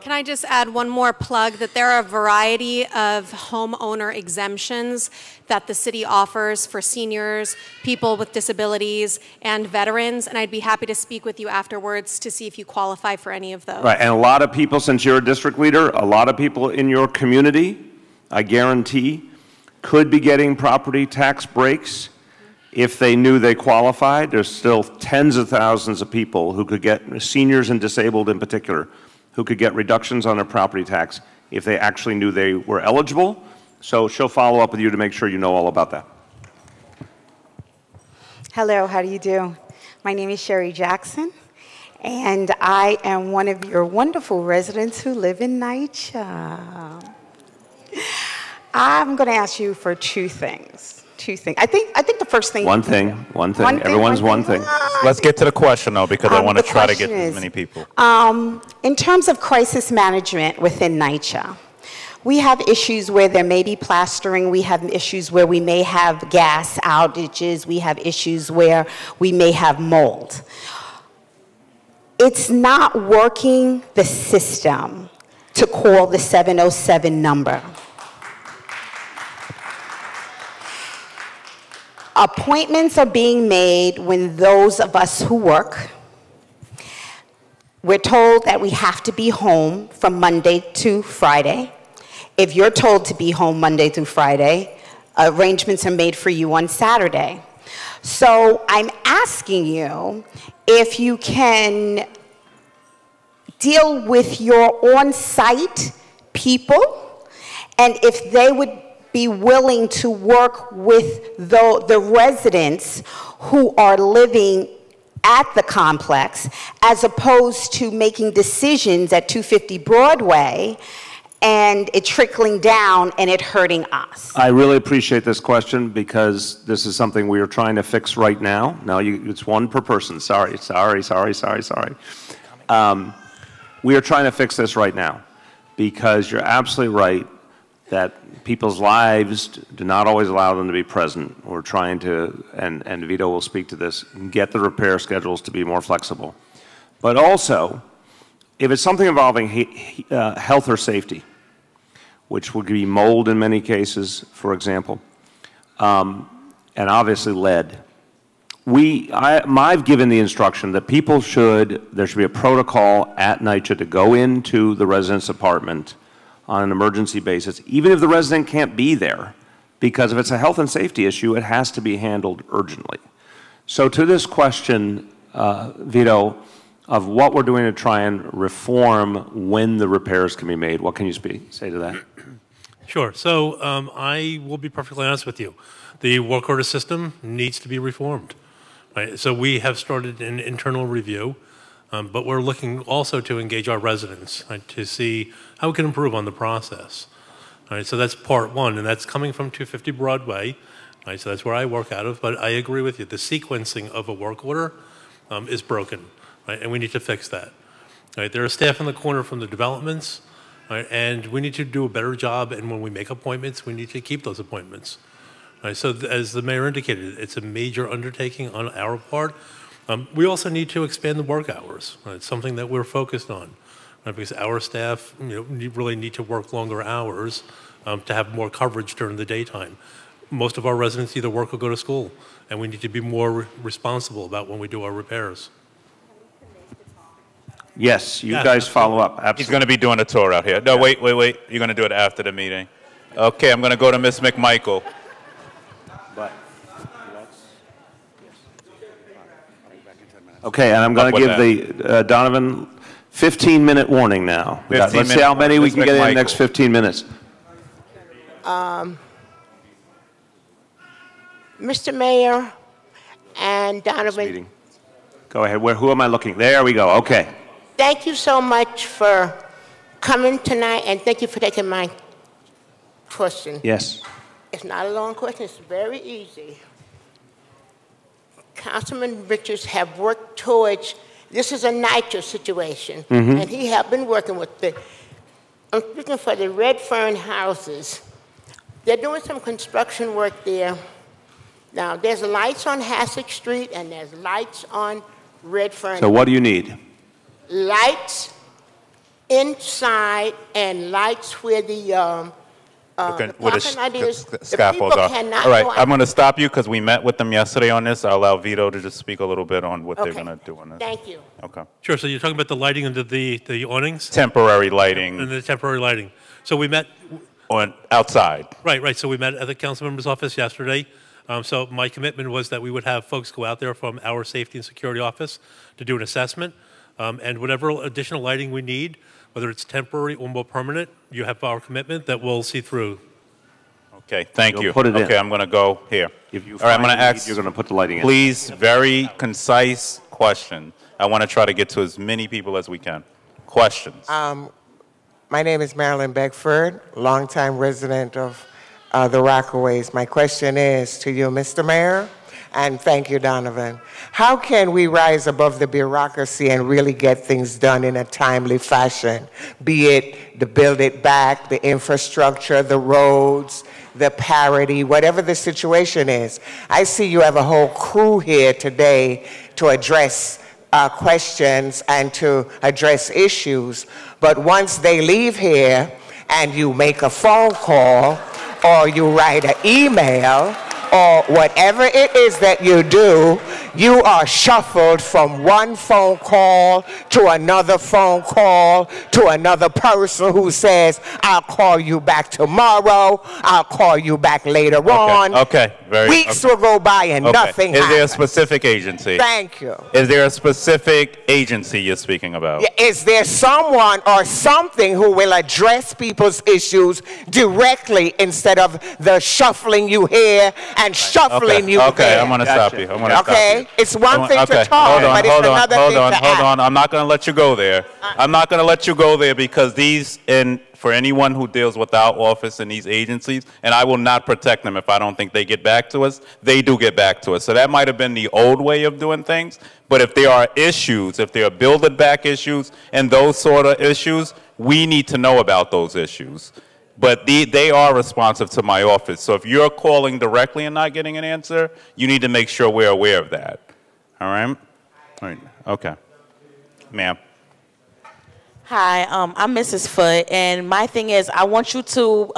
Can I just add one more plug, that there are a variety of homeowner exemptions that the city offers for seniors, people with disabilities, and veterans, and I'd be happy to speak with you afterwards to see if you qualify for any of those. Right, and a lot of people, since you're a district leader, a lot of people in your community, I guarantee, could be getting property tax breaks if they knew they qualified. There's still tens of thousands of people who could get, seniors and disabled in particular, who could get reductions on their property tax if they actually knew they were eligible. So she'll follow up with you to make sure you know all about that. Hello, how do you do? My name is Sherry Jackson, and I am one of your wonderful residents who live in NYCHA. I'm going to ask you for two things. I think the first thing. One thing. Everyone's one thing. Let's get to the question, though, because I want to try to get as many people. In terms of crisis management within NYCHA, we have issues where there may be plastering. We have issues where we may have gas outages. We have issues where we may have mold. It's not working the system to call the 707 number. Appointments are being made when those of us who work, we're told that we have to be home from Monday to Friday. If you're told to be home Monday through Friday, arrangements are made for you on Saturday. So I'm asking you if you can deal with your on-site people and if they would be willing to work with the residents who are living at the complex as opposed to making decisions at 250 Broadway and it trickling down and it hurting us. I really appreciate this question because this is something we are trying to fix right now. Now, it's one per person. Sorry. We are trying to fix this right now because you're absolutely right that people's lives do not always allow them to be present. We're trying to, and Vito will speak to this, get the repair schedules to be more flexible. But also, if it's something involving health or safety, which would be mold in many cases, for example, and obviously lead. I've given the instruction that there should be a protocol at NYCHA to go into the resident's apartment on an emergency basis, even if the resident can't be there, because if it's a health and safety issue, it has to be handled urgently. So to this question, Vito, of what we're doing to try and reform when the repairs can be made, what can you say to that? Sure. So I will be perfectly honest with you. The work order system needs to be reformed. Right? So we have started an internal review, but we're looking also to engage our residents, right, to see how we can improve on the process. All right, so that's part one, and that's coming from 250 Broadway. Right, so that's where I work out of, but I agree with you. The sequencing of a work order is broken, right, and we need to fix that. Right, there are staff in the corner from the developments, right, and we need to do a better job, and when we make appointments, we need to keep those appointments. Right, so as the mayor indicated, it's a major undertaking on our part. We also need to expand the work hours. Right? It's something that we're focused on, right? Because our staff really need to work longer hours to have more coverage during the daytime. Most of our residents either work or go to school, and we need to be more responsible about when we do our repairs. Yes, you guys follow up. Absolutely. He's going to be doing a tour out here. No, wait. You're going to do it after the meeting. Okay, I'm going to go to Ms. McMichael. Okay, and I'm going to give the Donovan 15-minute warning now. Let's see how many we can get in the next 15 minutes. Mr. Mayor and Donovan. Go ahead. Who am I looking? There we go. Okay. Thank you so much for coming tonight, and thank you for taking my question. Yes. It's not a long question. It's very easy. Councilman Richards have worked towards, this is a NYCHA situation, and he have been working with I'm speaking for the Red Fern houses. They're doing some construction work there. Now, there's lights on Hassock Street, and there's lights on Red Fern. So what do you need? Lights inside and lights where the scaffolds are. All right, I'm going to stop you because we met with them yesterday on this. I'll allow Vito to just speak a little bit on what they're going to do on this. Thank you. Okay. Sure, so you're talking about the lighting under the awnings? Temporary lighting. And the temporary lighting. So we met... On outside. Right. So we met at the council member's office yesterday. So my commitment was that we would have folks go out there from our safety and security office to do an assessment. And whatever additional lighting we need, whether it's temporary or more permanent, you have our commitment that we'll see through. Okay, thank you. Put it in. Okay, I'm going to go here. If you all right, I'm going to ask. You're going to put the lighting in. Please, very concise question. I want to try to get to as many people as we can. Questions. My name is Marilyn Beckford, longtime resident of the Rockaways. My question is to you, Mr. Mayor, and thank you, Donovan. How can we rise above the bureaucracy and really get things done in a timely fashion? Be it the Build It Back, the infrastructure, the roads, the parity, whatever the situation is. I see you have a whole crew here today to address questions and to address issues. But once they leave here and you make a phone call or you write an email or whatever it is that you do, you are shuffled from one phone call to another phone call to another person who says, I'll call you back tomorrow, I'll call you back later on. Okay, Weeks will go by and nothing Is there a happens. specific agency? Thank you. Is there a specific agency you're speaking about? Is there someone or something who will address people's issues directly instead of the shuffling you here and shuffling you there? Okay, I'm going to stop you. I'm going to stop you. It's one thing to talk, hold on, but it's another thing to act. hold on. I'm not going to let you go there. I'm not going to let you go there because these, and for anyone who deals with our office and these agencies, and I will not protect them if I don't think they get back to us, they do get back to us. So that might have been the old way of doing things, but if there are issues, if there are build-it-back issues and those sort of issues, we need to know about those issues. But they are responsive to my office. So if you're calling directly and not getting an answer, you need to make sure we're aware of that. All right? All right. Okay. Ma'am. Hi, I'm Mrs. Foote, and my thing is, I want you to,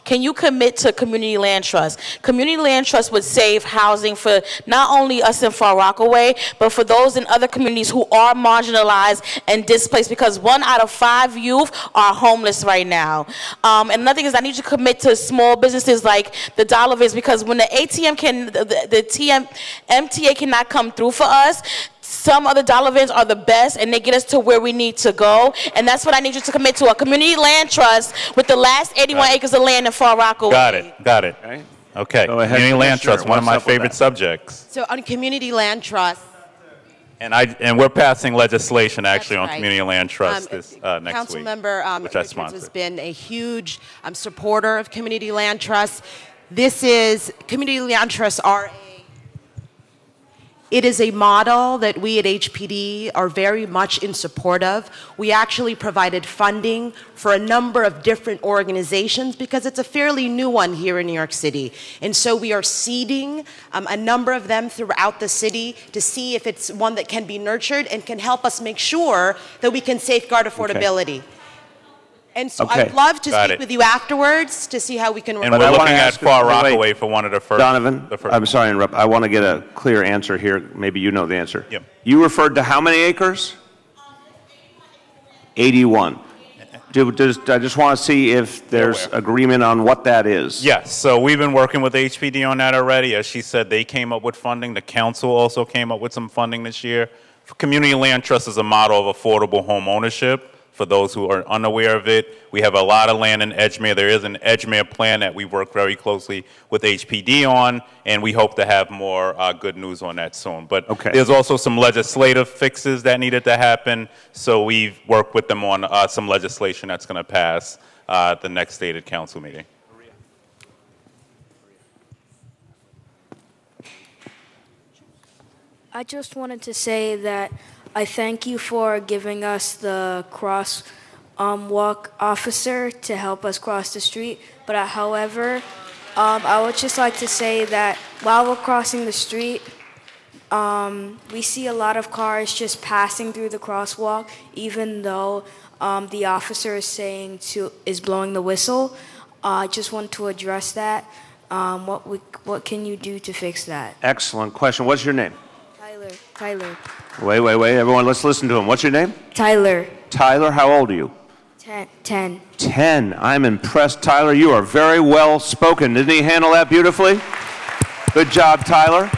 can you commit to Community Land Trust? Community Land Trust would save housing for not only us in Far Rockaway, but for those in other communities who are marginalized and displaced, because 1 out of 5 youth are homeless right now. And another thing is, I need you to commit to small businesses like the dollar bins, because when the ATM can, the MTA cannot come through for us, some other dollar bins are the best, and they get us to where we need to go. And that's what I need you to commit to, a community land trust with the last 81 acres of land in Far Rockaway. Got it. Okay. Community land trust, one of my favorite subjects. So on community land trust. And we're passing legislation actually on community land trust this next week, Councilmember which I Richards sponsored. has been a huge supporter of community land trusts. This is, community land trusts are it is a model that we at HPD are very much in support of. We actually provided funding for a number of different organizations because it's a fairly new one here in New York City. And so we are seeding a number of them throughout the city to see if it's one that can be nurtured and can help us make sure that we can safeguard affordability. And so I'd love to speak with you afterwards to see how we can work. And we're looking at Far Rockaway for one of the first. Donovan, I'm sorry to interrupt. I want to get a clear answer here. Maybe you know the answer. Yep. You referred to how many acres? 81. I just want to see if there's agreement on what that is. Yes, so we've been working with HPD on that already. As she said, they came up with funding. The council also came up with some funding this year. Community Land Trust is a model of affordable home ownership. For those who are unaware of it, we have a lot of land in Edgemere. There is an Edgemere plan that we work very closely with HPD on, and we hope to have more good news on that soon. But there's also some legislative fixes that needed to happen, so we've worked with them on some legislation that's going to pass the next stated council meeting. I just wanted to say that I thank you for giving us the crosswalk officer to help us cross the street. But however, I would just like to say that while we're crossing the street, we see a lot of cars just passing through the crosswalk, even though the officer is blowing the whistle. I just want to address that. What can you do to fix that? Excellent question. What's your name? Tyler. Wait. Everyone, let's listen to him. What's your name? Tyler. Tyler, how old are you? 10. 10. I'm impressed, Tyler. You are very well spoken. Didn't he handle that beautifully? Good job, Tyler.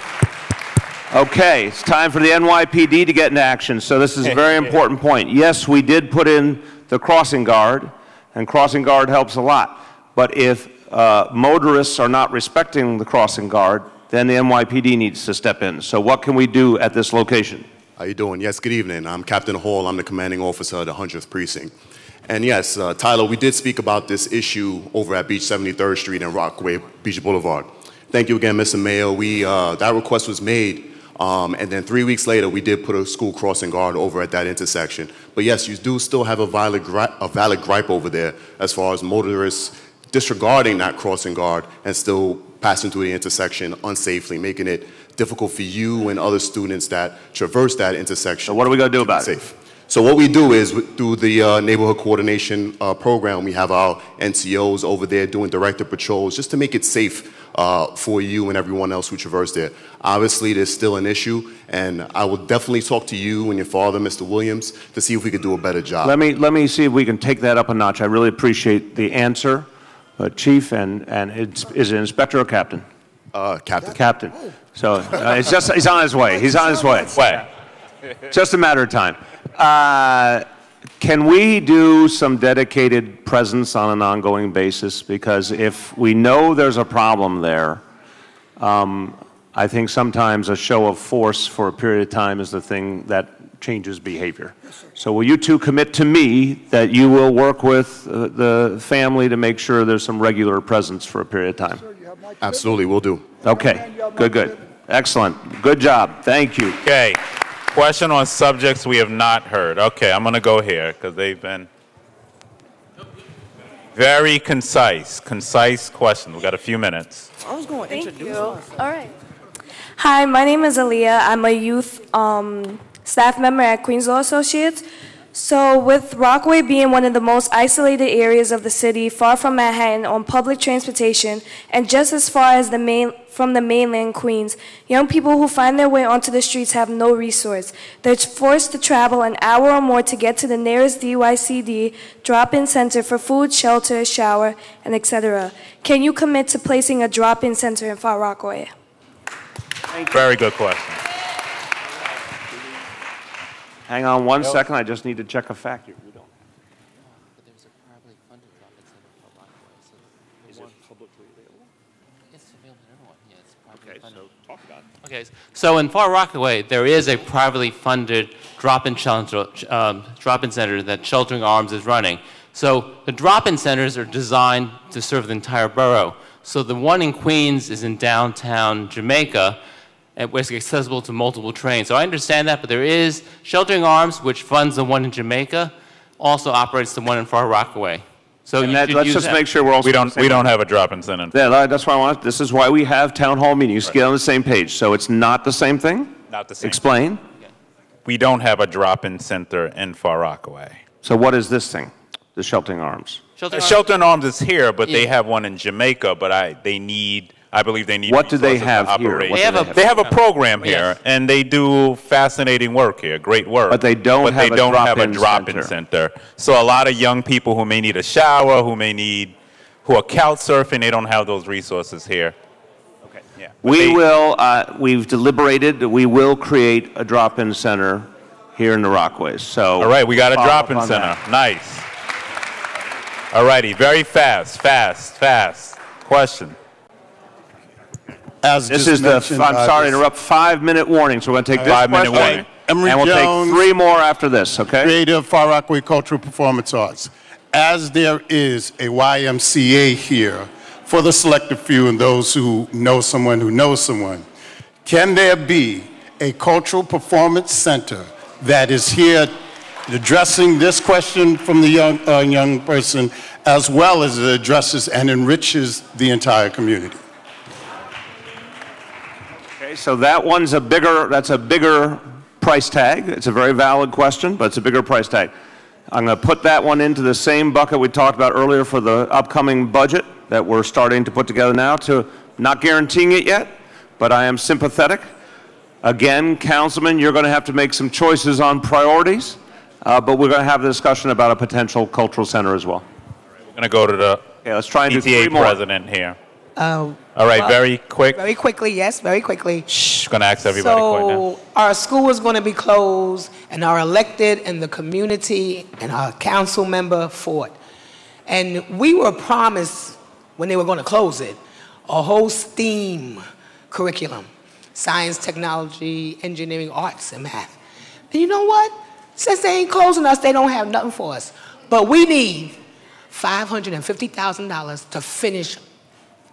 Okay, it's time for the NYPD to get into action. So this is a very important point. Yes, we did put in the crossing guard, and crossing guard helps a lot. But if motorists are not respecting the crossing guard, then the NYPD needs to step in. So what can we do at this location? How you doing? Yes, good evening. I'm Captain Hall. I'm the commanding officer of the 100th Precinct. And yes, Tyler, we did speak about this issue over at Beach 73rd Street and Rockaway Beach Boulevard. Thank you again, Mr. Mayor. That request was made, and then 3 weeks later, we did put a school crossing guard over at that intersection. But yes, you do still have a valid gripe over there as far as motorists disregarding that crossing guard and still passing through the intersection unsafely, making it difficult for you and other students that traverse that intersection. So what are we going to do about it? So what we do is, through the neighborhood coordination program, we have our NCOs over there doing directed patrols just to make it safe for you and everyone else who traverse there. Obviously, there's still an issue, and I will definitely talk to you and your father, Mr. Williams, to see if we could do a better job. Let me see if we can take that up a notch. I really appreciate the answer, Chief, and is it Inspector or Captain? Captain. Captain. So it's just he's on his way. He's on his way. Just a matter of time. Can we do some dedicated presence on an ongoing basis? Because if we know there's a problem there, I think sometimes a show of force for a period of time is the thing that changes behavior. So will you two commit to me that you will work with the family to make sure there's some regular presence for a period of time? Absolutely, we'll do. Okay, good. Excellent. Good job. Thank you. Okay. Question on subjects we have not heard. Okay, I'm going to go here because they've been very concise. Concise questions. We've got a few minutes. I was going to introduce myself. All right. Hi, my name is Aaliyah. I'm a youth staff member at Queens Law Associates. So with Rockaway being one of the most isolated areas of the city, far from Manhattan on public transportation, and just as far as from the mainland Queens, young people who find their way onto the streets have no resource. They're forced to travel an hour or more to get to the nearest DYCD drop-in center for food, shelter, shower, and etc. Can you commit to placing a drop-in center in Far Rockaway? Very good question. Hang on one second. I just need to check a fact here. We don't. There's a privately funded drop-in center for Rockaway. So is it publicly available? It's available to everyone. Yeah, it's privately funded. So talk about it. Okay, so in Far Rockaway, there is a privately funded drop-in center that Sheltering Arms is running. So the drop-in centers are designed to serve the entire borough. So the one in Queens is in downtown Jamaica, and it's accessible to multiple trains. So I understand that, but there is Sheltering Arms, which funds the one in Jamaica, also operates the one in Far Rockaway. So let's just make sure we're also we don't have a drop-in center. Yeah, that's why I want. This is why we have town hall meetings to get on the same page. So it's not the same thing. Not the same. Explain. We don't have a drop-in center in Far Rockaway. So what is this thing? The Sheltering Arms. Sheltering Arms is here, but they have one in Jamaica. But I believe they need. What do they have here? They have a program here, and they do fascinating work here, great work. But they don't have a drop-in center. So a lot of young people who may need a shower, who are couch surfing, they don't have those resources here. Okay. Yeah. We've deliberated. We will create a drop-in center here in the Rockaways. So. All right, we got a drop-in center. Nice. All righty, very fast. Question. This is I'm sorry to interrupt, 5-minute warning, so we're going to take this 5-minute warning. and we'll take 3 more after this, okay? Creative Far Rockaway Cultural Performance Arts. As there is a YMCA here for the selected few and those who know someone, can there be a cultural performance center that is here addressing this question from the young person, as well as it addresses and enriches the entire community? Okay, so that's a bigger price tag. It's a very valid question, but it's a bigger price tag. I'm going to put that one into the same bucket we talked about earlier for the upcoming budget that we're starting to put together now, to not guaranteeing it yet, but I am sympathetic. Again, Councilman, you're going to have to make some choices on priorities, but we're going to have a discussion about a potential cultural center as well. We're going to go to the let's try and do 3 PTA more. president here. All right, very quick. Very quickly, yes, very quickly. Shh, going to ask everybody quick now. So our school is going to be closed, and our elected and the community and our council member fought. And we were promised, when they were going to close it, a whole STEAM curriculum: science, technology, engineering, arts, and math. And you know what? Since they ain't closing us, they don't have nothing for us. But we need $550,000 to finish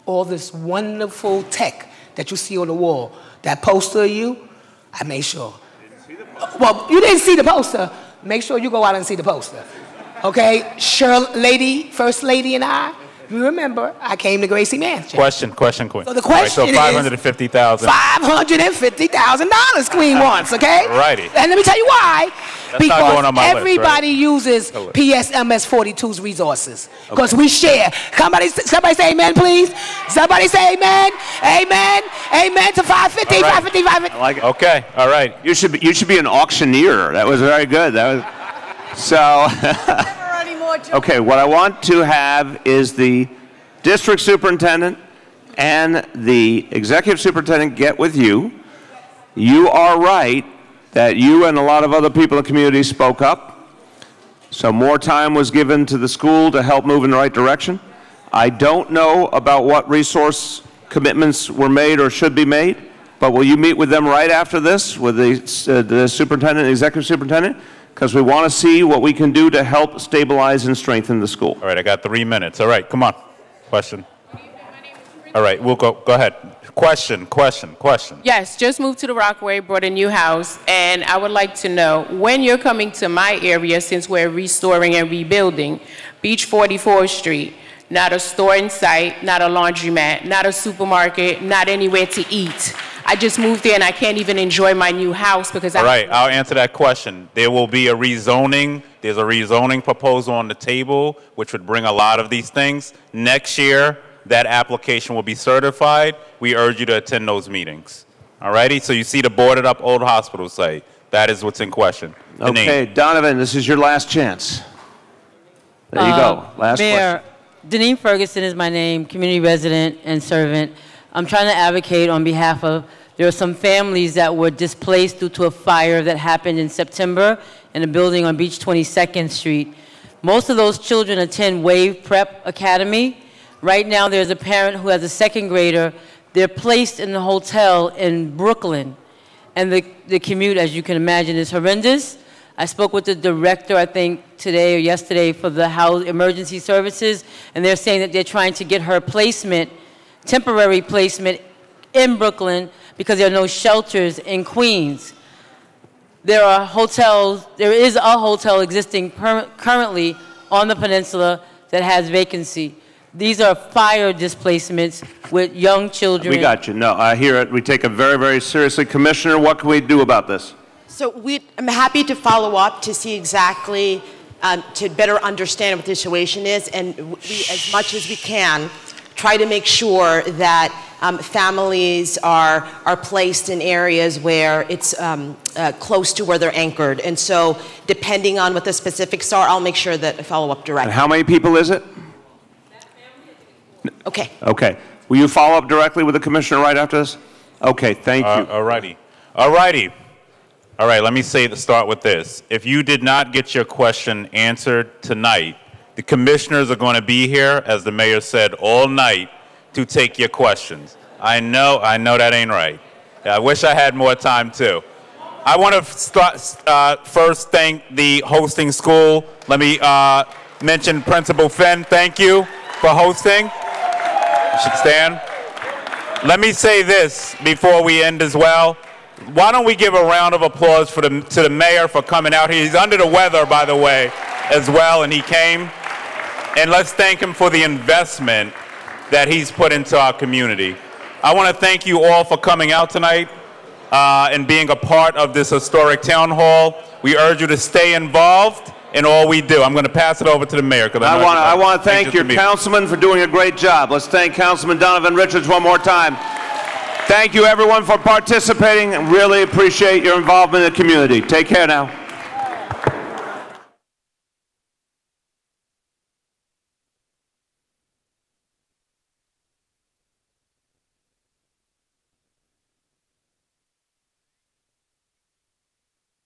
all this wonderful tech that you see on the wall. That poster of you, I made sure. Well, you didn't see the poster. Make sure you go out and see the poster. Okay? First Lady and I, You remember, I came to Gracie Mansion. Question, Queen. So the question All right, so $550,000. $550,000 Queen wants, okay? Righty. And let me tell you why. That's not going on my list, Everybody right? uses PSMS 42's resources because we share. Somebody say amen, please. Somebody say amen. Amen. Amen to 550, All right. 550, 550. I like it. Okay, all right. You should be an auctioneer. That was very good. That was so. Okay, what I want to have is the district superintendent and the executive superintendent get with you. You are right that you and a lot of other people in the community spoke up. So more time was given to the school to help move in the right direction. I don't know about what resource commitments were made or should be made, but will you meet with them right after this, with the superintendent and executive superintendent? Because we want to see what we can do to help stabilize and strengthen the school. All right, I got 3 minutes. All right, come on. Question. All right, we'll go ahead. Question. Yes, just moved to the Rockaway, bought a new house, and I would like to know when you're coming to my area, since we're restoring and rebuilding, Beach 44th Street, not a store in sight, not a laundromat, not a supermarket, not anywhere to eat. I just moved there and I can't even enjoy my new house because All right, I'll answer that question. There will be a rezoning. There's a rezoning proposal on the table, which would bring a lot of these things. Next year, that application will be certified. We urge you to attend those meetings. All righty? So you see the boarded up old hospital site. That is what's in question. The Okay, name. Donovan, this is your last chance. There you go. Last Mayor, question. Deneen Ferguson is my name, community resident and servant. I'm trying to advocate on behalf of, there are some families that were displaced due to a fire that happened in September in a building on Beach 22nd Street. Most of those children attend Wave Prep Academy. Right now there's a parent who has a second grader. They're placed in a hotel in Brooklyn. And the commute, as you can imagine, is horrendous. I spoke with the director, I think, today or yesterday for the emergency services, and they're saying that they're trying to get her placement, temporary placement in Brooklyn because there are no shelters in Queens. There is a hotel existing currently on the peninsula that has vacancy. These are fire displacements with young children. We got you. No, I hear it. We take it very, very seriously. Commissioner, what can we do about this? So I'm happy to follow up to see exactly, to better understand what the situation is, and we, as much as we can, try to make sure that families are placed in areas where it's close to where they're anchored. And so depending on what the specifics are, I'll make sure that I follow up directly. And how many people is it? Okay. Okay. Will you follow up directly with the commissioner right after this? Okay, thank you. All righty. All righty. All right, let me start with this. If you did not get your question answered tonight, the commissioners are going to be here, as the mayor said, all night to take your questions. I know that ain't right. I wish I had more time too. I want to first thank the hosting school. Let me mention Principal Fenn. Thank you for hosting. You should stand. Let me say this before we end as well. Why don't we give a round of applause to the mayor for coming out here. He's under the weather, by the way, as well, and he came. And let's thank him for the investment that he's put into our community. I want to thank you all for coming out tonight and being a part of this historic town hall. We urge you to stay involved in all we do. I'm going to pass it over to the mayor. I want to thank your councilman for doing a great job. Let's thank Councilman Donovan Richards one more time. Thank you, everyone, for participating, and really appreciate your involvement in the community. Take care now.